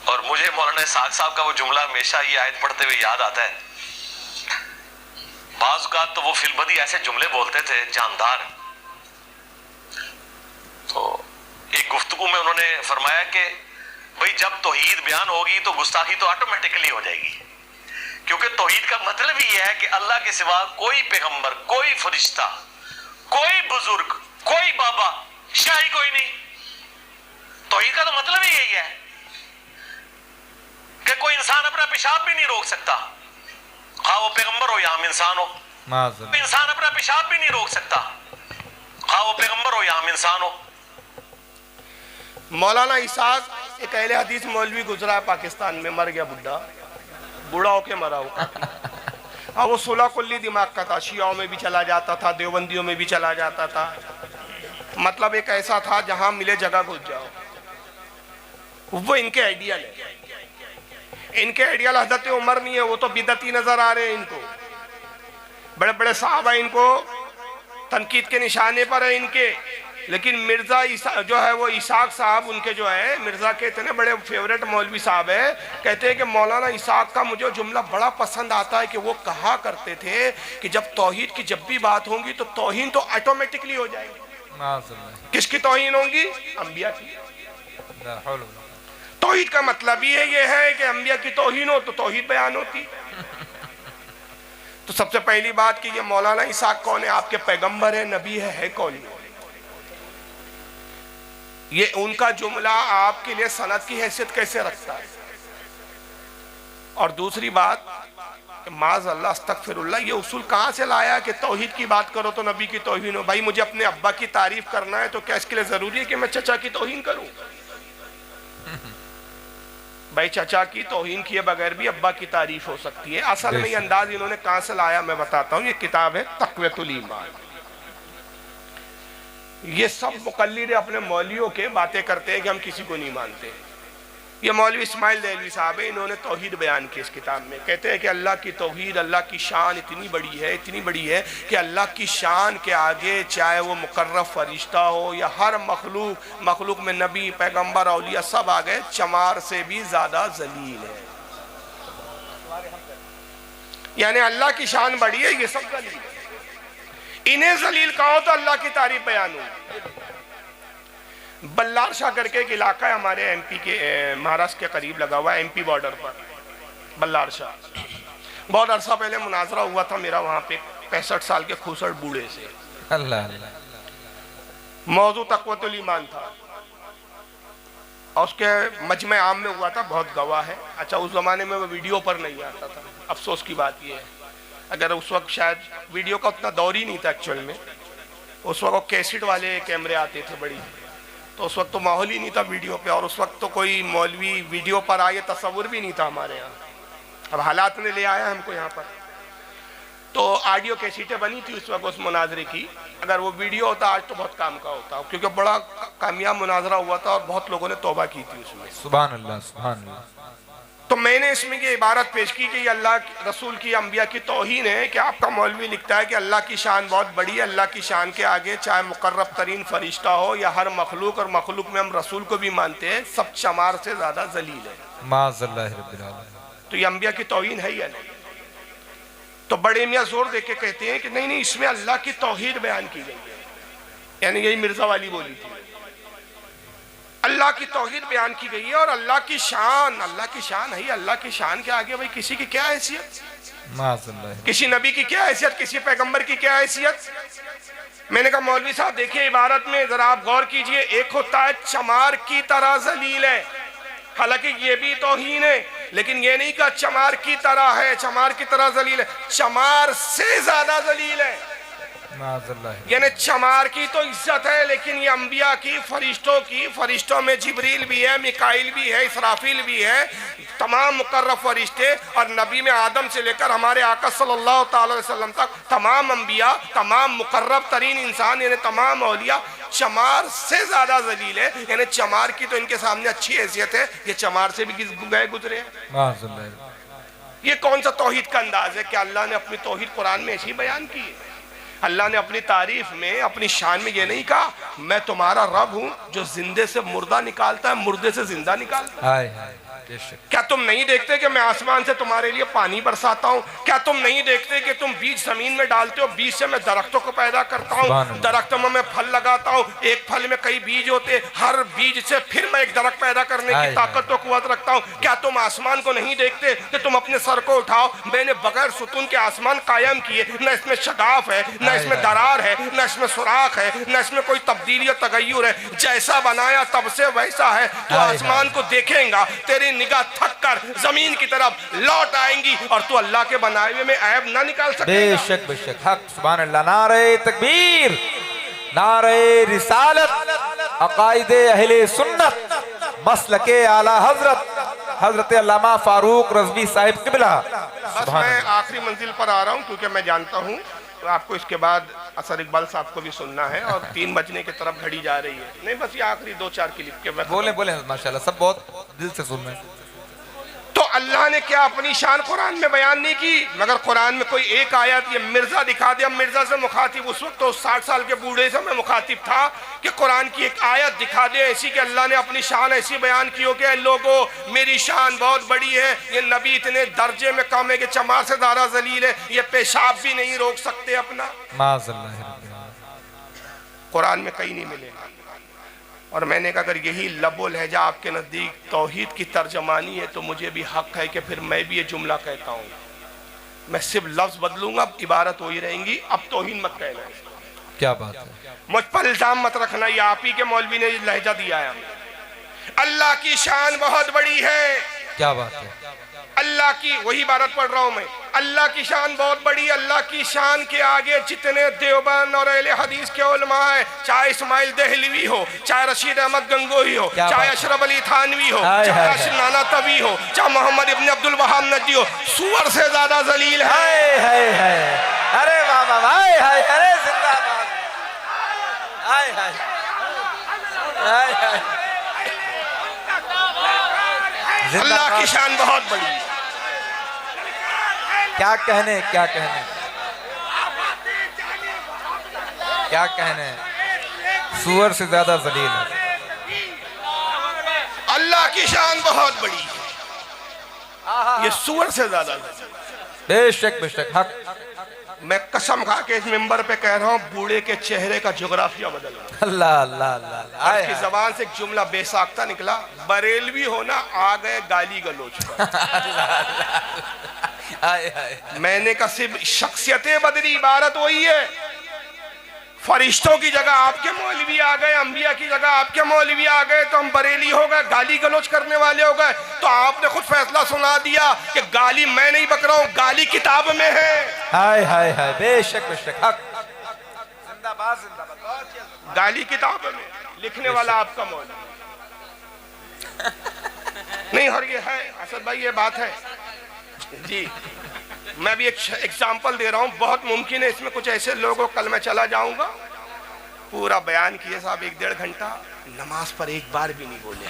और मुझे मौलाना साद साहब का वो जुमला हमेशा ये आयत पढ़ते हुए याद आता है। बाज़ औक़ात तो वो फिलबदी ऐसे जुमले बोलते थे जानदार। तो एक गुफ्तगू में उन्होंने फरमाया कि भाई जब तौहीद बयान होगी तो गुस्ताखी तो ऑटोमेटिकली हो जाएगी, क्योंकि तौहीद का मतलब ही है कि अल्लाह के सिवा कोई पैगंबर, कोई फरिश्ता, कोई बुजुर्ग, कोई बाबा, शाही कोई नहीं। तौहीद का तो मतलब ही यही है कि कोई इंसान अपना पेशाब भी नहीं रोक सकता, खा वो पैगंबर हो या हम इंसान हो। इंसान अपना पेशाब भी नहीं रोक सकता, खा वो पैगंबर हो या हम इंसान हो। मौलाना इसाक एक अहले हदीस मौलवी गुजरा है पाकिस्तान में, मर गया बुढ़ा, बूढ़ा होके मरा हो। अब वो 16 कुल्ली दिमाग का था, शियाओं में भी चला जाता था, देवबंदियों में भी चला जाता था। मतलब एक ऐसा था जहां मिले जगह घुस जाओ। वो इनके आइडियल है। इनके आइडियल हजरत उमर नहीं है, वो तो बिदती नजर आ रहे हैं इनको। बड़े बड़े साहबा इनको तनकीद के निशाने पर है इनके। लेकिन मिर्जा जो है वो इसाक साहब उनके जो है मिर्जा के इतने बड़े फेवरेट मौलवी साहब है, कहते हैं कि मौलाना इसाक का मुझे जुमला बड़ा पसंद आता है कि वो कहा करते थे कि जब तौहीद की जब भी बात होगी तो तौहीन तो ऑटोमेटिकली हो जाएगी। किसकी तौहीन होगी? अंबिया की। तौहीद का मतलब ये है कि अंबिया की तौहीन हो तो तौहीद बयान होती। तो सबसे पहली बात कि ये मौलाना इसाक कौन है? आपके पैगंबर है, नबी है कौन? ये उनका जुमला आपके लिए सनद की हैसियत कैसे रखता है? और दूसरी बात, माज़ अल्लाह अस्तगफिरुल्लाह, ये उसूल कहाँ से लाया कि तौहीद की बात करो तो नबी की तौहीन हो? भाई मुझे अपने अब्बा की तारीफ करना है तो क्या इसके लिए जरूरी है कि मैं चचा की तौहीन करूं? भाई चचा की तौहीन किए बगैर भी अब्बा की तारीफ हो सकती है। असल में ये अंदाज इन्होंने कहां से लाया मैं बताता हूं। ये किताब है तक़वियतुल ईमान। ये सब मुक़ल्लिद अपने मौलवियों के बातें करते हैं कि हम किसी को नहीं मानते। ये मौलवी इस्माइल देलवी साहब है, इन्होंने तौहीद बयान की इस किताब में। कहते हैं कि अल्लाह की तौहीद, अल्लाह की शान इतनी बड़ी है कि अल्लाह की शान के आगे चाहे वो मुकर्रब फरिश्ता हो या हर मखलूक में नबी, पैगंबर, औलिया सब आ गए, चमार से भी ज्यादा जलील है। यानी अल्लाह की शान बड़ी है, ये सब जलील है। इन्हें जलील कहो तो अल्लाह की तारीफ बयान हो। बल्लार शाह करके एक इलाका है हमारे एमपी के, महाराष्ट्र के करीब लगा हुआ है, एमपी बॉर्डर पर बल्लार शाह। बहुत अरसा पहले मुनाजरा हुआ था मेरा वहां पे 65 साल के खूसड़ बूढ़े से। अल्लाह अल्लाह। मौजू तक़वतुल ईमान था। और उसके मजमे आम में हुआ था, बहुत गवाह है। अच्छा, उस ज़माने में वो वीडियो पर नहीं आता था, अफसोस की बात ये है। अगर उस वक्त शायद वीडियो का उतना दौर ही नहीं था एक्चुअल में, उस वक्त कैसेट वाले कैमरे आते थे बड़ी, तो उस वक्त तो माहौल ही नहीं था वीडियो पे। और उस वक्त तो कोई मौलवी वीडियो पर आए तस्वुर भी नहीं था हमारे यहाँ। अब हालात ने ले आया हमको यहाँ पर। तो ऑडियो कैसेटें बनी थी उस वक्त उस मुनाजरे की। अगर वो वीडियो होता आज तो बहुत काम का होता, क्योंकि बड़ा कामयाब मुनाजरा हुआ था और बहुत लोगों ने तौबा की थी उसमें। सुभान अल्लाह, सुभान अल्लाह। तो मैंने इसमें ये इबारत पेश की कि ये अल्लाह रसूल की अंबिया की तौहीन है कि आपका मौलवी लिखता है कि अल्लाह की शान बहुत बड़ी है, अल्लाह की शान के आगे चाहे मुकर्रब तरीन फरिश्ता हो या हर मखलूक, और मखलूक में हम रसूल को भी मानते हैं, सब चमार से ज्यादा जलील है। माज़अल्लाह रब्बिल आलमीन। तो ये अंबिया की तौहीन है या नहीं? तो बड़े मियाँ जोर दे के कहते हैं कि नहीं नहीं, इसमें अल्लाह की तौहीद बयान की गई है। यानी यही मिर्जा वाली बोली थी, अल्लाह की तौहीद बयान की गई है। और अल्लाह की शान है। अल्लाह की शान के आगे भाई किसी की क्या हैसियत? माज़अल्लाह। किसी नबी की क्या हैसियत? किसी पैगंबर की क्या हैसियत? मैंने कहा मौलवी साहब देखिए इबारत में जरा आप गौर कीजिए। एक होता है चमार की तरह जलील है, हालांकि ये भी तौहीन है, लेकिन ये नहीं कहा चमार की तरह है, चमार की तरह जलील है, चमार से ज्यादा जलील है। यानी चमार की तो इज्जत है, लेकिन ये अंबिया की, फरिश्तों में जिब्रील भी है, मिकाइल भी है, इसराफील भी है, तमाम मुकर्रब फरिश्ते, और नबी में आदम से लेकर हमारे आका सल्लल्लाहु अलैहि वसल्लम तक तमाम अंबिया, तमाम मुकर्रब तरीन इंसान यानी तमाम औलिया चमार से ज्यादा जलील है। यानी चमार की तो इनके सामने अच्छी हैसियत है, ये चमार से भी गए गुजरे हैं। ये कौन सा तौहीद का अंदाज है कि अल्लाह ने अपनी तौहीद कुरान में ऐसी बयान की है? अल्लाह ने अपनी तारीफ में, अपनी शान में ये नहीं कहा मैं तुम्हारा रब हूं जो जिंदे से मुर्दा निकालता है, मुर्दे से जिंदा निकालता है। क्या तुम नहीं देखते कि मैं आसमान से तुम्हारे लिए पानी बरसाता हूँ? क्या तुम नहीं देखते कि तुम बीज जमीन में डालते हो, बीज से मैं दरख्तों को पैदा करता हूँ, दरख्तों में मैं फल लगाता हूँ, एक फल में कई बीज होते, हर बीज से फिर मैं एक दरख्त पैदा करने की ताकत और कुव्वत रखता हूँ। क्या तुम आसमान को नहीं देखते कि तुम अपने सर को उठाओ, मैंने बगैर सुतून के आसमान कायम किए, न इसमें शगाफ है, न इसमें दरार है, न इसमें सुराख है, न इसमें कोई तब्दीली और तगय्युर है, जैसा बनाया तब से वैसा है। तो आसमान को देखेगा, तेरी निगाह थक कर जमीन की तरफ लौट आएंगी और तू अल्लाह के बनाए हुए में ऐब ना निकाल सकेगा। बेशक बेशक, हक, सुभान अल्लाह। नारे तकबीर, नारे रिसालत, अकाइदे अहले सुन्नत, मसलके आला हजरत अल्लामा फारूक रज़वी साहिब क़िबला। बस मैं आखिरी मंजिल पर आ रहा हूँ, क्योंकि मैं जानता हूँ तो आपको इसके बाद असर इकबाल साहब को भी सुनना है और 3 बजने की तरफ घड़ी जा रही है। नहीं, बस ये आखिरी 2-4 क्लिप के बाद बोले माशाल्लाह, सब बहुत दिल से सुन रहे हैं। तो अल्लाह ने क्या अपनी शान कुरान में बयान नहीं की? मगर कुरान में कोई एक आयत ये मिर्जा दिखा दे। मिर्जा से मुखातिब उस वक्त तो 60 साल के बूढ़े से मैं मुखातिब था कि कुरान की एक आयत दिखा दे ऐसी कि अल्लाह ने अपनी शान ऐसी बयान की हो कि लोगों मेरी शान बहुत बड़ी है, ये नबी इतने दर्जे में कम है कि चमार से दारा जलील है, ये पेशाब भी नहीं रोक सकते अपना। कुरान में कहीं नहीं मिलेगा। और मैंने कहा अगर यही लबो लहजा आपके नज़दीक तौहीद की तर्जमानी है तो मुझे भी हक है कि फिर मैं भी ये जुमला कहता हूँ। मैं सिर्फ लफ्ज़ बदलूंगा, इबारत वही रहेंगी, अब तौहीद मत कहना। क्या बात है? मुझ पर इल्जाम मत रखना, ये आप ही के मौलवी ने लहजा दिया है हमें। अल्लाह की शान बहुत बड़ी है। क्या बात है? अल्लाह की, वही इबारत पढ़ रहा हूं मैं, अल्लाह की शान बहुत बड़ी। अल्लाह की शान के आगे जितने देवबंद और अहले हदीस के उलमा है, चाहे इस्माइल देहलवी हो, चाहे रशीद अहमद गंगोही हो, चाहे अशरफ अली थानवी हो, चाहे अशर नाना तवी हो, चाहे मोहम्मद इब्न अब्दुल वहाब नदी हो, सूअर से ज्यादा जलील है। अरे वाह वाह, हाय हाय, अरे जिंदाबाद, हाय हाय हाय हाय। अल्लाह की शान बहुत बड़ी है। क्या कहने, क्या कहने, क्या कहने, सूअर से ज्यादा जलील है। अल्लाह की शान बहुत बड़ी है, ये सूअर से ज्यादा। बेशक बेशक, हक। मैं कसम खा के इस मिंबर पे कह रहा हूँ, बूढ़े के चेहरे का जोग्राफिया बदल गया। अल्लाह अल्लाह अल्लाह। आपकी जबान से एक जुमला बेसाख्ता निकला, बरेलवी होना आ गए गाली गलोच पर। मैंने कहा सिर्फ शख्सियतें बदली, इबारत वही है। फरिश्तों की जगह आपके मौलवी आ गए, अंबिया की जगह आपके मौलवी आ गए, तो हम बरेली हो गए, गाली गलौज करने वाले हो गए। तो आपने खुद फैसला सुना दिया कि गाली मैं नहीं बक रहा हूं, गाली किताब में है। हाय हाय हाय, बेशक बेशक, हक, जिंदाबाद जिंदाबाद। गाली किताब में, लिखने वाला आपका मौलवी नहीं। हर ये है असद भाई, ये बात है जी। मैं भी एक एग्जाम्पल दे रहा हूं, बहुत मुमकिन है इसमें कुछ ऐसे लोगों, कल मैं चला जाऊंगा, पूरा बयान किए साहब 1-1.5 घंटा, नमाज पर एक बार भी नहीं बोले।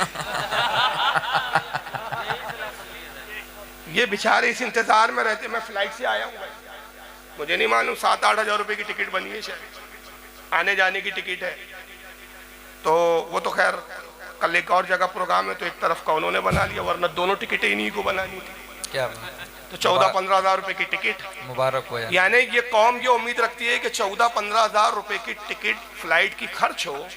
ये बेचारे इस इंतजार में रहते। मैं फ्लाइट से आया हूं भाई, मुझे नहीं मालूम 7-8 हजार रुपए की टिकट बनी है शायद, आने जाने की टिकट है। तो वो तो खैर कल एक और जगह प्रोग्राम है, तो एक तरफ का उन्होंने बना लिया, वरना दोनों टिकटें इन्हीं को बनानी थी। क्या तो 14-15 हजार रुपए की टिकट, मुबारक हो। यानी ये कौम ये उम्मीद रखती है कि 14-15 हजार रुपए की टिकट फ्लाइट की खर्च हो,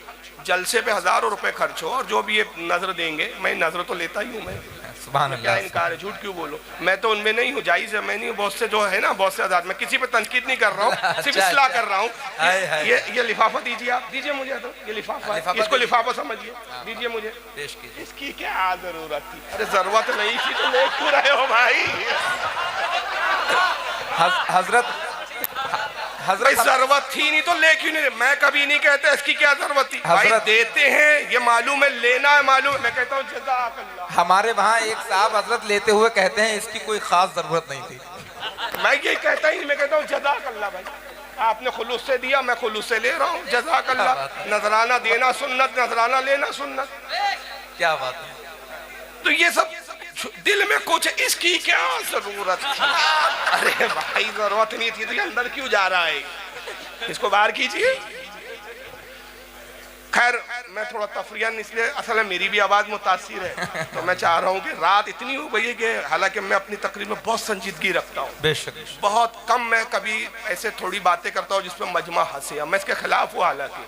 जलसे पे हजारों रुपए खर्च हो, और जो भी ये नजर देंगे, मैं नजर तो लेता ही हूँ, मैं सुभान क्या अल्लाह, इनकार है, झूठ क्यों बोलो, मैं तो उनमें नहीं हूँ, जायज है, मैं नहीं हूँ। बहुत से जो है ना, बहुत से आजाद, मैं किसी पे तनकीद नहीं कर रहा हूँ, सिर्फ इस्लाह कर रहा हूँ। ये लिफाफा दीजिए आप, दीजिए मुझे, तो ये लिफाफा, इसको लिफाफा समझिए, दीजिए मुझे। इसकी क्या जरूरत थी? अरे जरूरत नहीं थी तो ले क्यों रहे हो भाई? हजरत भाई जरूरत थी नहीं तो ले क्यों नहीं? मैं कभी नहीं कहता इसकी क्या जरूरत थी भाई, देते हैं ये मालूम है, लेना है मालूम है, मैं कहता हूँ जज़ाकल्लाह। हमारे वहाँ एक साहब हजरत लेते हुए कहते हैं इसकी कोई खास जरूरत नहीं थी। मैं ये कहता ही नहीं, मैं कहता हूँ जज़ाकल्लाह भाई, आपने खुलूस से दिया, मैं खुलूस से ले रहा हूँ, जज़ाकल्लाह। नजराना देना सुन्नत, नजराना लेना सुन्नत। क्या बात है। तो ये सब दिल में कुछ, इसकी क्या जरूरत थी? अरे भाई जरूरत नहीं थी तो ये अंदर क्यों जा रहा है? इसको बाहर कीजिए। खैर मैं थोड़ा तफरियन, इसलिए असल में मेरी भी आवाज मुतासिर है, तो मैं चाह रहा हूँ कि रात इतनी हो गई है कि हालांकि मैं अपनी तकरीर में बहुत संजीदगी रखता हूँ, बेशक बहुत कम मैं कभी ऐसे थोड़ी बातें करता हूँ जिसमें मजमा हंसे, मैं इसके खिलाफ हूँ हालांकि,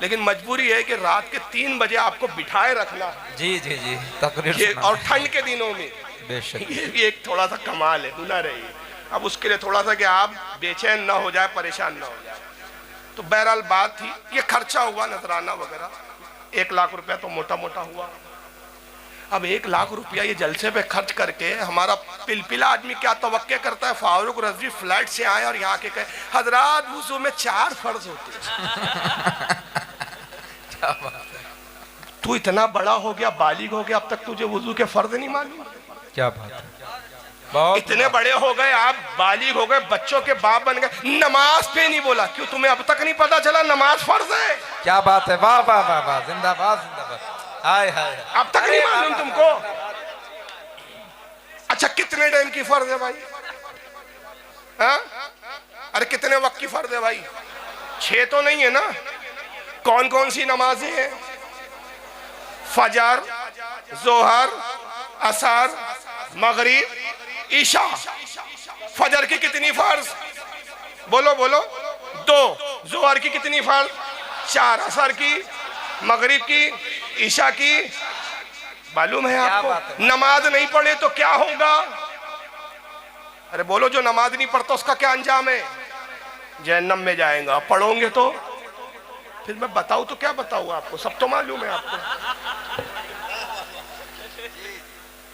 लेकिन मजबूरी है कि रात के 3 बजे आपको बिठाए रखना। जी जी जी, तकरीर और ठंड के दिनों में बेशक, ये भी एक थोड़ा सा कमाल है, हुनर है ये। अब उसके लिए थोड़ा सा कि आप बेचैन ना हो जाए, परेशान ना हो जाए। तो बहरहाल बात थी, ये खर्चा हुआ नजराना वगैरह, 1 लाख रुपया तो मोटा मोटा हुआ। अब 1 लाख रुपया ये जलसे पे खर्च करके हमारा पिलपिला आदमी क्या तवक्के करता है, फारूक रज़वी फ्लाइट से आए और यहाँ के कहे हजरात वुज़ू में 4 फर्ज होते हैं। तू इतना बड़ा हो गया, बालिग हो गया, अब तक तुझे वुज़ू के फर्ज नहीं मालूम? क्या बात है, बहुत इतने बड़े हो गए आप, बालिग हो गए, बच्चों के बाप बन गए, नमाज पे नहीं बोला क्यों? तुम्हें अब तक नहीं पता चला नमाज फर्ज है? क्या बात है, वाह वाह वाह वाह, जिंदाबाद जिंदाबाद, हाय हाय, अब तक नहीं मालूम तुमको? अच्छा कितने टाइम की फर्ज है भाई? हाँ? अरे कितने वक्त की फर्ज है भाई? 6 तो नहीं है ना? कौन कौन सी नमाजें हैं? फजर, जोहर, असर, मगरिब, ईशा। फजर की कितनी फर्ज? बोलो बोलो। 2। जोहर की कितनी फर्ज? 4। असर की, मगरिब की, ईशा की। मालूम है आपको? नमाज नहीं पढ़े तो क्या होगा? अरे बोलो, जो नमाज नहीं पढ़ता उसका क्या अंजाम है? जहन्नम में जाएगा। पढ़ोगे तो फिर मैं बताऊं तो क्या बताऊं आपको? सब तो मालूम है आपको।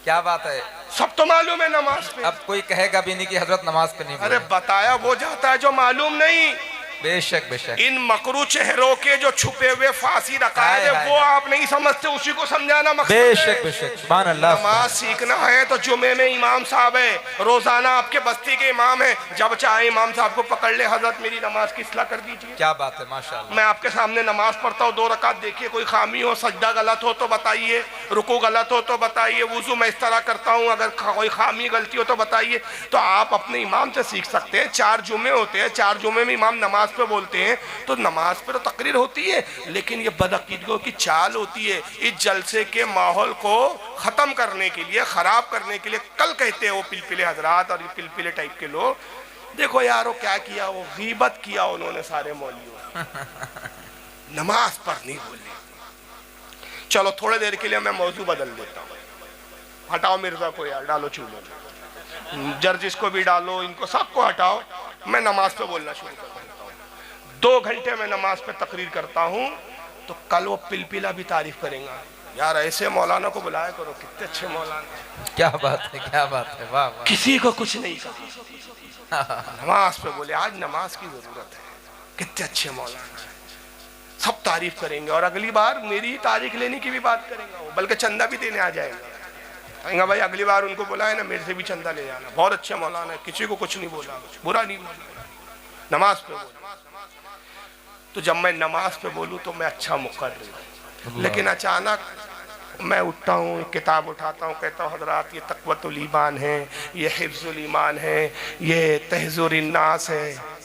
क्या बात है, सब तो मालूम है नमाज पे। अब कोई कहेगा भी नहीं कि हजरत नमाज पे नहीं। अरे बताया वो जाता है जो मालूम नहीं। बेशक बेशक, इन मकरू चेहरों के जो छुपे हुए फांसी रकायद है वो आप नहीं समझते, उसी को समझाना मकसद है। बेशक बेशक, सुभान अल्लाह। नमाज सीखना है तो जुमे में इमाम साहब है, रोजाना आपके बस्ती के इमाम है, जब चाहे इमाम साहब को पकड़ ले, हजरत मेरी नमाज की इस्लाह कर दीजिए। क्या बात है, माशाअल्लाह। मैं आपके सामने नमाज पढ़ता हूँ, 2 रकात, देखिए कोई खामी हो, सजदा गलत हो तो बताइए, रुकू गलत हो तो बताइए, वुजू मैं इस तरह करता हूँ, अगर कोई खामी गलती हो तो बताइए। तो आप अपने इमाम से सीख सकते हैं। 4 जुमे होते हैं, 4 जुमे में इमाम नमाज पे बोलते हैं, तो नमाज पे तो तकरीर होती है, लेकिन ये बदअकीदगियों की चाल होती है इस जलसे के माहौल को खत्म करने के लिए, खराब करने के लिए। कल कहते हैं वो पिलपिले हजरात और ये पिलपिले टाइप के लोग, देखो यारो क्या किया, वो गीबत किया उन्होंने सारे मौलवियों, नमाज पर नहीं बोली। चलो थोड़ी देर के लिए मैं मौजू बदल देता हूँ, हटाओ मिर्जा को यार, डालो चूल्हे में, जर्जिस को भी डालो, इनको सबको हटाओ, मैं नमाज पे बोलना शुरू करता हूँ। 2 घंटे में नमाज पे तकरीर करता हूँ, तो कल वो पिलपिला भी तारीफ करेंगे, यार ऐसे मौलाना को बुलाया करो, कितने अच्छे मौलाना। क्या बात है, क्या बात है, वाह वाह। किसी को कुछ नहीं कहा, नमाज पे बोले आज नमाज की जरूरत है, कितने अच्छे मौलाना है, सब तारीफ करेंगे। और अगली बार मेरी तारीख लेने की भी बात करेंगे वो, बल्कि चंदा भी देने आ जाएगा, कहेंगे भाई अगली बार उनको बुलाए ना, मेरे से भी चंदा ले जाना, बहुत अच्छे मौलाना है, किसी को कुछ नहीं बोला, कुछ बुरा नहीं बोला, नमाज पे बोला। तो जब मैं नमाज पे बोलूँ तो मैं अच्छा मुकर्रिर हूँ, लेकिन अचानक मैं उठता हूँ, किताब उठाता हूँ, कहता हूँ हजरात ये तक़वतुल ईमान है, ये हिफ्ज़ुल ईमान है, ये तहज़्ज़ुरुन नास है,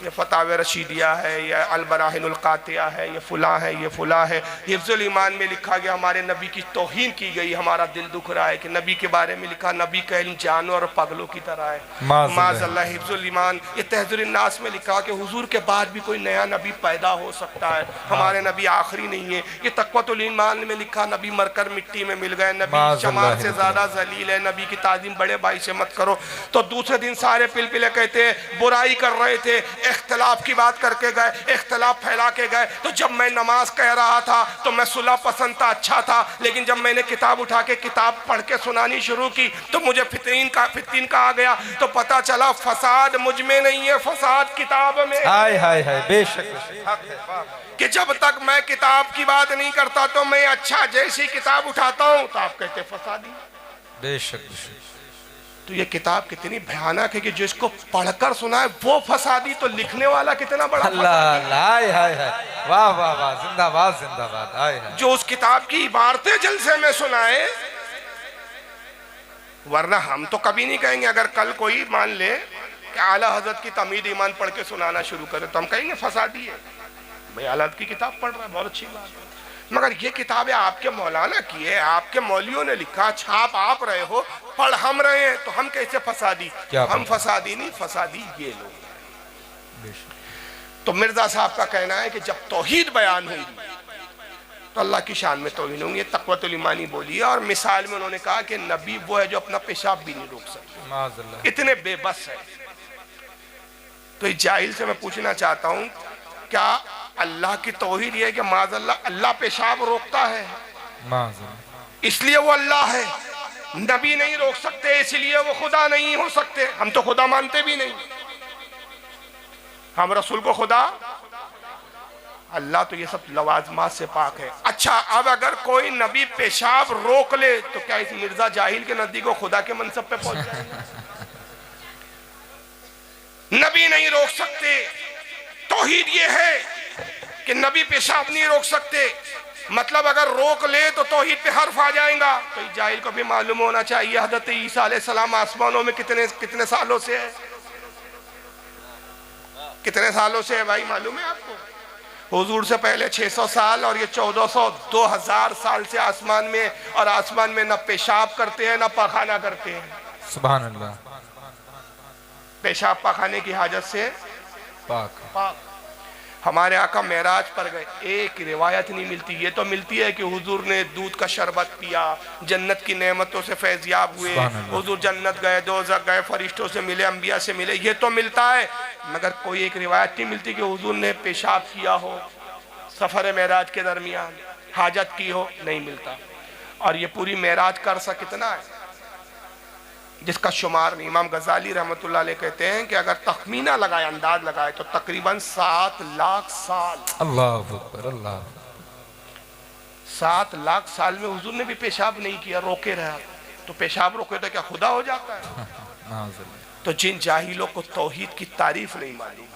ये फतावे रशीदिया है, ये अल-बराहिनुल क़ातिया है, ये फुला है, ये फुला है। हिफ्ज़ुल ईमान में लिखा गया हमारे नबी की तौहीन की गई, हमारा दिल दुख रहा है कि नबी के बारे में लिखा नबी का इल्म जानवर और पागलों की तरह है, माज़अल्लाह। हिफ्ज़ुल ईमान ये तहज़्ज़ुरुन नास में लिखा कि हुजूर के बाद भी कोई नया नबी पैदा हो सकता है, हमारे नबी आखिरी नहीं है। ये तक़वतुल ईमान में लिखा नबी मरकर मिट्टी में मिल गए, नबी जमात से ज़्यादा ज़लील है, नबी की ताज़ीम बड़े भाई से मत करो। तो दूसरे दिन सारे पिलपिले कहते हैं बुराई कर रहे थे, इख्तिलाफ की बात करके गए, इख्तिलाफ फैला के गए। तो जब मैं नमाज कह रहा था तो मैं सुलह पसंद था, अच्छा था, लेकिन जब मैंने किताब उठा के किताब पढ़ के सुनानी शुरू की तो मुझे फितरीन का आ गया, तो पता चला फसाद मुझ में नहीं है, फसाद किताब में। हाय हाय हाय, बेशक कि जब तक मैं किताब की बात नहीं करता तो मैं अच्छा जैसी किताब उठाता हूँ तो आप कहते फसादी। बेशक। तो ये किताब कितनी भयानक है कि जिसको पढ़कर सुनाए वो फसादी, तो लिखने वाला कितना बड़ा अल्लाह, हाय हाय हाय, वाह वाह वाह, जिंदाबाद जिंदाबाद, हाय हाय। जो उस किताब की इबारतें जलसे में सुनाए, वरना हम तो कभी नहीं कहेंगे। अगर कल कोई मान ले कि आला हजरत की तमीद ईमान पढ़ के सुनाना शुरू करे तो हम कहेंगे फसादी है, भाई आला हजरत की किताब पढ़ रहा है, बहुत अच्छी बात है। मगर ये किताबें आपके मौलाना की है, आपके मौलियों ने लिखा, छाप आप रहे हो, पढ़ हम रहे हैं, तो हम कैसे फसादी? हम फसादी नहीं, फसादी ये लोग। तो मिर्जा साहब का कहना है कि जब तौहीद बयान हुई तो अल्लाह की शान में तौहीद होंगी, तक़वतुल ईमानी बोली है। और मिसाल में उन्होंने कहा कि नबी वो है जो अपना पेशाब भी नहीं रोक सकते, इतने बेबस है। तो इस जाहिल से मैं पूछना चाहता हूँ, क्या अल्लाह की तौहीद ये है कि माज़अल्लाह अल्लाह पेशाब रोकता है इसलिए वो अल्लाह है? नबी नहीं रोक सकते इसलिए वो खुदा नहीं हो सकते। हम तो खुदा मानते भी नहीं, हम रसूल को खुदा, अल्लाह तो ये सब लवाजमात से पाक है। अच्छा, अब अगर कोई नबी पेशाब रोक ले तो क्या इस मिर्जा जाहिल के नजदीक वो खुदा के मनसब पे पहुंच जाएगा? नबी नहीं रोक सकते, तौहीद ये है कि नबी पेशाब नहीं रोक सकते, मतलब अगर रोक ले तो तौहीद पे हर्फ आ जाएगा। तो इस जाहिल को भी मालूम होना चाहिए हज़रत ईसा अलैहिस्सलाम आसमानों में कितने सालों से है, कितने सालों से है भाई, मालूम है आपको? हुजूर से पहले 600 साल और ये 1400 2000 साल से आसमान में, और आसमान में न पेशाब करते हैं न पाखाना करते हैं। सुभान अल्लाह। पेशाब पाखाने की हाजत से पाक। हमारे आका मेराज पर गए, एक रिवायत नहीं मिलती, ये तो मिलती है कि हुजूर ने दूध का शरबत पिया, जन्नत की नेमतों से फैज़याब हुए, हुजूर जन्नत गए, दोज़ख गए, फरिश्तों से मिले, अंबिया से मिले, ये तो मिलता है। मगर कोई एक रिवायत नहीं मिलती कि हुजूर ने पेशाब किया हो सफ़र मेराज के दरमियान, हाजत की हो, नहीं मिलता। और ये पूरी मेराज का अरसा कितना है जिसका शुमार नहीं। इमाम गजाली रहमतुल्लाह अलैह कहते हैं कि अगर तखमीना लगाए, अंदाज लगाए तो तकरीबन 7 लाख साल। अल्लाह अकबर, अल्लाह। 7 लाख साल में हुजूर ने भी पेशाब नहीं किया, रोके रहा। तो पेशाब रोके तो क्या खुदा हो जाता है? तो जिन जाहिलों को तौहीद की तारीफ नहीं मालूम,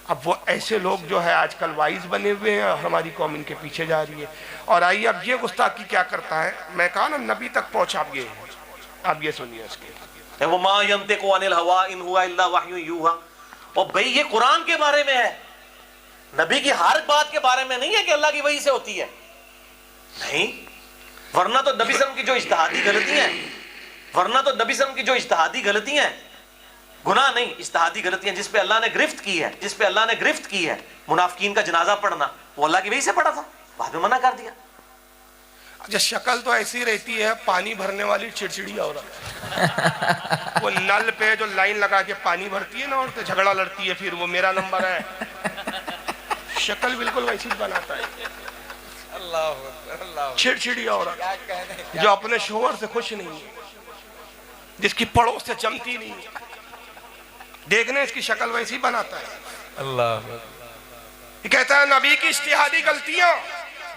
अब वो ऐसे लोग जो है आजकल वाइज बने हुए हैं और हमारी कौम इनके पीछे जा रही है। और आइए अब ये गुस्ताखी क्या करता है, मैं कहा ना नबी तक पहुंचा गए, अब ये सुनिए इसके। वो मा यंतिकु अनिल हवा इन हुवा इल्ला वह्युन यूहा। और भाई ये कुरान के बारे में है, नबी की हर बात के बारे में नहीं है कि अल्लाह की वही से होती है, नहीं। वरना तो नबी सल्लल्लाहु अलैहि वसल्लम की जो इज्तिहादी गलतियां हैं, वरना तो नबी सल्लल्लाहु अलैहि वसल्लम की जो इज्तिहादी गलतियां हैं, गुनाह नहीं, इज्तिहादी गलतियां, जिस पे अल्लाह ने गिरफ्त की है, जिस पे अल्लाह ने गिरफ्त की है, मुनाफिकीन का जनाजा पढ़ना, वो अल्लाह की वही से पढ़ा था, बाद में मना कर दिया। अच्छा, शक्ल तो ऐसी रहती है, पानी भरने वाली चिड़चिड़ी औरत। वो नल पे जो लाइन लगा के पानी भरती है ना, औरतें झगड़ा लड़ती है, फिर वो मेरा नंबर है। शक्ल बिल्कुल वैसी बनाता है, चिड़चिड़ी औरत जो अपने शोहर से खुश नहीं है, जिसकी पड़ोस से जमती नहीं है, देखने इसकी शक्ल वैसी बनाता है। अल्लाह। ये कहता है नबी की इज्तिहादी गलतियां।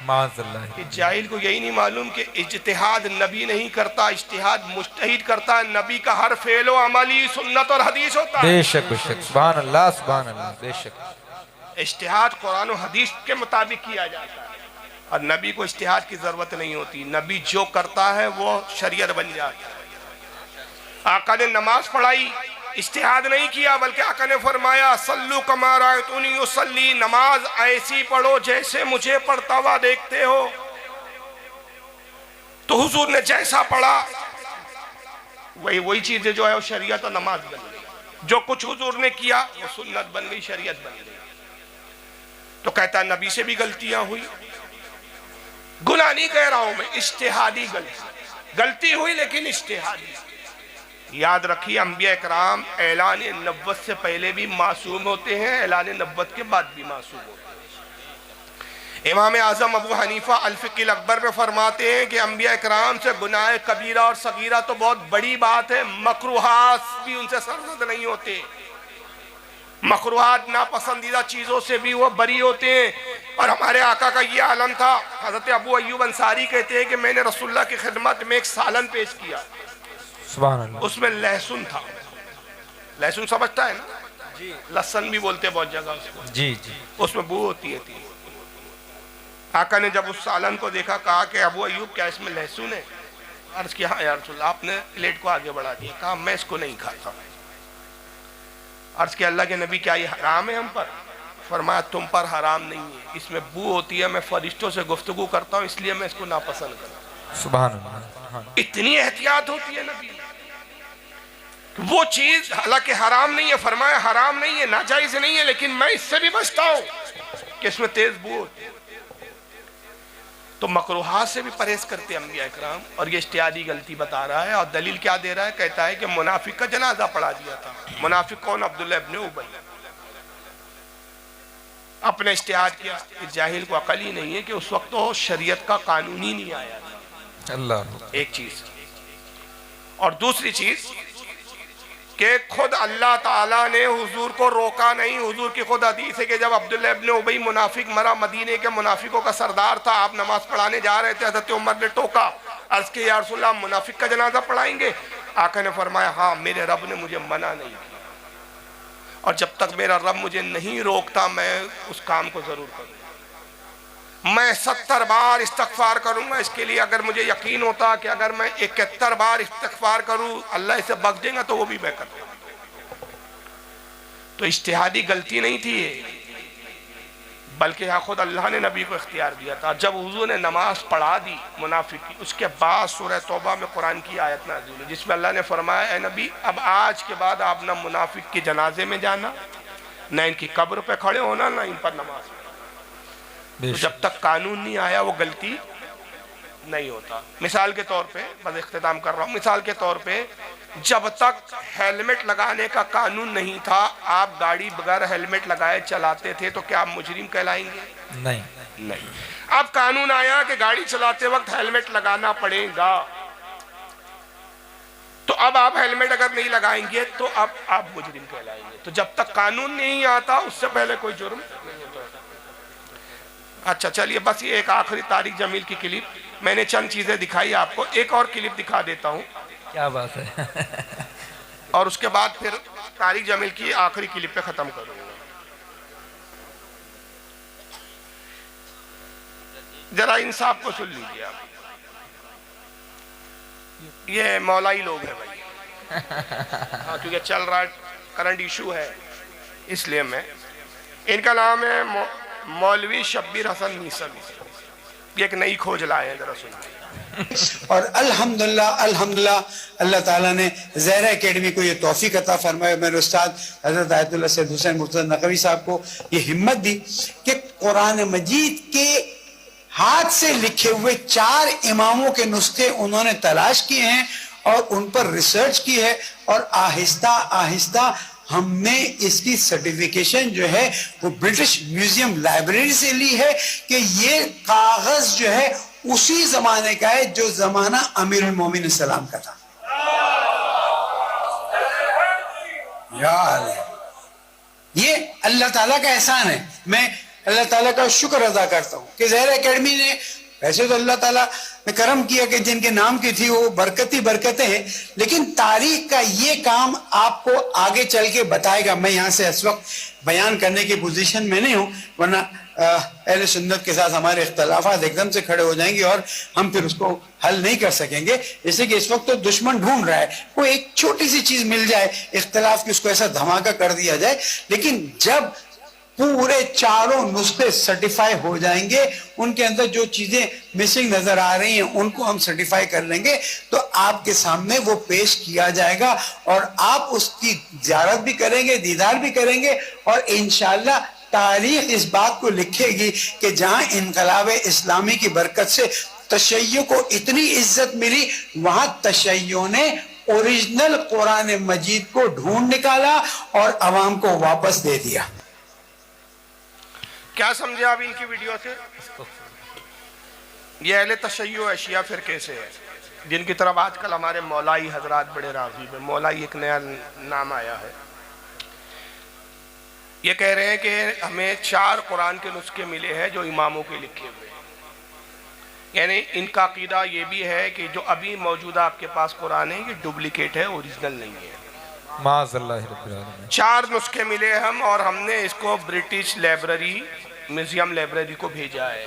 माज़अल्लाह। कि जाहिल को यही नहीं मालूम कि इज्तिहाद नबी नहीं करता, इज्तिहाद मुज्तहिद करता है। नबी का हर फेलो अमली सुन्नत और हदीस होता है। बेशक बेशक, सुभान अल्लाह सुभान अल्लाह। बेशक इज्तिहाद कुरान और हदीस के मुताबिक किया जाता है, और नबी को इज्तिहाद की जरूरत नहीं होती। नबी जो करता है वो शरीयत बन जाता है। आका ने नमाज पढ़ाई, इज्तिहाद नहीं किया, बल्कि आका ने फरमाया सल्लू कमा रायतूनी उसल्ली, नमाज ऐसी पढ़ो जैसे मुझे पढ़ता हुआ देखते हो। तो हुजूर ने जैसा पढ़ा वही चीजें जो है वो शरीयत और नमाज बन गई। जो कुछ हुजूर ने किया वो सुन्नत बन गई, शरीयत बन गई। तो कहता है नबी से भी गलतियां हुई, गुनाह नहीं कह रहा हूं मैं, इज्तिहादी गलती हुई, लेकिन इज्तिहादी। याद रखिए, अंबिया इकराम ऐलान नब्वत से पहले भी मासूम होते हैं, ऐलान नब्वत के बाद भी मासूम होते हैं। इमाम आजम अबू हनीफा अल-फिक़्ह अकबर में फरमाते हैं कि अंबिया इकराम से गुनाह कबीरा और सगीरा तो बहुत बड़ी बात है, मकरूहात भी उनसे सरजद नहीं होते। मकरूहात नापसंदीदा चीजों से भी वो बरी होते हैं। और हमारे आका का ये आलम था। हजरत अबू अय्यूब अंसारी कहते हैं कि मैंने रसूलुल्लाह की खिदमत में एक सालन पेश किया, सुभान अल्लाह। उसमें लहसुन था। लहसुन समझता है ना, जी, लहसन भी बोलते हैं बहुत जगह उसको। जी जी, उसमें बू होती है। आका ने जब उस सालन को देखा, कहा कि अबू अय्यूब क्या इसमें लहसुन है? अर्ज किया हाँ या रसूलल्लाह। आपने प्लेट को आगे बढ़ा दिया, कहा मैं इसको नहीं खाता। अर्ज किया अल्लाह के नबी क्या ये हराम है हम पर? फरमाया तुम पर हराम नहीं है, इसमें बू होती है, मैं फरिश्तों से गुफ्तगू करता हूँ इसलिए मैं इसको नापसंद करता हूँ। सुभान अल्लाह। इतनी एहतियात होती है नबी। वो चीज हालांकि हराम नहीं है, फरमाया हराम नहीं है, नाजायज नहीं है, लेकिन मैं इससे भी बचता हूँ कि इसमें तेज बू होती है। तो मकरूहात से भी परहेज करते हैं अंबिया इकराम। और ये इज्तिहादी गलती बता रहा है। और दलील क्या दे रहा है? कहता है कि मुनाफिक का जनाजा पढ़ा दिया था। मुनाफिक कौन? अब्दुल्लाह इब्न उबई। अपने इज्तिहाद किया। इस जाहिल को अकल ही नहीं है कि उस वक्त तो शरीयत का कानून ही नहीं आया था। अल्लाह। एक चीज। और दूसरी चीज कि खुद अल्लाह ताला ने हुजूर को रोका नहीं। हुजूर की खुद हदीस है कि जब अब्दुल्लाह इब्न उबई मुनाफिक मरा, मदीने के मुनाफिकों का सरदार था, आप नमाज पढ़ाने जा रहे थे, हज़रत उमर ने टोका, अर्ज किया या रसूलल्लाह मुनाफिक का जनाजा पढ़ाएंगे? आका ने फरमाया हाँ, मेरे रब ने मुझे मना नहीं किया, और जब तक मेरा रब मुझे नहीं रोकता मैं उस काम को जरूर करूँगा। मैं 70 बार इस्तगफार करूंगा इसके लिए। अगर मुझे यकीन होता कि अगर मैं 71 बार इस्तगफार करूं अल्लाह इसे बख्श देगा तो वो भी मैं करता। तो इज्तिहादी गलती नहीं थी, बल्कि यहाँ खुद अल्लाह ने नबी को इख्तियार दिया था। जब हुजूर ने नमाज पढ़ा दी मुनाफिक की, उसके बाद सूरह तौबा में कुरान की आयत नाज़िल हुई जिसमें अल्लाह ने फरमाया, ए नबी अब आज के बाद आप ना मुनाफिक के जनाजे में जाना, ना इनकी कब्र पे खड़े होना, ना इन पर नमाज। तो जब तक कानून नहीं आया वो गलती नहीं होता। मिसाल के तौर पे, बस इख्तिताम कर रहा हूँ, मिसाल के तौर पे जब तक हेलमेट लगाने का कानून नहीं था, आप गाड़ी बगैर हेलमेट लगाए चलाते थे, तो क्या आप मुजरिम कहलाएंगे? नहीं। अब कानून आया कि गाड़ी चलाते वक्त हेलमेट लगाना पड़ेगा, तो अब आप हेलमेट अगर नहीं लगाएंगे तो अब आप मुजरिम कहलाएंगे। तो जब तक कानून नहीं आता उससे पहले कोई जुर्म नहीं होता। अच्छा चलिए, बस ये एक आखिरी तारिक जमील की क्लिप, मैंने चंद चीजें दिखाई आपको, एक और क्लिप दिखा देता हूँ। क्या बात है। और उसके बाद फिर तारिक जमील की आखिरी क्लिप पे खत्म करूंगा। जरा इंसाफ को सुन लीजिए आप। ये मौलाई लोग हैं भाई। हाँ, क्योंकि चल रहा करंट इशू है इसलिए मैं, इनका नाम है मौलवी शब्बीर हसन मीसवी। ये एक नई खोज लाए हैं, जरा सुनिए। और अल्हम्दुलिल्लाह अल्हम्दुलिल्लाह अल्लाह ताला ने ज़हरा एकेडमी को ये तौफीक अता फरमाया। मेरे उस्ताद हज़रत आयतुल्लाह सैयद हुसैन मुर्तज़ा नक़वी साहब को ये हिम्मत दी कि कुरान मजीद के हाथ से लिखे हुए 4 इमामों के नुस्खे उन्होंने तलाश किए हैं और उन पर रिसर्च की है, और आहिस्ता आहिस्ता हमने इसकी सर्टिफिकेशन जो है वो ब्रिटिश म्यूजियम लाइब्रेरी से ली है कि ये कागज जो है उसी जमाने का है जो जमाना अमीरुल मोमिनीन सलाम का था। यार ये अल्लाह ताला का एहसान है। मैं अल्लाह ताला का शुक्र अदा करता हूं कि ज़हरा एकेडमी ने, वैसे तो अल्लाह ताला ने करम किया कि जिनके नाम की थी वो बरकत ही बरकतें हैं, लेकिन तारीख का ये काम आपको आगे चल के बताएगा। मैं यहां से इस वक्त बयान करने की पोजीशन में नहीं हूं, वरना अहले सुन्नत के साथ हमारे इख्तलाफात एकदम से खड़े हो जाएंगे और हम फिर उसको हल नहीं कर सकेंगे। जैसे कि इस वक्त तो दुश्मन ढूंढ रहा है कोई एक छोटी सी चीज मिल जाए इख्तलाफ की, उसको ऐसा धमाका कर दिया जाए। लेकिन जब पूरे चारों नुस्खे सर्टिफाई हो जाएंगे, उनके अंदर जो चीजें मिसिंग नजर आ रही हैं उनको हम सर्टिफाई कर लेंगे, तो आपके सामने वो पेश किया जाएगा और आप उसकी ज़ियारत भी करेंगे, दीदार भी करेंगे, और इंशाअल्लाह तारीख इस बात को लिखेगी कि जहां इनकलाब इस्लामी की बरकत से तशय्यो को इतनी इज्जत मिली, वहां तशय्यो ने ओरिजिनल कुरान मजीद को ढूंढ निकाला और अवाम को वापस दे दिया। क्या समझे आप इनकी वीडियो से? ये अहले तशय्यो अशिया फिरके से है, जिनकी तरफ आजकल हमारे मौलाई हजरात बड़े राग़िब हैं। मौलाई एक नया नाम आया है। ये कह रहे हैं कि हमें 4 कुरान के नुस्खे मिले हैं जो इमामों के लिखे हुए हैं। यानी इनका अकीदा ये भी है कि जो अभी मौजूदा आपके पास कुरान है ये डुप्लीकेट है, ओरिजिनल नहीं है। 4 नुस्खे मिले हम, और हमने इसको ब्रिटिश लाइब्रेरी, म्यूजियम लाइब्रेरी को भेजा है।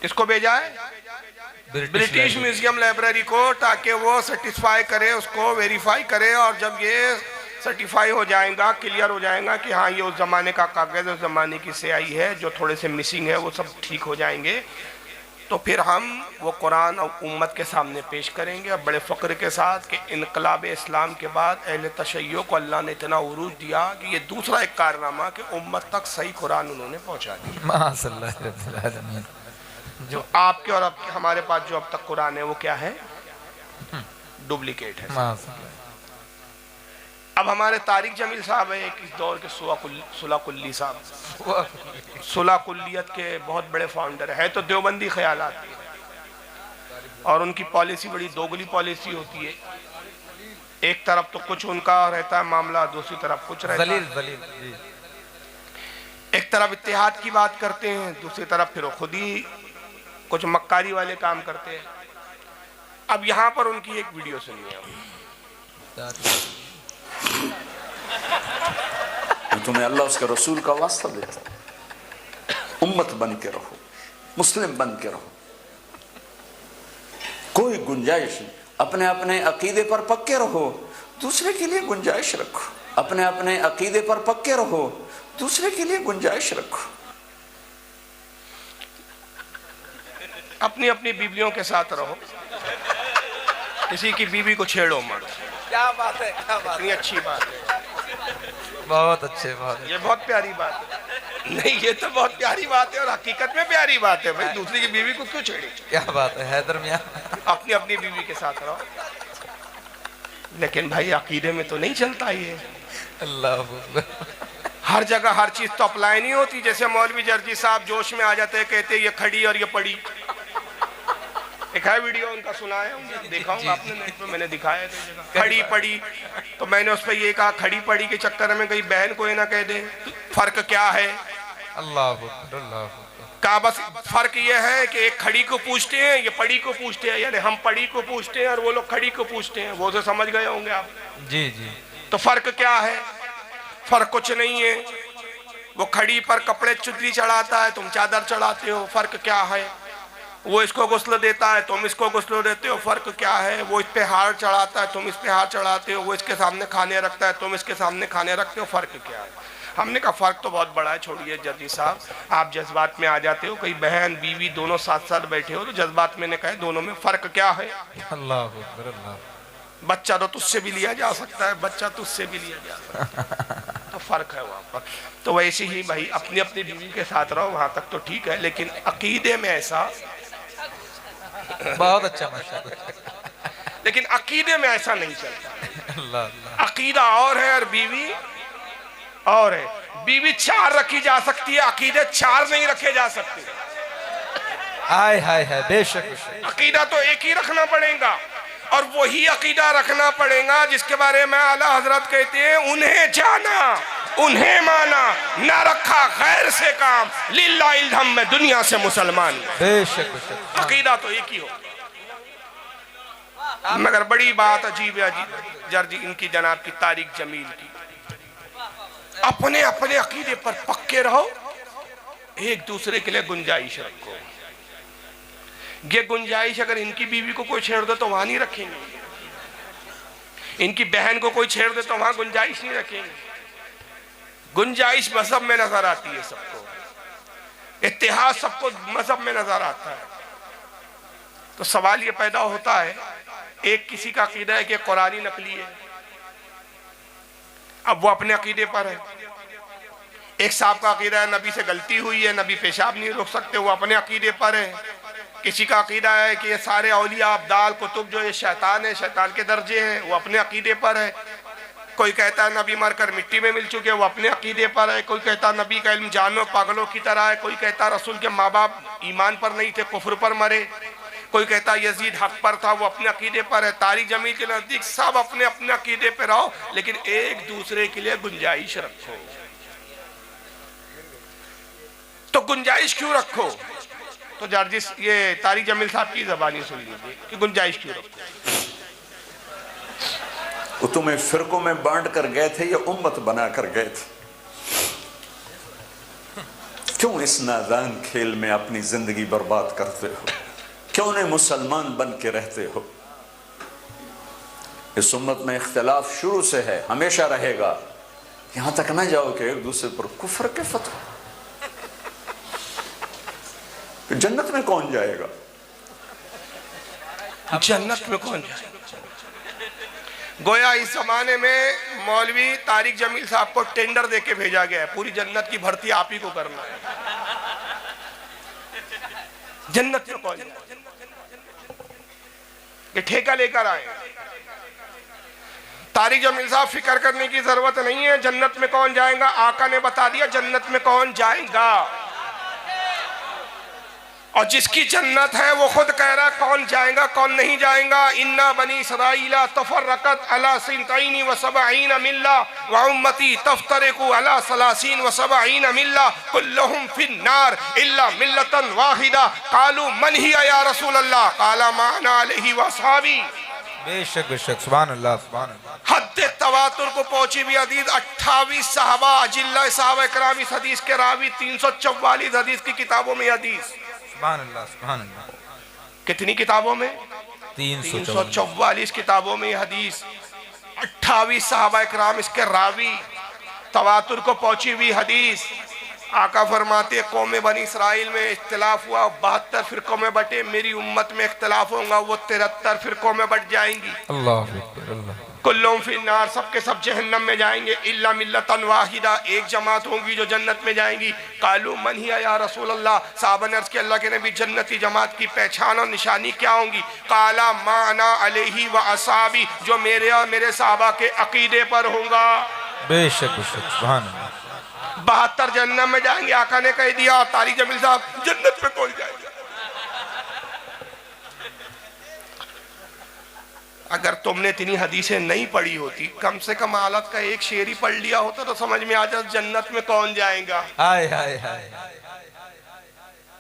किसको भेजा है? ब्रिटिश म्यूजियम लाइब्रेरी को, ताकि वो सेटिस्फाई करे, उसको वेरीफाई करे, और जब ये सर्टिफाई हो जाएगा, क्लियर हो जाएगा कि हाँ ये उस ज़माने का कागज़, उस ज़माने की स्याही है, जो थोड़े से मिसिंग है वो सब ठीक हो जाएंगे, तो फिर हम वो कुरान और उम्मत के सामने पेश करेंगे। और बड़े फ़ख्र के साथ कि इनकलाब इस्लाम के बाद अहले तशय्यो को अल्लाह ने इतना उरूज दिया कि ये दूसरा एक कारनामा कि उम्मत तक सही कुरान उन्होंने पहुँचा दिया। जो आपके और आपके हमारे पास जो अब तक कुरान है वो क्या है? डुप्लीकेट है। अब हमारे तारिक जमील साहब है, इस दौर के सुला कुल्ली साहब, सुला कुल्लियत के बहुत बड़े फाउंडर है, तो देवबंदी ख्यालात के, और उनकी पॉलिसी बड़ी दोगली पॉलिसी होती है। एक तरफ तो कुछ उनका रहता है मामला, दूसरी तरफ कुछ रहता है। एक तरफ इत्तेहाद की बात करते हैं, दूसरी तरफ फिर वो खुद ही कुछ मक्कारी वाले काम करते हैं। अब यहाँ पर उनकी एक वीडियो सुनिए। मैं तुम्हें अल्लाह उसके रसूल का वास्ता देता हूं, उम्मत बन के रहो, मुस्लिम बन के रहो, कोई गुंजाइश नहीं। अपने अपने अकीदे पर पक्के रहो, दूसरे के लिए गुंजाइश रखो। अपने अपने अकीदे पर पक्के रहो, दूसरे के लिए गुंजाइश रखो। अपनी अपनी बीवियों के साथ रहो, किसी की बीवी को छेड़ो मत। क्या बात है, क्या बात इतनी अच्छी बात है, बहुत अच्छे बात। ये बहुत प्यारी बात है। नहीं, ये तो बहुत प्यारी बात है और हकीकत में प्यारी बात है। भाई दूसरी की बीवी को क्यों छेड़े? क्या बात है हैदर मियां, अपनी अपनी बीवी के साथ रहो। लेकिन भाई अकीदे में तो नहीं चलता ये। अल्लाह, हर जगह हर चीज तो अप्लाई नहीं होती। जैसे मौलवी जर्जी साहब जोश में आ जाते हैं, कहते हैं ये खड़ी और ये पड़ी। एक है वीडियो उनका, सुना है, देखा हूँ आपने नेट पे, मैंने दिखाया है। खड़ी पड़ी, तो मैंने उस पर ये कहा खड़ी पड़ी के चक्कर में कहीं बहन को ये ना कह दे। फर्क क्या है? अल्लाह कहा बस फर्क ये है कि एक खड़ी को पूछते हैं, ये पड़ी को पूछते हैं। यानी हम पड़ी को पूछते हैं और वो लोग खड़ी को पूछते हैं। वो तो समझ गए होंगे आप। जी जी। तो फर्क क्या है? फर्क कुछ नहीं है। वो खड़ी पर कपड़े चुदरी चढ़ाता है, तुम चादर चढ़ाते हो। फर्क क्या है? वो इसको गुस्ल देता है, तुम इसको गुस्ल देते हो। फर्क क्या है? वो इस पे हार चढ़ाता है, तुम इस पे हार चढ़ाते हो। वो इसके सामने खाने रखता है, तुम इसके सामने खाने रखते हो। फर्क क्या है? हमने कहा फर्क तो बहुत बड़ा है। छोड़िए जर्जी साहब, आप जज्बात में आ जाते हो। कई बहन बीवी दोनों साथ साथ बैठे हो तो जज्बात में ने कहे दोनों में फर्क क्या है? अल्लाह, बच्चा तो तुझसे भी लिया जा सकता है, बच्चा तुझसे भी लिया जा सकता है। तो फर्क है वहां पर। तो वैसे ही भाई अपनी अपनी बीवी के साथ रहो, वहां तक तो ठीक है, लेकिन अकीदे में ऐसा बहुत अच्छा माशाअल्लाह। लेकिन अकीदे में ऐसा नहीं चलता। अल्लाह अल्लाह। अकीदा और है और बीवी और है। बीवी 4 रखी जा सकती है, अकीदे 4 नहीं रखे जा सकते। हाय हाय हाय, बेशक बेशक। अकीदा तो एक ही रखना पड़ेगा, और वही अकीदा रखना पड़ेगा जिसके बारे में आला हजरत कहते हैं उन्हें जाना, उन्हें माना, ना रखा गैर से काम, लिल्लाह इल्हम में दुनिया से मुसलमान। बेशक बेशक। अकीदा तो एक ही हो। मगर बड़ी बात अजीब है जर्जी इनकी जनाब की तारिक जमील की, अपने अपने अकीदे पर पक्के रहो, एक दूसरे के लिए गुंजाइश रखो। ये गुंजाइश अगर इनकी बीवी को कोई छेड़ दे तो वहां नहीं रखेंगे, इनकी बहन को कोई छेड़ दे तो वहां गुंजाइश नहीं रखेंगे। गुंजाइश मजहब में नजर आती है सबको, इत्तेहाद सबको मजहब में नजर आता है। तो सवाल ये पैदा होता है, एक किसी का अकीदा है कि कुरानी नकली है, अब वो अपने अकीदे पर है। एक साहब का अकीदा है नबी से गलती हुई है, नबी पेशाब नहीं रोक सकते, वो अपने अकीदे पर है। किसी का अकीदा है कि ये सारे औलिया अब्दाल कुतुब जो ये शैतान है, शैतान के दर्जे हैं, वो अपने अकीदे पर है। कोई कहता है नबी मरकर मिट्टी में मिल चुके, वो अपने अकीदे पर है। कोई कहता है नबी का इल्म जानवर पागलों की तरह है। कोई कहता है रसूल के माँ बाप ईमान पर नहीं थे, कुफ्र पर मरे। कोई कहता है यजीद हक पर था, वो अपने अकीदे पर है। तारिक जमील के नजदीक सब अपने अपने अकीदे पर रहो, लेकिन एक दूसरे के लिए गुंजाइश रखो। तो गुंजाइश क्यों रखो? तो जर्जिस ये तारिक जमील साहब की जबानी सुन लीजिए कि गुंजाइश क्यों रखो। वो तुम्हें फिरकों में बांट कर गए थे या उम्मत बना कर गए थे? क्यों इस नादान खेल में अपनी जिंदगी बर्बाद करते हो? क्यों ने मुसलमान बन के रहते हो? इस उम्मत में इख्तिलाफ शुरू से है, हमेशा रहेगा। यहां तक ना जाओ कि एक दूसरे पर कुफ्र के फतवा। जन्नत में कौन जाएगा? जन्नत में कौन जाएगा? गोया इस जमाने में मौलवी तारिक जमील साहब को टेंडर देके भेजा गया है, पूरी जन्नत की भर्ती आप ही को करना है। जन्नत में कौन जाएगा? ये ठेका लेकर आए। तारिक जमील साहब फिक्र करने की जरूरत नहीं है, जन्नत में कौन जाएगा आका ने बता दिया, जन्नत में कौन जाएगा। और जिसकी जन्नत है वो खुद कह रहा है कौन जाएगा कौन नहीं जाएगा। इन्ना बनी इसराईला तफर्रकत अला सिंतईन व सबईन मिल्ला व उम्मती तफ्तरिकु अला सलासीन व सबईन मिल्ला कुल्लुहुम फिन्नार इल्ला मिल्लतन वाहिदा कालू मन हिया या रसूल अल्लाह काला मा अना अलैहि व असहाबी। बेशक बेशक, सुभान अल्लाह सुभान अल्लाह। हद तवातुर को पहुंची भी हदीस 28 सहाबा अजिल्ला सहाबा इकराम इस हदीस के रावी, 344 हदीस की किताबों में हदीस। सुभान अल्लाह सुभान अल्लाह। कितनी किताबों में? 344 किताबों में हदीस, 28 सहाबा इकराम इसके रावी, तवातुर को पहुंची हुई हदीस। आका फरमाते कौम बनी इसराइल में इख्तिलाफ हुआ, 72 फिरकों में बटे, मेरी उम्मत में इख्तिलाफ होगा वो 73 फिरकों में बट जाएंगी। अल्लाह अकबर अल्लाह। कुल्लुहुम फिन्नार, सबके सब जहन्नम में जाएंगे, इल्ला मिल्लतन वाहिदा, एक जमात होगी जो जन्नत में जाएंगी। कालू मन हिया या रसूल अल्लाह, साहबा ने अर्ज़ किया अल्लाह के नबी जन्नती जमात की पहचान और निशानी क्या होंगी? काला मा अना अलैहि व असहाबी, जो मेरे और मेरे साहबा के अकीदे पर होगा। बेशक बेशक, सुभान अल्लाह। 72 जन्नत में जाएंगे, आका ने कह दिया। तारिक जमील साहब जन्नत में कौन जाएगा? अगर तुमने इतनी हदीसें नहीं पढ़ी होती, कम से कम हालत का एक शेर ही पढ़ लिया होता तो समझ में आ जाता जन्नत में कौन जाएगा। हाय हाय हाय।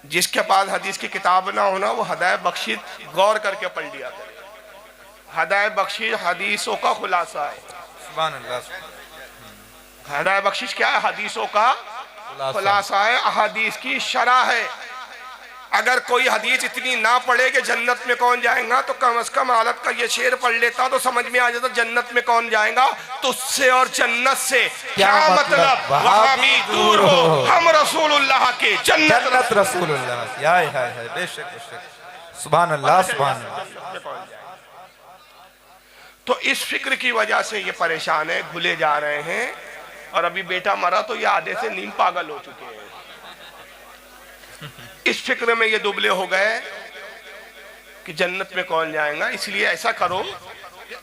जिसके पास हदीस की किताब ना होना वो हदायत बख्शिश गौर करके पढ़ लिया करे। हदायत बख्शिश हदीसों का खुलासा है। सुभान अल्लाह। हदायत बख्शिश क्या है? हदीसों का खुलासा है, अहादीस की शरह है। अगर कोई हदीस इतनी ना पढ़े कि जन्नत में कौन जाएगा, तो कम से कम हालत का ये शेर पढ़ लेता तो समझ में आ जाता जन्नत में कौन जाएगा। तुझसे और जन्नत से क्या मतलब? वहां भी दूर हो, हम रसूलुल्लाह के जन्नत रसूलुल्लाह। हाय हाय हाय, बेशक बेशक, सुभान अल्लाह सुभान अल्लाह। तो इस फिक्र की वजह से ये परेशान है, भूले जा रहे हैं और अभी बेटा मरा तो ये आधे से नीम पागल हो चुके हैं। इस फिक्र में ये दुबले हो गए कि जन्नत में कौन जाएगा। इसलिए ऐसा करो,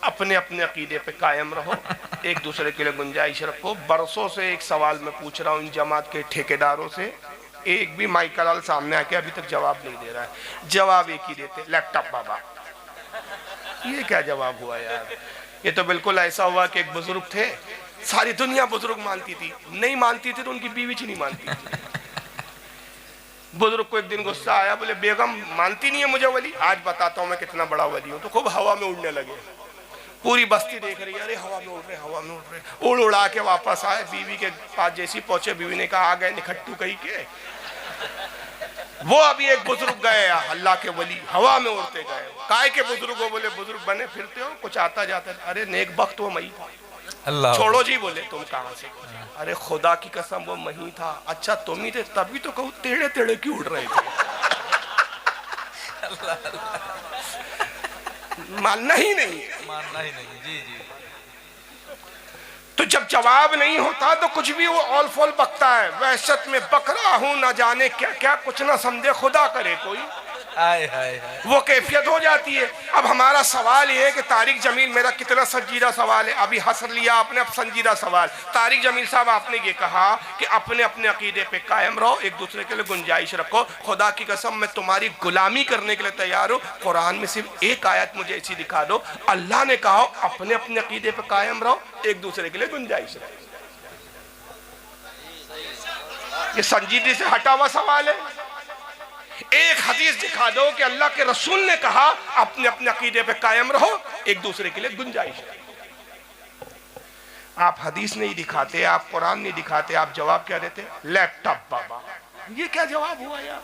अपने अपने अकीदे पे कायम रहो, एक दूसरे के लिए गुंजाइश रखो। बरसों से एक सवाल मैं पूछ रहा हूँ इन जमात के ठेकेदारों से, एक भी माइकलाल सामने आके अभी तक जवाब नहीं दे रहा है। जवाब एक ही देते, लैपटॉप बाबा। ये क्या जवाब हुआ यार? ये तो बिल्कुल ऐसा हुआ कि एक बुजुर्ग थे, सारी दुनिया बुजुर्ग मानती थी, नहीं मानती थी तो उनकी बीवी नहीं मानती थी। बुजुर्ग को एक दिन गुस्सा आया, बोले बेगम मानती नहीं है मुझे वली, आज बताता हूँ मैं कितना बड़ा वली हूँ। तो खूब हवा में उड़ने लगे, पूरी बस्ती देख रही है, अरे हवा में उड़ रहे, हवा में उड़ रहे। उड़ उड़ा के वापस आए, बीवी के पास जैसी पहुंचे, बीवी ने कहा आ गए निखट्टू कहीं के। वो अभी एक बुजुर्ग गए अल्लाह के वली, हवा में उड़ते गए। काय के बुजुर्ग हो? बोले बुजुर्ग बने फिरते हो, कुछ आता जाता। अरे नेक वक्त वो मई था। अल्लाह छोड़ो जी। बोले तुम कहां से? अरे खुदा की कसम वो मही था। अच्छा तुम ही थे? तभी तो कहूँ टेढ़े टेढ़े क्यों उड़ रहे थे? मानना ही नहीं, मानना ही नहीं। जी जी। तो जब जवाब नहीं होता तो कुछ भी वो ऑल फॉल बकता है। वहशत में बकरा हूं, ना जाने क्या क्या, कुछ ना समझे खुदा करे कोई। हाय हाय हाय। वो कैफियत हो जाती है। अब हमारा सवाल ये है कि तारिक जमील, मेरा कितना संजीदा सवाल है, अभी हंस लिया आपने, अब संजीदा सवाल। तारिक जमील साहब आपने ये कहा कि अपने अपने अकीदे पे कायम रहो, एक दूसरे के लिए गुंजाइश रखो। खुदा की कसम मैं तुम्हारी गुलामी करने के लिए तैयार हूँ। कुरान में सिर्फ एक आयत मुझे ऐसी दिखा दो, अल्लाह ने कहा अपने अपने अकीदे पे कायम रहो, एक दूसरे के लिए गुंजाइश रखो। ये संजीदगी से हटा हुआ सवाल है। एक हदीस दिखा दो कि अल्लाह के रसूल ने कहा अपने अपने अकीदे पे कायम रहो, एक दूसरे के लिए गुंजाइश है। आप हदीस नहीं दिखाते, आप कुरान नहीं दिखाते, आप जवाब क्या देते? लैपटॉप बाबा। ये क्या जवाब हुआ यार?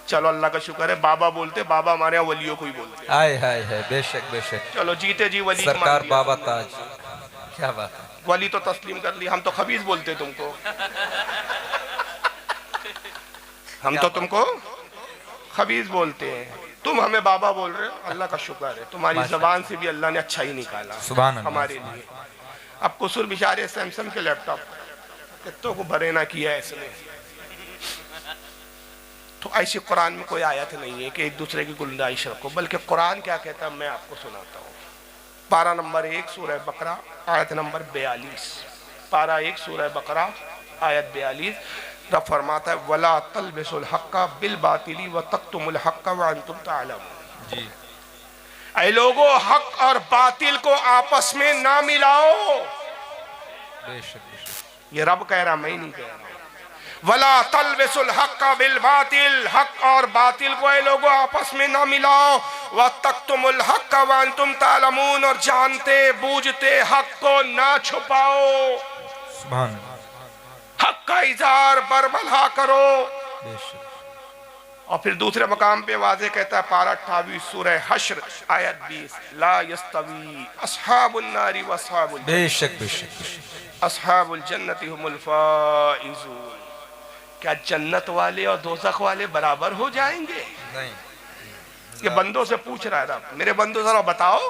चलो अल्लाह का शुक्र है बाबा बोलते, बाबा हमारे यहाँ वलियों को ही बोलते। हाय हाय हाय। बेशक बेशक। चलो जीते जी वली सरकार बाबा ताज, क्या बात है। वली तो तस्लीम कर ली, हम तो खबीज बोलते तुमको। हम तो तुमको खबीज बोलते हैं, तुम हमें बाबा बोल रहे हो। अल्लाह का शुक्र है तुम्हारी जबान से भी अल्लाह ने अच्छा ही निकाला सुभान अल्लाह हमारे लिए। अब कुसुर बिचारे सैमसंग के लैपटॉप कितों को भरे ना किया इसने। तो ऐसी कुरान में कोई आयत नहीं है कि एक दूसरे की गुंजाइश रखो, बल्कि कुरान क्या कहता है मैं आपको सुनाता हूँ। पारा नंबर 1 सूरह बकरा आयत नंबर 42। पारा 1 सूरह बकरा आयत 42 रब फरमाता है वला तलबिसुल हक्का बिल बातिली व तक्तुमुल हक्का व अंतुम तालमून। जी ऐ लोगो, हक और बातिल को आपस में ना मिलाओ। ये रब कह रहा, मैं नहीं कह रहा। वला तलबिसुल हक्का बिल बातिल, हक और बातिल को ऐ लोगो आपस में ना मिलाओ। व तक्तुमुल हक्का व अंतुम तालमून, और जानते बूझते हक को ना छुपाओ। सुभान हक का इज़हार बरबला करो। और फिर दूसरे मकाम पे वाज़े कहता है पारा 28 सूरह हश्र आयत 20 ला यस्तवी अस्हाबुन नारी व अस्हाबुल बेशक बेशक अस्हाबुल जन्नति हुमुल फाइज़ून। क्या जन्नत वाले और दोज़ख वाले बराबर हो जाएंगे? नहीं। ये बंदों से पूछ रहा है रब, मेरे बंदों जरा बताओ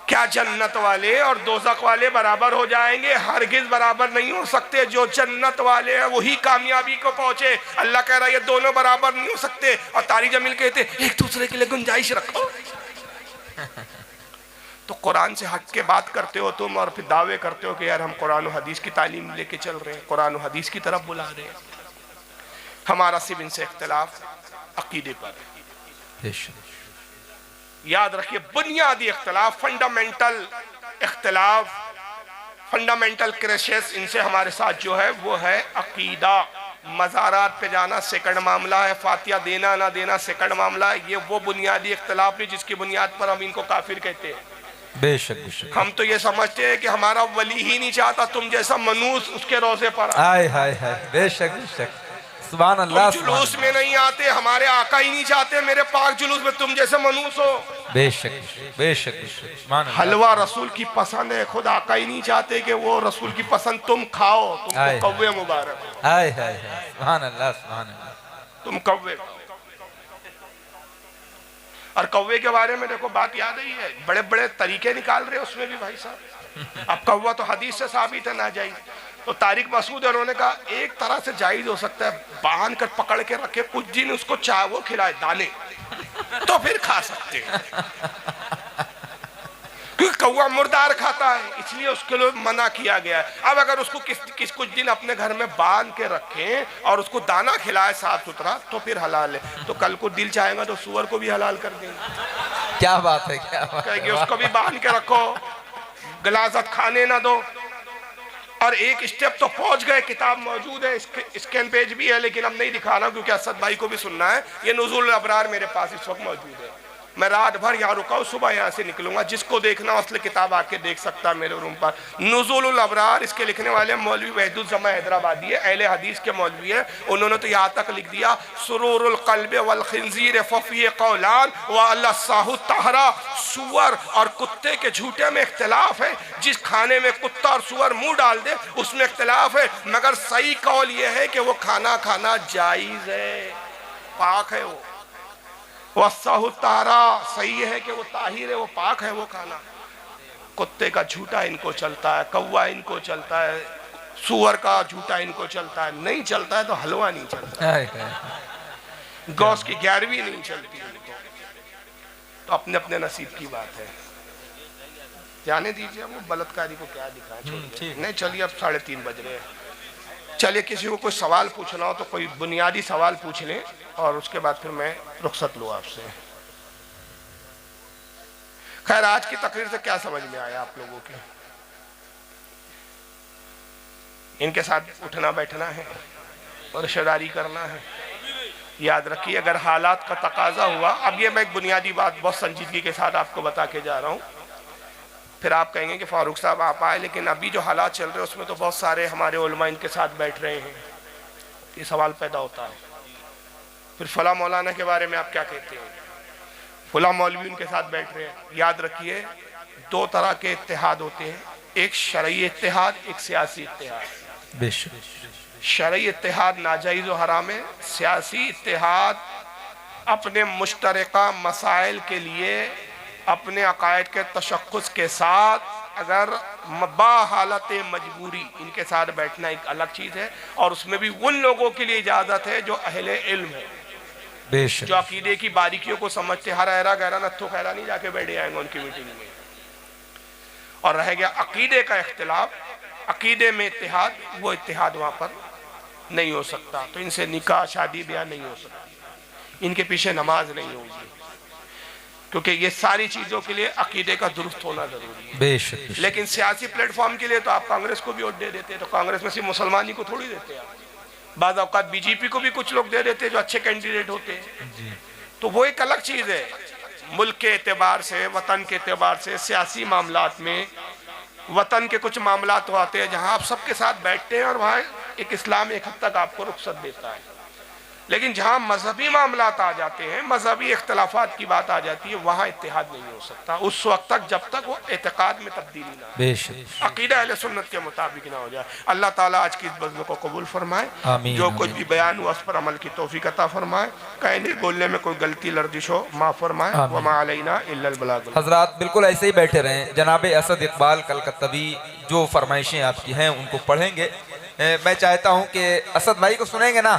क्या जन्नत वाले और दोज़ख वाले बराबर हो जाएंगे? हरगिज बराबर नहीं हो सकते। जो जन्नत वाले हैं वही कामयाबी को पहुंचे। अल्लाह कह रहा है ये दोनों बराबर नहीं हो सकते। और तारिक जमील कहते एक दूसरे के लिए गुंजाइश रखो। तो कुरान से हट के बात करते हो तुम, और फिर दावे करते हो कि यार हम कुरान और हदीस की तालीम लेके चल रहे हैं, कुरान और हदीस की तरफ बुला रहे हैं। हमारा सिर्फ इनसे इख्तिलाफ अकीदे पर। याद रखिए बुनियादी इख्तिलाफ, फंडामेंटल इख्तिलाफ, फंडामेंटल क्रैशेस इनसे हमारे साथ जो है वो है अकीदा। मज़ारात पे जाना सेकंड मामला है, फातिहा देना ना देना सेकंड मामला है। ये वो बुनियादी इख्तिलाफ है जिसकी बुनियाद पर हम इनको काफिर कहते हैं। बेशक बेशक। हम तो ये समझते हैं कि हमारा वली ही नहीं चाहता तुम जैसा मनूस उसके रोजे पर। हाय हाय हाय। बेशक बेशक। सुभान अल्लाह। जुलूस में नहीं आते, हमारे आका ही नहीं चाहते मेरे पाक जुलूस में तुम जैसे मनूस हो। बेशक बेशक बेशक। हलवा रसूल की पसंद है, खुद आका ही नहीं चाहते कि वो रसूल की पसंद तुम खाओ। तुम कौवे मुबारक। हाय हाय हाय। सुभान अल्लाह सुभान अल्लाह। तुम कौवे। और कौवे के बारे में देखो बात याद ही है, बड़े बड़े तरीके निकाल रहे उसमें भी भाई साहब। अब कौवा तो हदीस से साबित है नाजायज, तो तारिक मसूद उन्होंने कहा एक तरह से जायज हो सकता है, बांध कर पकड़ के रखे, कुछ दिन उसको चाहे वो खिलाए दाने, तो फिर खा सकते हैं। क्योंकि कौवा मुर्दार खाता है, इसलिए उसके लिए मना किया गया है। अब अगर उसको कुछ दिन अपने घर में बांध के रखें और उसको दाना खिलाए साफ सुथरा, तो फिर हलाल है। तो कल को दिल चाहेगा तो सूअर को भी हलाल कर देंगे। क्या बात है, क्या बात है। कहेंगे उसको भी बांध के रखो, गलाजत खाने ना दो। और एक स्टेप तो पहुंच गए, किताब मौजूद है, स्कैन पेज भी है, लेकिन अब नहीं दिखा रहा क्योंकि असद भाई को भी सुनना है। ये नुज़ुल अबरार मेरे पास इस वक्त मौजूद है। मैं रात भर यहाँ रुका हूँ, सुबह यहाँ से निकलूंगा। जिसको देखना असली किताब आके देख सकता है मेरे रूम पर। नुज़ुल अबरार, इसके लिखने वाले मौलवी वहीदुज़्ज़मा हैदराबादी है, अहले हदीस के मौलवी है। उन्होंने तो यहाँ तक लिख दिया, सुरूरुल क़ल्ब वल खिंज़ीर फ़फ़ी क़ौलान व अल्लाहु तहरा। सूअर और कुत्ते के झूठे में इख्तिलाफ है। जिस खाने में कुत्ता और सूअर मुंह डाल दे उसमें इख्तिलाफ है, मगर सही कौल यह है कि वो खाना जायज़ है, पाक है। वो वस्साहु तारा, सही है कि वो ताहिर है, वो पाक है वो खाना। कुत्ते का झूठा इनको चलता है, कौवा इनको चलता है, सूअर का झूठा इनको चलता है। नहीं चलता है तो हलवा नहीं चलता है, गौस की 11वीं नहीं चलती इनको। तो अपने अपने नसीब की बात है, जाने दीजिए। वो बलात्कारी को क्या दिखाएं, नहीं। चलिए अब 3:30 बज रहे हैं। चलिए किसी को कोई सवाल पूछना हो तो कोई बुनियादी सवाल पूछ लें और उसके बाद फिर मैं रुखसत लूँ आपसे। खैर, आज की तकरीर से क्या समझ में आया आप लोगों के? इनके साथ उठना बैठना है और रिश्तेदारी करना है। याद रखिए, अगर हालात का तकाजा हुआ, अब ये मैं एक बुनियादी बात बहुत संजीदगी के साथ आपको बता के जा रहा हूँ। फिर आप कहेंगे कि फारूक साहब आप आए, लेकिन अभी जो हालात चल रहे हैं उसमें तो बहुत सारे हमारे उलमा इनके साथ बैठ रहे हैं। ये सवाल पैदा होता है, फिर फला मौलाना के बारे में आप क्या कहते हैं, फला मौलवी उनके साथ बैठ रहे हैं। याद रखिए, 2 तरह के इत्तेहाद होते हैं, एक शरई इत्तेहाद, एक सियासी इत्तेहाद। शरई इत्तेहाद नाजायज़ व हराम है। सियासी इत्तेहाद अपने मुश्तरका मसाइल के लिए अपने अकायद के तशख़्ख़ुस के साथ अगर हालत मजबूरी इनके साथ बैठना एक अलग चीज़ है, और उसमें भी उन लोगों के लिए इजाज़त है जो अहले इल्म है, जो अकीदे की बारीकियों को समझते। हर ऐरा गहरा नत्थो खैरा नहीं जाके बैठे आएंगे उनकी मीटिंग में। और रह गया अकीदे का इख्तिलाफ, अकीदे में इत्तेहाद, वो इत्तेहाद वहाँ पर नहीं हो सकता। तो इनसे निकाह शादी ब्याह नहीं हो सकती, इनके पीछे नमाज नहीं होगी, क्योंकि ये सारी चीज़ों के लिए अकीदे का दुरुस्त होना जरूरी है। लेकिन सियासी प्लेटफॉर्म के लिए तो आप कांग्रेस को भी वोट दे देते हैं, तो कांग्रेस में सिर्फ मुसलमान ही को थोड़ी देते हैं। बाद औकात बीजेपी को भी कुछ लोग दे देते हैं जो अच्छे कैंडिडेट होते हैं। तो वो एक अलग चीज़ है। मुल्क के एतबार से, वतन के एतबार से, सियासी मामलात में वतन के कुछ मामलात तो आते हैं जहाँ आप सबके साथ बैठते हैं और वहाँ एक इस्लाम एक हद तक आपको रुख्सत देता है। लेकिन जहाँ मजहबी मामलात आ जाते हैं, मजहबी इख्तलाफात की बात आ जाती है, वहाँ इत्तेहाद नहीं हो सकता उस वक्त तक जब तक वो एतकाद में तब्दीली ना हो, अकीदा अहले सुन्नत के मुताबिक ना हो जाए। अल्लाह ताला आज की इस बज़्म को कबूल फरमाए, जो कुछ भी बयान हुआ उस पर अमल की तौफीक अता फरमाए। कहने बोलने में कोई गलती लर्जिश हो माफ़ फरमाए। वमा अलैना इल्लल बलाग। हजरात बिल्कुल ऐसे ही बैठे रहें। जनाब असद इकबाल कलकत्तवी जो फरमाइशें आपकी हैं उनको पढ़ेंगे। मैं चाहता हूँ कि असद भाई को सुनेंगे ना।